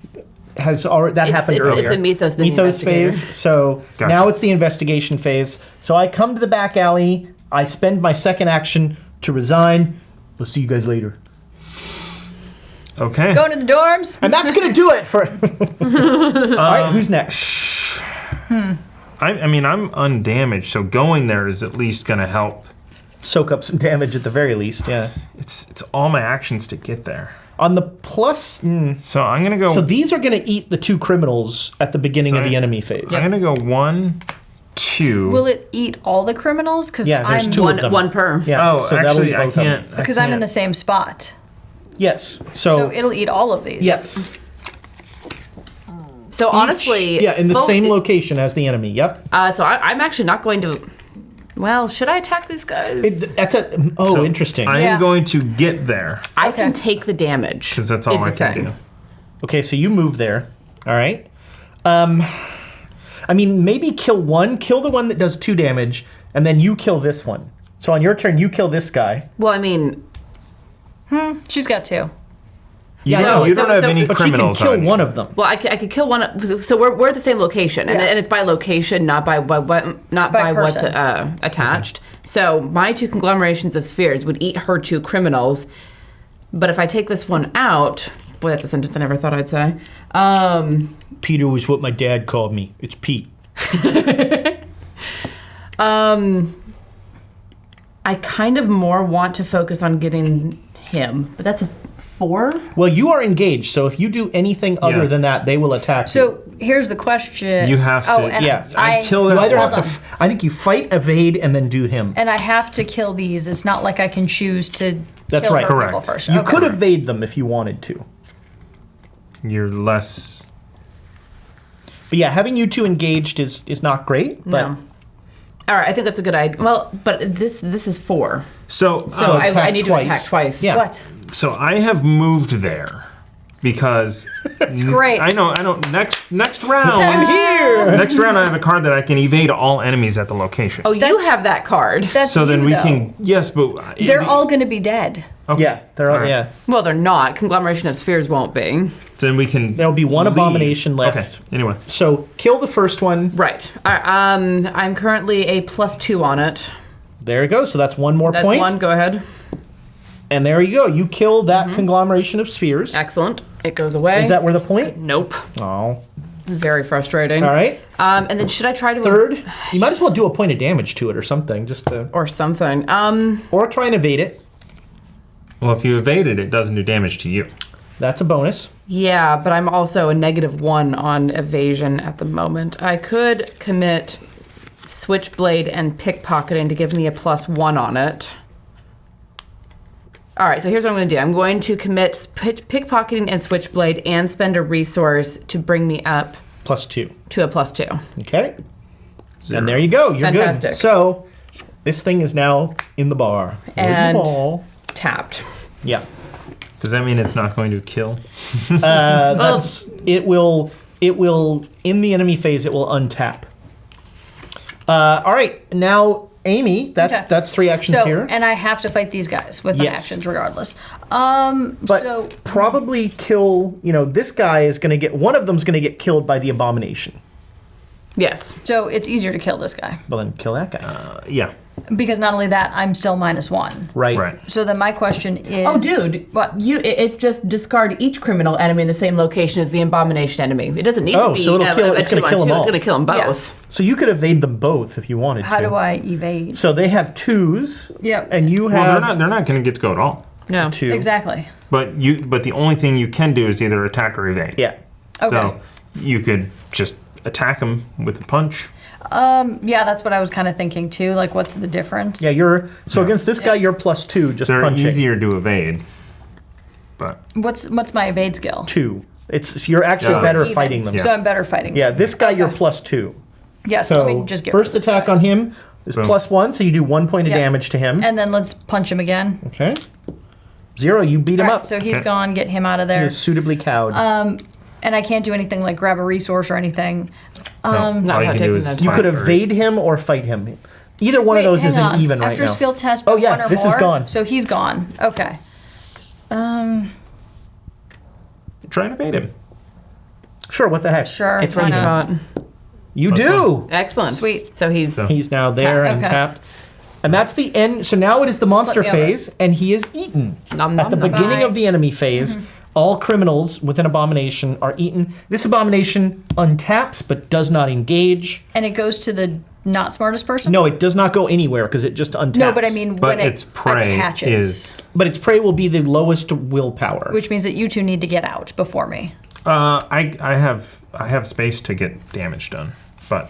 has already, that happened earlier. It's a Mythos, the Mythos investigator. phase. So Gotcha. now it's the investigation phase. So I come to the back alley. I spend my second action to resign. We'll see you guys later. Okay. Going to the dorms. And that's going to do it for. All right, who's next? I mean, I'm undamaged, so going there is at least going to help. Soak up some damage at the very least, yeah. It's all my actions to get there. On the plus. So I'm going to go. So these are going to eat the two criminals at the beginning of Sorry. the enemy phase. I'm going to go 1, 2. Will it eat all the criminals? Because Yeah, there's I'm two of them. One per. Yeah, Oh, so that'll actually, eat I both of them. can't. because I'm in the same spot. Yes. So So, it'll eat all of these. yes. So honestly, Yeah, in the well, same location as the enemy. Yep. So I'm actually not going to. Well, should I attack these guys? That's a. Oh, So interesting. I Yeah. am going to get there I Okay. can take the damage. because that's all is I the can thing. do. Okay, so you move there. All right. I mean, maybe kill one, kill the one that does 2 damage, and then you kill this one. So on your turn, you kill this guy. Well, I mean, She's got 2. You Yeah, don't, no, you don't so- have so- any But she can criminals kill on you. one of them. well, I could kill one. So we're at the same location, and, Yeah. and it's by location, not by what's person. attached. So my 2 conglomerations of spheres would eat her 2 criminals, but if I take this one out, boy, that's a sentence I never thought I'd say. Peter was what my dad called me. It's Pete. I kind of more want to focus on getting him, but that's a 4. Well, you are engaged, so if you do anything other Yeah. than that, they will attack you. So here's the question. You have Oh, to- and Yeah. I kill You that either one. have to. I think you fight, evade, and then do him. And I have to kill these. It's not like I can choose to. That's kill right. her people Correct. first. You Okay. could evade them if you wanted to. You're less. But yeah, having you two engaged is not great. But No. All right, I think that's a good idea. Well, but this is 4. So So I attack need twice. to attack twice. Yeah. What? I have moved there. because It's great. I know. Next round, I'm here. next round, I have a card that I can evade all enemies at the location. Oh, you That's- have that card. That's so then you, we though. can but They're all going to be dead. okay. Yeah, they're all, All right. yeah. Well, they're not. Conglomeration of Spheres won't be. So then we can. There'll be one leave. abomination left. Okay. Anyway, So kill the first one. Right. I'm currently a +2 on it. There you go. So that's one more That's point. one. Go ahead. And there you go. You kill that conglomeration of spheres. Excellent. It goes away. Is that worth a point? Nope. Oh. Very frustrating. All right. And then should I try to Third, you might as well do a point of damage to it or something, just to, or something? or try and evade it. well, if you evade it, it doesn't do damage to you. That's a bonus. Yeah, but I'm also a -1 on evasion at the moment. I could commit Switchblade and Pickpocketing to give me a +1 on it. All right, so here's what I'm going to do. I'm going to commit Pickpocketing and Switchblade and spend a resource to bring me up +2. to a +2. Okay. Zero. And there you go. You're Fantastic. good. So this thing is now in the bar. And- In the ball. Tapped. Yeah. Does that mean it's not going to kill? That's it will in the enemy phase it will untap. All right, now Amy, Okay. that's 3 actions So, here. and I have to fight these guys with my Yes. actions regardless. But So probably kill, this guy is going to get, one of them's going to get killed by the abomination. Yes. so it's easier to kill this guy Well, then kill that guy. Yeah. because not only that, I'm still -1. Right. Right. So then my question is, Oh, dude. what? It's just discard each criminal enemy in the same location as the abomination enemy. It doesn't need Oh, to be so it'll a- kill- a it's gonna 2 on kill 'em 2. all. It's going to kill them Yeah. both. So you could evade them both if you wanted How to. do I evade? So they have 2s. Yep. And you Well, have they're not going to get to go at all. No. 2. Exactly. But the only thing you can do is either attack or evade. Yeah. Okay. So you could just attack them with a punch. Yeah, that's what I was kind of thinking too. Like, what's the difference? Yeah, against this guy you're +2 just They're punching. easier to evade. But What's my evade skill? 2. You're actually Yeah. better Even. fighting them. So I'm better fighting. Yeah, this guy you're Okay. +2. Yeah. So, So let me just get first rid of this attack guy. on him is Boom. +1, so you do 1 point of Yeah. damage to him. And then let's punch him again. Okay. 0, you beat him All right, up. so he's Okay. gone. Get him out of He there. is suitably cowed. And I can't do anything like grab a resource or anything. no, not all you without can do taking is that you fight could or- evade him or fight him. Either one of Wait, those hang isn't on. even right After now. skill test, Oh, but yeah, one or this is more? gone. So he's gone. Okay. Try and evade him. Sure, what the heck? Sure. It's why one not? shot. You That's do. Excellent. Sweet. So he's So- He's now there and Okay. tapped. And that's the end. So now it is the monster Let me over. phase, and he is eaten. Nom, At the nom, nom. beginning Bye. of the enemy phase, all criminals with an abomination are eaten. This abomination untaps but does not engage. And it goes to the not smartest person? No, it does not go anywhere because it just untaps. No, but I mean But when it its prey attaches. is- But its prey will be the lowest willpower. Which means that you two need to get out before me. I have space to get damage done, but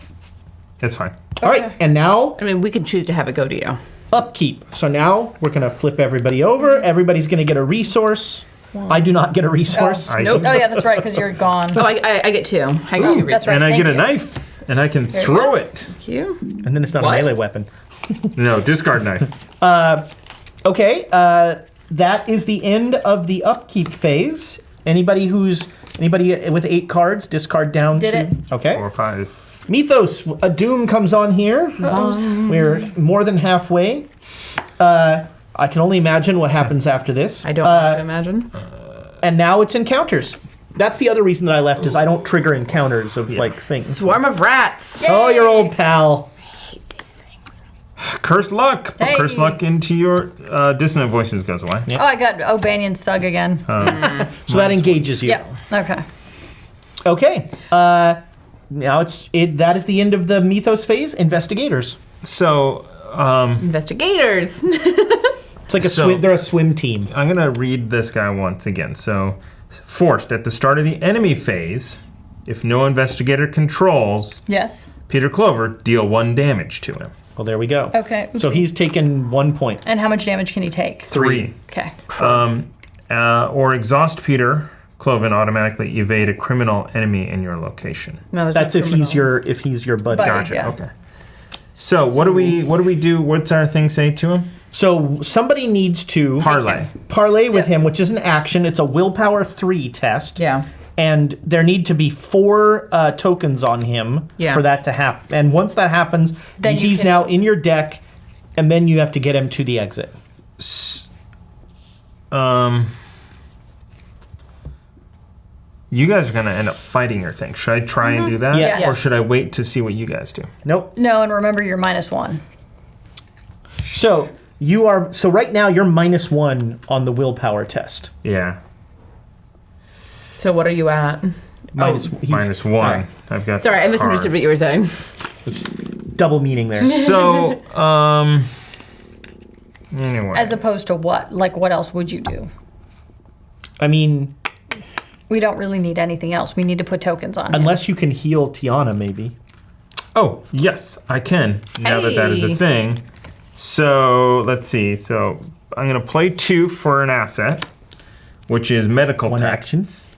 it's fine. All right, Okay. and now I mean, we can choose to have it go to you. upkeep. So now we're going to flip everybody over. Everybody's going to get a resource. I do not get a resource. I- Nope. Oh yeah, that's right, because you're gone. Oh, I get 2. I get 2 Ooh, that's resources. right. And I thank get a you. knife, and I can you throw go. it. Thank you. And then it's not What? a melee weapon. No, discard knife. Okay, that is the end of the upkeep phase. Anybody with 8 cards, discard down. Did to, it. Okay. 4 or 5. Mythos, a doom comes on here. We're more than halfway. I can only imagine what happens after this. I don't want to imagine. And now it's encounters. That's the other reason that I left is I don't trigger encounters of like things. Swarm of rats. Oh, your old pal. Cursed luck. Put Hey. cursed luck into your dissonant voices goes away. Oh, I got O'Banion's thug again. So that engages you. Yep. Okay. Okay. Now that is the end of the Mythos phase. Investigators. So Investigators. It's like So- they're a swim team. I'm gonna read this guy once again. So, forced at the start of the enemy phase, if no investigator controls Yes. Peter Clover, deal 1 damage to him. Well, there we go. Okay. So oopsie. he's taken 1 point. And how much damage can he take? 3. Okay. Or exhaust Peter Cloven, automatically evade a criminal enemy in your location. No, there's That's no if he's criminal. your buddy. Buddy. Gotcha. Yeah. Okay. So what do we do? What's our thing say to him? So somebody needs to Parlay. with him, which is an action. It's a willpower 3 test. Yeah. And there need to be 4 tokens on him for that to happen. And once that happens, Then he's now in your deck, and then you have to get him to the exit. You guys are going to end up fighting your thing. Should I try and do that? Yes. Or should I wait to see what you guys do? Nope. No, and remember you're -1. So right now you're -1 on the willpower test. Yeah. So what are you at? He's- -1. sorry. I've got Sorry, I misunderstood what you were saying. It's double meaning there. So, anyway. As opposed to what? Like, what else would you do? I mean, We don't really need anything else. We need to put tokens on him. unless you can heal Tiana, maybe. Oh, yes, I can. Now that is a Hey. thing. So, let's see. So, I'm going to play 2 for an asset, which is medical One texts.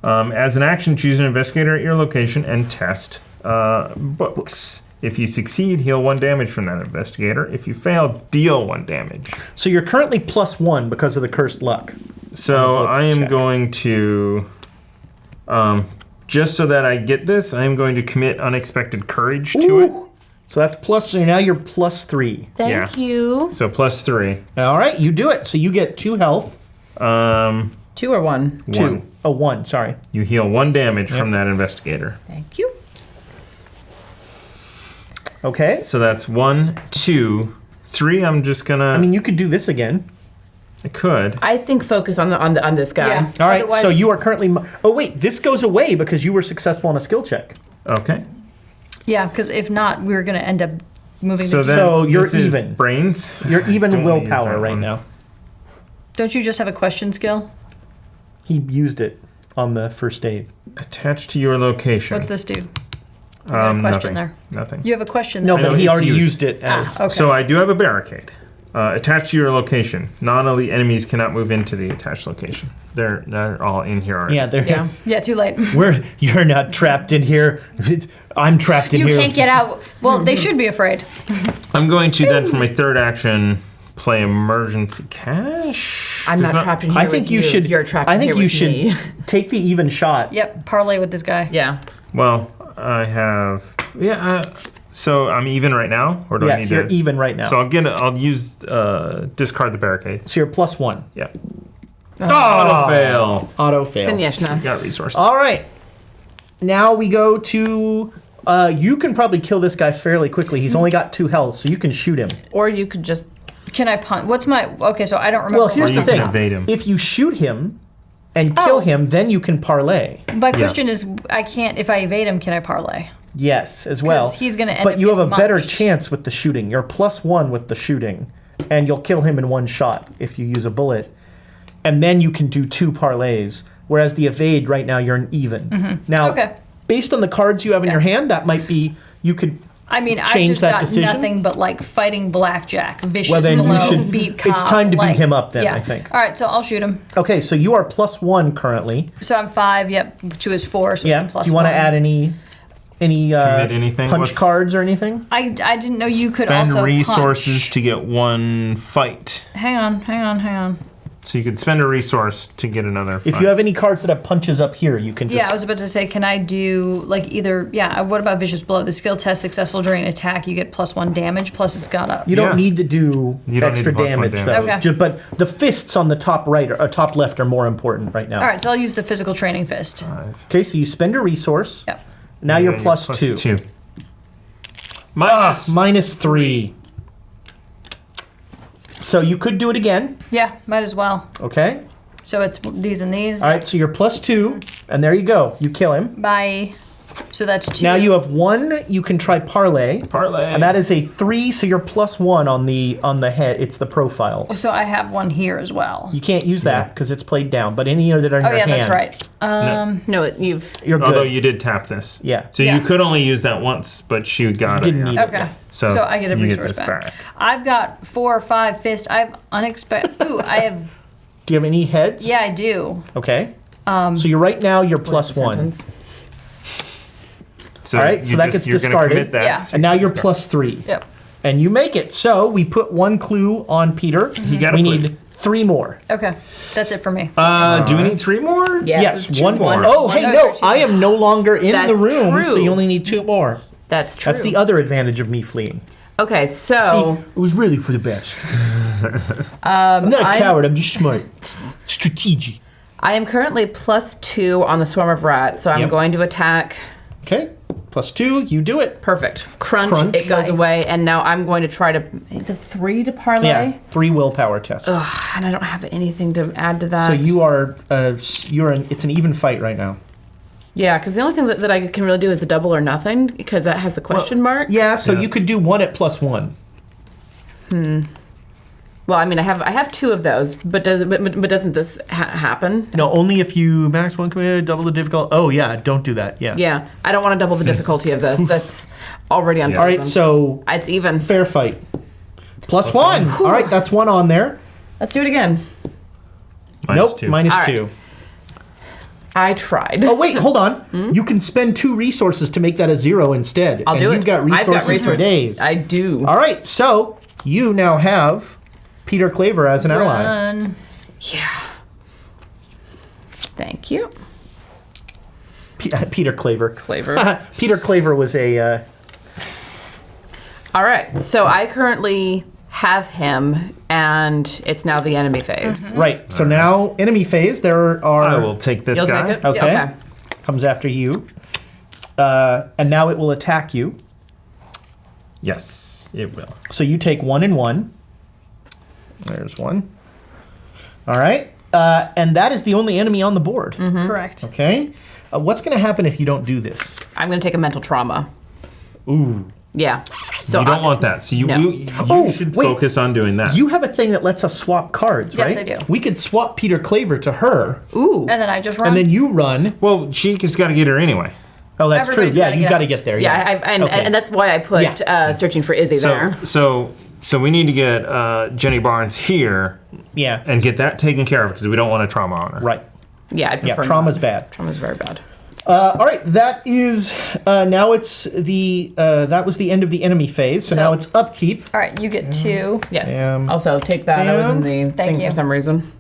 As an action, choose an investigator at your location and test books. If you succeed, heal 1 damage from that investigator. If you fail, deal 1 damage. So you're currently +1 because of the cursed luck. So book I am check. going to, just so that I get this, I am going to commit unexpected courage to it. So that's so now you're +3. Thank you. So +3. All right, you do it. So you get 2 health. 2 or 1? 2. 1. Oh, 1, sorry. You heal 1 damage from that investigator. Thank you. Okay. So that's 1, 2, 3. I'm just gonna. I mean, you could do this again. I could. I think focus on this guy. Yeah. All right, so Otherwise- you are currently... Oh, wait, this goes away because you were successful on a skill check. Okay. Yeah, because if not, we're going to end up moving So the... then So you're this is even. brains. You're even Don't wanna use willpower that right one. now. Don't you just have a question skill? He used it on the first aid. Attached to your location. What's this dude? I got a question nothing. there. Nothing. You have a question No, there. know, but he it's already used. used it as... Okay. So I do have a barricade. Attached to your location. Non-elite enemies cannot move into the attached location. They're all in here already. Yeah, they're... Yeah. Yeah, too late. You're not trapped in here. I'm trapped in You here. can't get out. Well, they should be afraid. I'm going to then, for my third action, play emergency cash. I'm not Does trapped in here I think with you should... You're trapped I in think here you with should me. take the even shot. Yep, parlay with this guy. Yeah. Well, I have. Yeah. So I'm even right now, or do I need Yes, to? you're even right now. So I'll use discard the barricade. So you're +1. Yeah. Auto fail. Auto fail. Then Yeshna. Got resources. All right. Now we go to... you can probably kill this guy fairly quickly. He's only got 2 health, so you can shoot him. Or you could just. Can I punt? What's my... Okay, so I don't remember. Well, here's Or the you can thing. evade him. If you shoot him and kill Oh. him, then you can parlay. My question is, I can't... If I evade him, can I parlay? Yes, as well. 'Cause he's gonna end But up you have a getting better munched. chance with the shooting. You're +1 with the shooting, and you'll kill him in 1 shot if you use a bullet. And then you can do 2 parlays. Whereas the evade right now you're an even. Now, Okay. based on the cards you have in your hand, that might be you could. I mean, I Change just that got decision? nothing but like fighting blackjack, vicious Well, then you blow, should- beat it's cop. time to beat like, him up then, yeah. I think. All right, so I'll shoot him. Okay, so you are +1 currently. So I'm 5. Yep, 2 is 4. So Yeah. it's a +1. Do you want to add any Commit anything? punch What's- cards or anything? I didn't know you could Spend also resources punch. to get 1 fight. Hang on. So you could spend a resource to get another fight. If you have any cards that have punches up here, you can just. Yeah, I was about to say, can I do like either? Yeah, what about vicious blow? The skill test successful during attack, you get +1 damage. Plus, it's got a. You don't Yeah. need to do You don't extra need the +1 damage, though. damage. Ju- But the fists on the top right or top left are more important right now. All right, so I'll use the physical training fist. Okay, so you spend a resource. Yep. Now And you're then +2. Minus. -3. So you could do it again. Yeah, might as well. Okay. So it's these and these. All right, so you're +2, and there you go. You kill him. Bye. So that's 2. Now you have 1. You can try parlay. Parlay. And that is a 3, so you're +1 on the head. It's the profile. So I have one here as well. You can't use that because it's played down. But any that are in Oh your yeah, hand, that's right. No, you've. you're good. Although you did tap this. Yeah. So Yeah. you could only use that once, but she got it. Didn't need it. Okay. So, So I get a you resource this back. I've got 4 or 5 fist. I have unexpected. Ooh, I have. Do you have any heads? Yeah, I do. Okay. So you're right now you're +1. Sentence. So All right, so that gets you're gonna discarded. commit that. Yeah. And now you're +3. Yep. And you make it. So we put 1 clue on Peter. He got a We clue. need 3 more. Okay, that's it for me. Do we need 3 more? Yes, 1 more. more. Oh, hey, Oh, no, 13. I am no longer in That's the room, true. so you only need 2 more. That's true. That's the other advantage of me fleeing. Okay, so See, it was really for the best. I'm not a I'm- coward, I'm just smart. Strategic. I am currently +2 on the swarm of rats, so I'm Yep. going to attack. Okay, +2, you do it. Perfect. Crunch, Crunch. it goes away, and now I'm going to try to. Is it 3 to parlay? Yeah, 3 willpower tests. Ugh, and I don't have anything to add to that. So you are, it's an even fight right now. Yeah, because the only thing that I can really do is a double or nothing, because that has the question mark. Yeah, so Yeah. you could do 1 at +1. Well, I mean, I have 2 of those, but doesn't this happen? No, only if you max 1 command, double the difficulty. Oh, yeah, don't do that. Yeah. Yeah, I don't want to double the difficulty of this. That's already unpleasant. All right, so It's even. fair fight. +1. All right, that's 1 on there. Let's do it again. Minus 2. Minus All right. 2. I tried. Oh, wait, hold on. You can spend 2 resources to make that a 0 instead. I'll do it. You've got I've resources, got resources. for days. I do. All right, so you now have Peter Claver as an ally. Run. Yeah. Thank you. Peter Claver. Claver. Peter Claver was a. All right, so I currently have him, and it's now the enemy phase. Right. So now, enemy phase. There are. I will take this You'll guy. take it? Okay. Okay. Comes after you. And now it will attack you. Yes, it will. So you take 1 and 1. There's 1. All right. And that is the only enemy on the board. Correct. Okay. What's going to happen if you don't do this? I'm going to take a mental trauma. Ooh. Yeah. So You don't want that. So you No. you should wait. focus on doing that. You have a thing that lets us swap cards, Yes, right? I do. We could swap Peter Claver to her, Ooh. And then I just run. and then you run. well, she has got to get her anyway. Oh, that's Everybody's true. Yeah, gotta you get got to out. get there. Yeah, and, Okay. and that's why I put Yeah. searching for Izzy there. So we need to get Jenny Barnes here Yeah. and get that taken care of because we don't want a trauma on her. Right. Yeah, I'd Yeah. prefer Trauma's not. bad. Trauma's very bad. All right. That is now it's the that was the end of the enemy phase. So So- now it's upkeep. All right, you get 2. Yes. Bam. Also, take that. I was in the Thank thing you. for some reason.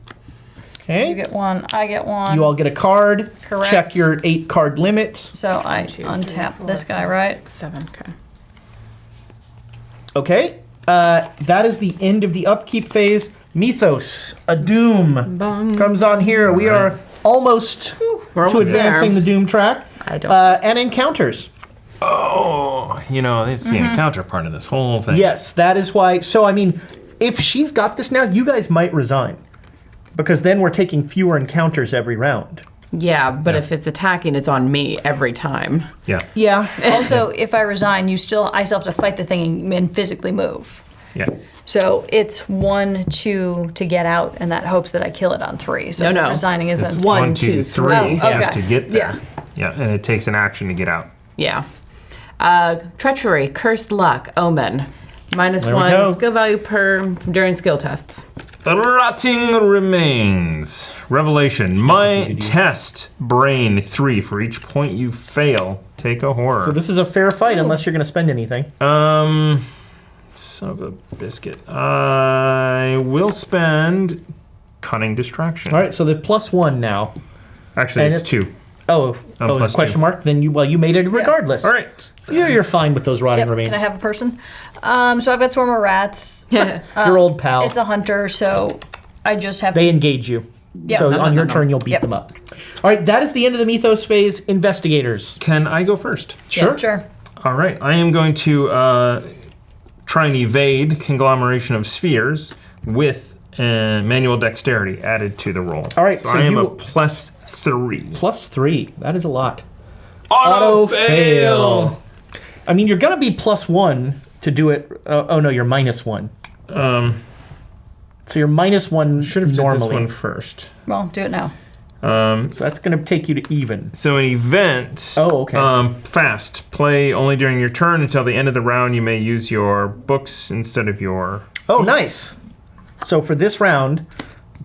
Okay. You get 1. I get 1. You all get a card. Correct. Check your 8 card limits. So I untap this guy, right? 7. Okay. Okay. That is the end of the upkeep phase. Mythos, a doom Bong. comes on here. We are almost We're to almost advancing there. the doom track. I don't. And encounters. Oh, it's the encounter part of this whole thing. Yes, that is why. So, I mean, if she's got this now, you guys might resign. Because then we're taking fewer encounters every round. Yeah, but Yeah. if it's attacking, it's on me every time. Yeah. Yeah. Also, if I resign, I still have to fight the thing and physically move. Yeah. So it's 1, 2 to get out, and that hopes that I kill it on 3. So No. resigning isn't. One, 1, 2, 2, 3 Oh, okay. just to get there. Yeah. Yeah, and it takes an action to get out. Yeah. Treachery, cursed luck, omen. -1 There we go. skill value during skill tests. Rotting remains. Revelation. My test. Brain 3. For each point you fail, take a horror. So this is a fair fight unless you're going to spend anything. Son of a biscuit. I will spend cunning distraction. All right, so the +1 now. Actually, And it's 2. Oh, plus question 2. mark? Then you made it regardless. All right. You're fine with those rotting Yep. remains. Can I have a person? So I've got Swarm of Rats. Your old pal. It's a hunter, so I just have They to. engage you. Yeah. So No, on your turn, you'll beat Yep. them up. All right, that is the end of the Mythos phase. Investigators. Can I go first? Sure. Sure. All right. I am going to try and evade conglomeration of spheres with manual dexterity added to the roll. All right, So, so I am you- a +3. +3. That is a lot. Auto fail. I mean, you're going to be +1 to do it. Oh, no, you're -1. So you're -1 Should have did normally. this one first. Well, do it now. So that's going to take you to even. So an event. Oh, okay. Fast. Play only during your turn until the end of the round. You may use your books instead of your. Oh, nice. So for this round,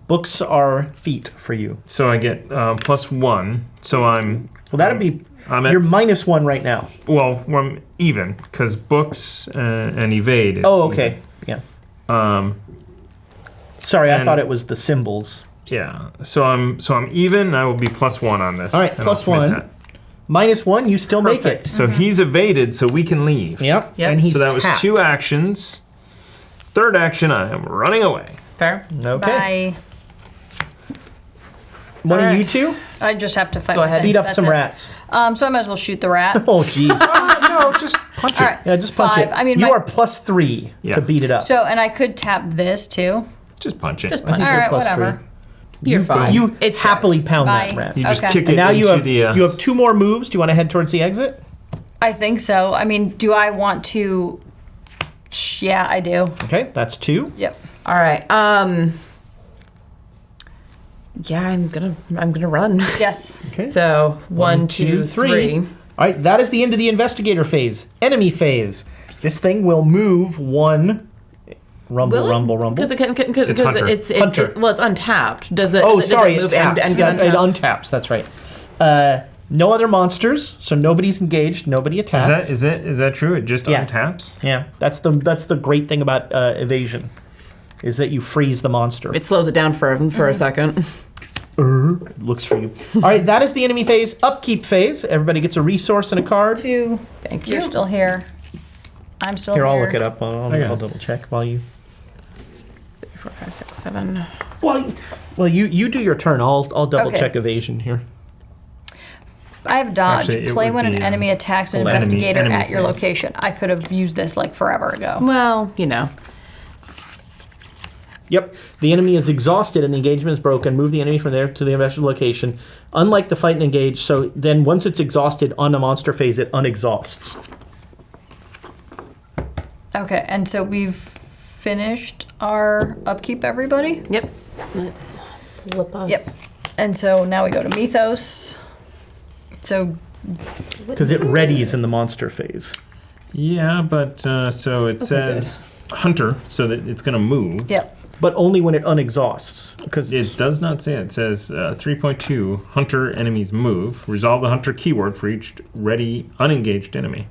books are feet for you. So I get +1. So I'm. Well, that'd be You're -1 right now. Well, I'm even because books and evade. Is Oh, okay. Yeah. Sorry, I and- thought it was the symbols. Yeah. So I'm even. I will be +1 on this. All right, and I'll submit +1. that. -1, you still make it. So he's evaded, so we can leave. Yep. Yep. And he's So that was tapped. 2 actions. Third action, I am running away. Fair. Okay. Bye. One of All you right. two I just have to fight. Go with ahead. it. beat up That's some it. rats. So I might as well shoot the rat. Oh, jeez. No, just punch it. All right. Yeah, just punch 5. it. I mean, you my- are +3 Yeah. to beat it up. So, and I could tap this too. Just punch it. Just I punch. think All you're right, +3. whatever. You're fine. You It's happily pound that Bye. rat. You just Okay. kick it And now into you have the. you have 2 more moves. Do you want to head towards the exit? I think so. I mean, do I want to? Yeah, I do. Okay, that's 2. Yep. All right. Yeah, I'm gonna run. Yes. Okay. So 1, 2, 3. All right, that is the end of the investigator phase. Enemy phase. This thing will move 1. Rumble. Because it's Hunter. Hunter. well, it's untapped. Does it? Oh, does sorry, it it move taps. and Yeah, get it untapped? untaps. That's right. No other monsters, so nobody's engaged. Nobody attacks. Is that true? It just Yeah. untaps. Yeah, that's the great thing about evasion, is that you freeze the monster. It slows it down for a second. Looks for you. All right, that is the enemy phase. Upkeep phase. Everybody gets a resource and a card. 2. Thank You're you. still here. I'm still Here, here. I'll look it up. I'll Okay. double check while you. 3, 4, 5, 6, 7. Well, you do your turn. I'll double Okay. check evasion here. I have dodge. Actually, it Play would when be, an enemy attacks an enemy- investigator enemy at your phase. location. I could have used this like forever ago. Well, you know. Yep. The enemy is exhausted and the engagement is broken. Move the enemy from there to the investor's location. Unlike the fight and engage, so then once it's exhausted on the monster phase, it unexhausts. Okay, and so we've finished our upkeep, everybody? Yep. Let's flip us. Yep. And so now we go to Mythos. So, Because it readies in the monster phase. Yeah, but so it says Hunter, so that it's going to move. yep. But only when it unexhausts. Because It does not say it. It says 3.2 Hunter enemies move. Resolve the Hunter keyword for each ready unengaged enemy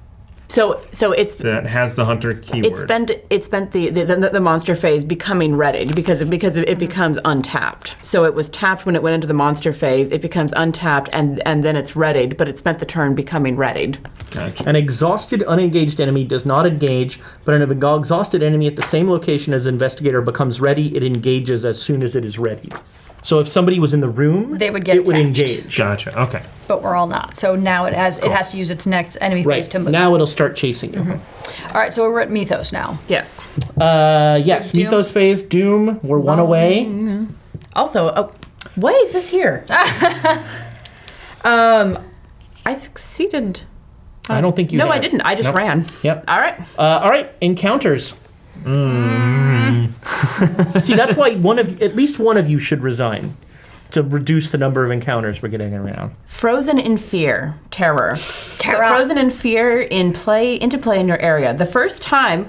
So it's that has the Hunter keyword. it spent the monster phase becoming readied because it becomes untapped. So it was tapped when it went into the monster phase. It becomes untapped and then it's readied, but it spent the turn becoming readied. Gotcha. an exhausted, unengaged enemy does not engage, but an exhausted enemy at the same location as investigator becomes ready, it engages as soon as it is ready. So if somebody was in the room, They would get it would attached. engage. Gotcha. Okay. But we're all not. So now it has to use its next enemy phase Right. to move. Now it'll start chasing you. All right, so we're at Mythos now. Yes. Yes, Doom. Mythos phase, Doom, we're 1 away. Also, what is this here? I succeeded. I don't think you No, have. I didn't. I just Nope. ran. Yep. All right. All right, encounters. See, that's why at least one of you should resign to reduce the number of encounters we're getting around. Frozen in fear, terror. Terror. Frozen in fear into play in your area. The first time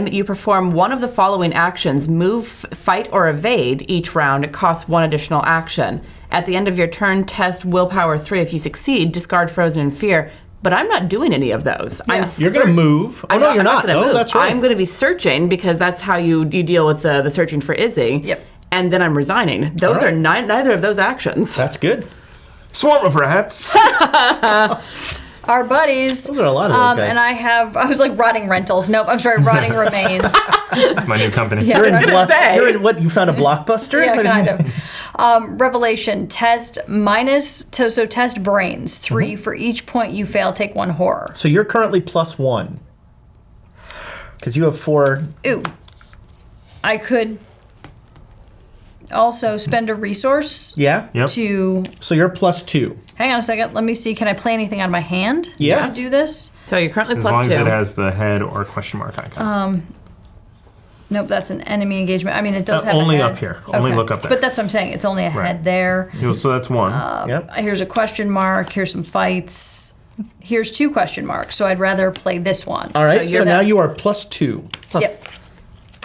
you perform one of the following actions, move, fight, or evade each round, it costs 1 additional action. At the end of your turn, test willpower 3. If you succeed, discard frozen in fear. But I'm not doing any of those. Yeah. You're going to move. Oh, no, you're not. Gonna Oh, move. that's right. I'm going to be searching because that's how you deal with the searching for Izzy. Yep. And then I'm resigning. Those All right. are neither of those actions. That's good. Swarm of rats. Our buddies. Those are a lot of those guys. And I was like rotting rentals. Nope, I'm sorry, rotting remains. It's my new company. Yeah. You're in, gonna say. you're in what? You found a blockbuster? Yeah, kind of. Revelation, test minus, so test brains, 3 for each point you fail, take 1 horror. So you're currently +1. Because you have 4. Ooh. I could also spend a resource Yeah? Yep. to, So you're +2. hang on a second, let me see, can I play anything out of my hand Yes. to do this? So you're currently As plus long 2. as it has the head or question mark icon. Nope, that's an enemy engagement. I mean, it does have only a head. up here. Only look up there. But that's what I'm saying, it's only a Right. head there. So that's 1. Yep. Here's a question mark, here's some fights. Here's 2 question marks, so I'd rather play this one. All right, you're so now that- you are +2. Yep.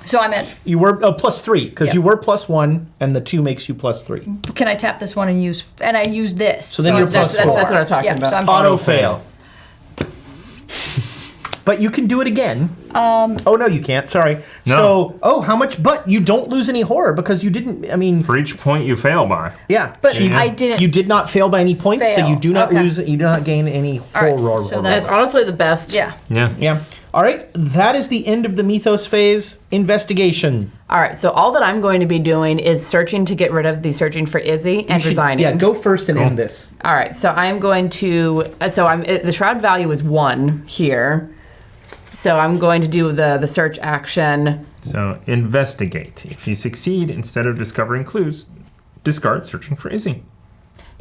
So I'm at. You were +3 because Yep. you were +1, and the 2 makes you +3. Can I tap this one and use? And I use this. So then you're that's +4. what I was talking about. So I'm Auto fail. But you can do it again. Oh no, you can't. Sorry. No. So, how much? But you don't lose any horror because you didn't. I mean, For each point you fail by. yeah. But She- I didn't. You did not fail by any points, so Fail. you do not Okay. lose. You do not gain any right, horror. so That's that's- honestly the best. Yeah. Yeah. yeah. All right. That is the end of the Mythos phase. Investigation. All right, so all that I'm going to be doing is searching to get rid of the searching for Izzy and resigning. Yeah. Go first and end this. All right, so I'm going to. The shroud value is 1 here. So I'm going to do the search action. So investigate. If you succeed, instead of discovering clues, discard searching for Izzy.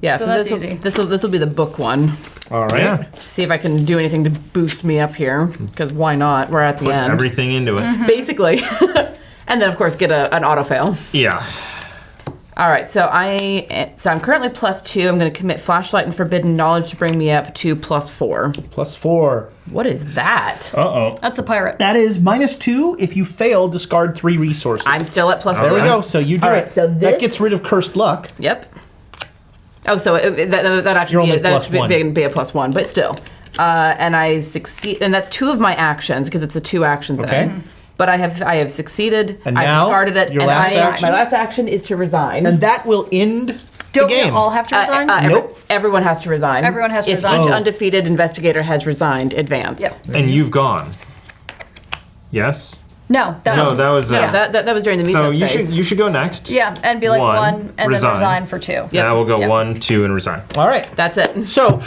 Yeah, So that's this easy. will be the book one. All right. Yeah. See if I can do anything to boost me up here, because why not? We're at the Put end, everything into it. basically. And then of course get an auto fail. Yeah. All right, so I'm currently +2. I'm going to commit flashlight and forbidden knowledge to bring me up to +4. +4. What is that? Uh-oh. That's the pirate. That is -2. If you fail, discard 3 resources. I'm still at +2. There we go. So you do All it. right, so that this- gets rid of cursed luck. Yep. Oh, so that actually You're only be a +1, but still. And I succeed, and that's 2 of my actions because it's a 2-action thing. Okay. But I have succeeded. And I now, discarded it. your and last action? My last action is to resign. And that will end Don't the we game. all have to resign? Nope. Everyone has to resign. Everyone has to if resign. each Oh. undefeated investigator has resigned, advance. Yep. And you've gone. Yes? No, that No, was. that was... Yeah, that was during the so Mythos you phase. should go next. Yeah, and be like 1 and resign. then resign for 2. Yep. And I will go Yep. 1, 2, and resign. All right. That's it. So,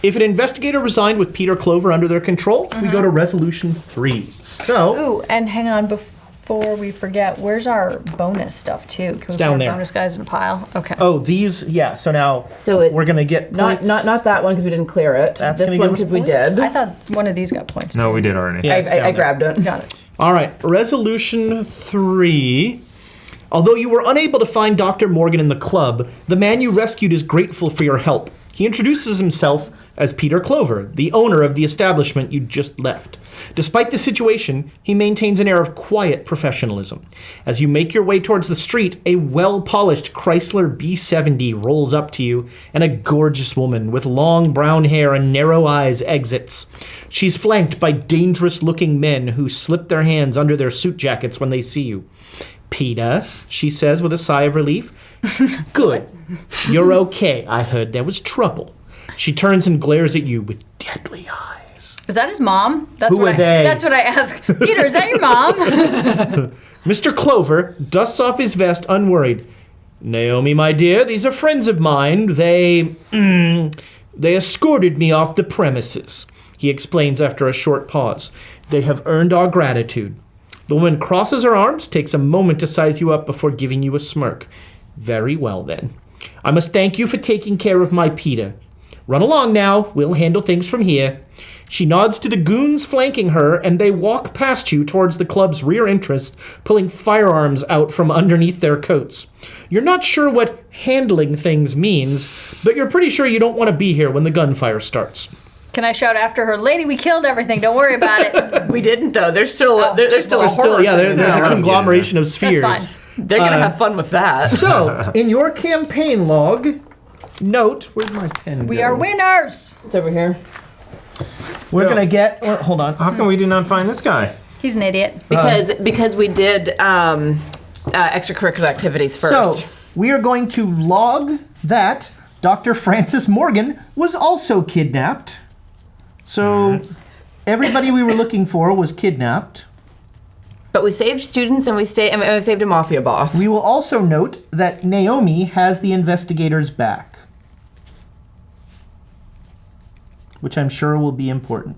if an investigator resigned with Peter Clover under their control, we go to resolution 3. So, Ooh, and hang on before we forget, where's our bonus stuff too? Can we down put our there. bonus guys in a pile? Okay. these, yeah. So now, So it's we're gonna get not points. not that one because we didn't clear it. That's this gonna one give us because we points? did. I thought one of these got points. No, we did already. Yeah, it's down I there. grabbed it. Got it. All right, resolution 3. Although you were unable to find Dr. Morgan in the club, the man you rescued is grateful for your help. He introduces himself as Peter Clover, the owner of the establishment you just left. Despite the situation, he maintains an air of quiet professionalism. As you make your way towards the street, a well-polished Chrysler B70 rolls up to you, and a gorgeous woman with long brown hair and narrow eyes exits. She's flanked by dangerous-looking men who slip their hands under their suit jackets when they see you. "Peter," she says with a sigh of relief. "Good. You're okay. I heard there was trouble." She turns and glares at you with deadly eyes. Is that his mom? That's Who what are they? That's what I asked. Peter, is that your mom? Mr. Clover dusts off his vest, unworried. "Naomi, my dear, these are friends of mine. They escorted me off the premises," he explains after a short pause. "They have earned our gratitude." The woman crosses her arms, takes a moment to size you up before giving you a smirk. "Very well, then. I must thank you for taking care of my Peter. Run along now. We'll handle things from here." She nods to the goons flanking her, and they walk past you towards the club's rear entrance, pulling firearms out from underneath their coats. You're not sure what handling things means, but you're pretty sure you don't want to be here when the gunfire starts. Can I shout after her, "Lady, we killed everything. Don't worry about it." We didn't though. There's still Oh, there's still a There's horror. there's Yeah, a I'm conglomeration of spheres. That's fine. They're gonna have fun with that. So, in your campaign log, note, where's my pen? We go? are winners. It's over here. We're Yeah. going to get, well, hold on. How come we did not find this guy? He's an idiot. Because we did extracurricular activities first. So, we are going to log that Dr. Francis Morgan was also kidnapped. So, everybody we were looking for was kidnapped. But we saved students and we saved a mafia boss. We will also note that Naomi has the investigators back, which I'm sure will be important.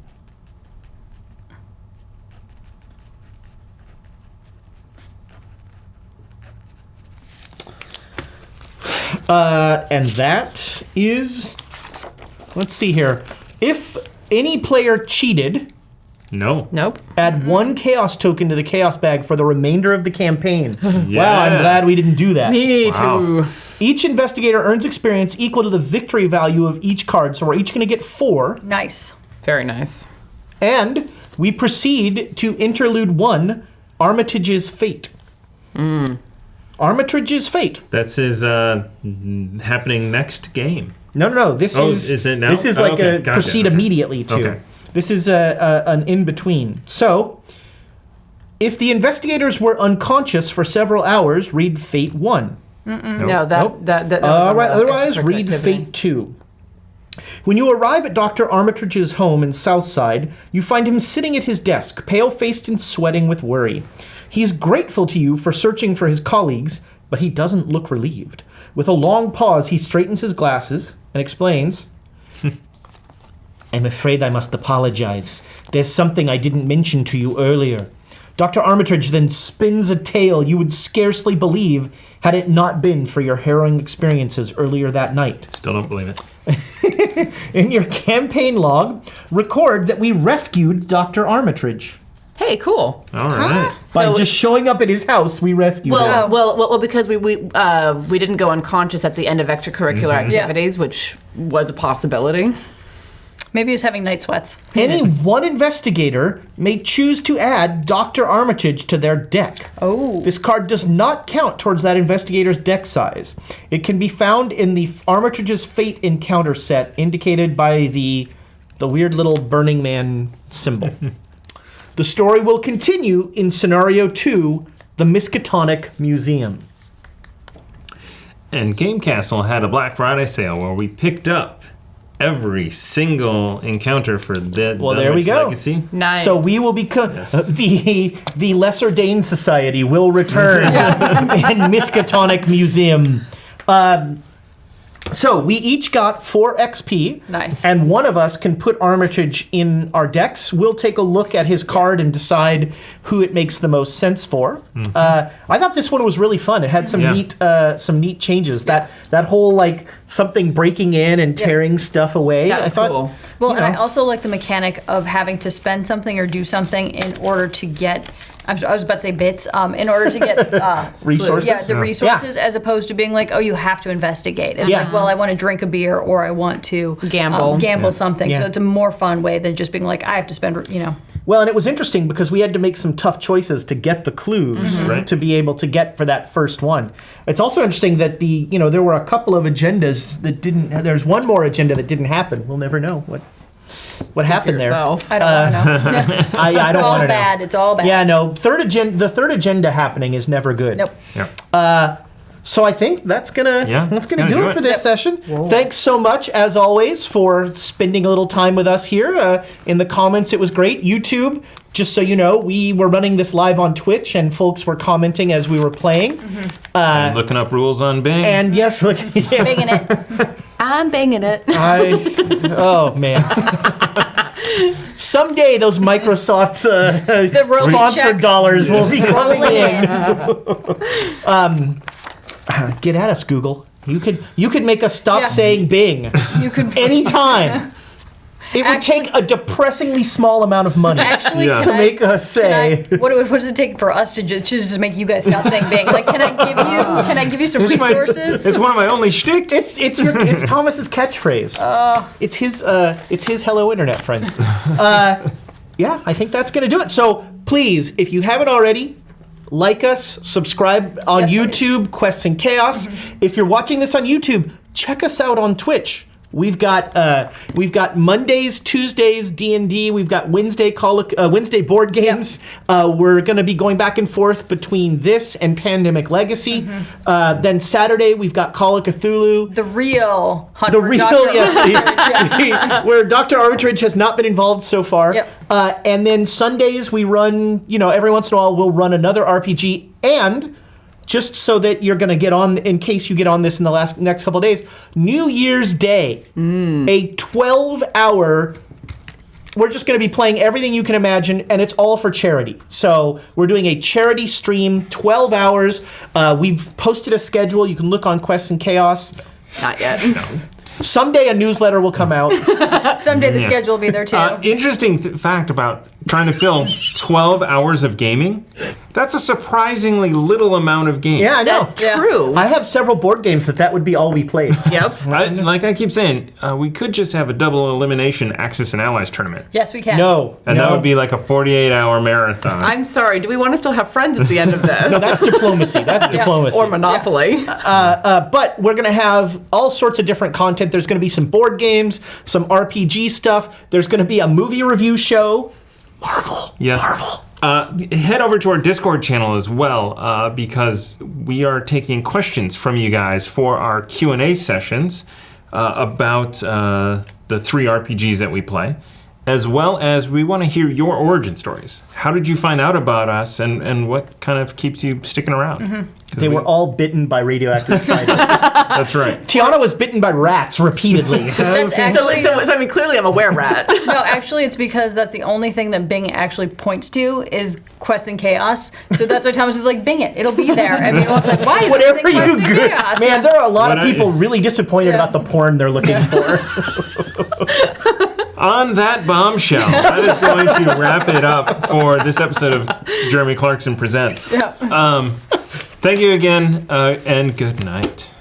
And that is, let's see here. If any player cheated, No. Nope. add 1 chaos token to the chaos bag for the remainder of the campaign. Wow, I'm Yeah. glad we didn't do that. Me Wow. too. Each investigator earns experience equal to the victory value of each card, so we're each going to get 4. Nice. Very nice. And we proceed to interlude 1, Armitage's Fate. Armitage's Fate. That's his happening next game. No. This is it now? This is like a proceed immediately to. Okay. This is an in between. So, if the investigators were unconscious for several hours, read Fate 1. No, that was on the Otherwise, extracurricular read activity. Fate 2. When you arrive at Dr. Armitage's home in Southside, you find him sitting at his desk, pale-faced and sweating with worry. He's grateful to you for searching for his colleagues, but he doesn't look relieved. With a long pause, he straightens his glasses and explains, I'm afraid I must apologize. There's something I didn't mention to you earlier. Dr. Armitage then spins a tale you would scarcely believe had it not been for your harrowing experiences earlier that night. Still don't believe it. In your campaign log, record that we rescued Dr. Armitage. Hey, cool. All right. By So- just showing up at his house, we rescued him. Well, because we didn't go unconscious at the end of extracurricular activities, which was a possibility. Maybe he was having night sweats. Any one investigator may choose to add Dr. Armitage to their deck. Oh. This card does not count towards that investigator's deck size. It can be found in the Armitage's Fate encounter set, indicated by the weird little Burning Man symbol. The story will continue in Scenario 2, the Miskatonic Museum. And Game Castle had a Black Friday sale where we picked up every single encounter for the Well, there we Dunwich go. Legacy. Nice. So we will become the Lesser Dane Society will return in Miskatonic Museum. So we each got 4 XP. Nice. And one of us can put Armitage in our decks. We'll take a look at his card and decide who it makes the most sense for. I thought this one was really fun. It had some neat changes. That whole like something breaking in and tearing stuff away. That was I thought, cool. Well, you and I know. also like the mechanic of having to spend something or do something in order to get. I was about to say bits. In order to get Resources? Yeah, the Yeah. resources, as opposed to being like, oh, you have to investigate. It's Yeah. like, well, I want to drink a beer or I want to Gamble. something. Yeah. So it's a more fun way than just being like, I have to spend. Well, and it was interesting because we had to make some tough choices to get the clues Right. to be able to get for that first one. It's also interesting that there were a couple of agendas that didn't. There's one more agenda that didn't happen. We'll never know what happened there. Yourself. I don't want to know. I It's don't all want to bad. know. It's all bad. Yeah, no. The third agenda happening is never good. Nope. Yeah. So I think that's gonna it's do gonna it for this Yep. session. Thanks so much, as always, for spending a little time with us here. In the comments, it was great. YouTube, just so you know, we were running this live on Twitch, and folks were commenting as we were playing. And looking up rules on Bing. And yes, look, yeah, Banging it. I'm banging it. oh man. Someday those Microsoft's royalty sponsored checks. dollars will be coming in. in. Get at us, Google. You could make us stop Yeah. saying Bing You could anytime. It would Actually- take a depressingly small amount of money actually Yeah. to make us say. What does it take for us to just make you guys stop saying Bing? Like, can I give you some resources? It's one of my only shticks. It's Thomas's catchphrase. It's his hello internet friend. Yeah, I think that's gonna do it. So please, if you haven't already, like us, subscribe on Yes, please. YouTube, Quests and Chaos. If you're watching this on YouTube, check us out on Twitch. We've got Mondays, Tuesdays D&D. We've got Wednesday Wednesday board games. We're going to be going back and forth between this and Pandemic Legacy. Then Saturday we've got Call of Cthulhu. The real hunt The for real, Dr. yes, where Dr. Armitage has not been involved so far. Yep. And then Sundays we run, every once in a while we'll run another RPG. And just so that you're going to get on, in case you get on this in the next couple of days, New Year's Day, a 12-hour. We're just going to be playing everything you can imagine, and it's all for charity. So we're doing a charity stream, 12 hours. We've posted a schedule. You can look on Quests and Chaos. Not yet. Someday a newsletter will come out. Someday the schedule will be there too. Interesting fact about trying to fill 12 hours of gaming. That's a surprisingly little amount of games. Yeah, I know. That's true. I have several board games that would be all we played. Yep. Like I keep saying, we could just have a double elimination Axis and Allies tournament. Yes, we can. No. And that would be like a 48-hour marathon. I'm sorry. Do we want to still have friends at the end of this? No, that's diplomacy. That's diplomacy. Or Monopoly. But we're going to have all sorts of different content. There's going to be some board games, some RPG stuff. There's going to be a movie review show. Marvel. Yes. Marvel. Head over to our Discord channel as well, because we are taking questions from you guys for our Q&A sessions about the 3 RPGs that we play, as well as we want to hear your origin stories. How did you find out about us, and what kind of keeps you sticking around? They were all bitten by radioactive spiders. That's right. Tiana was bitten by rats repeatedly. That's actually, So, I mean, clearly I'm a were-rat. no, actually, it's because that's the only thing that Bing actually points to is Quest and Chaos. So that's why Thomas is like, Bing it, it'll be there. And people it's like, why is Whatever everything you Quest and good. Chaos? Man, there are a lot What of I- people really disappointed about the porn they're looking for. On that bombshell, that is going to wrap it up for this episode of Jeremy Clarkson Presents. Yeah. Thank you again, and good night.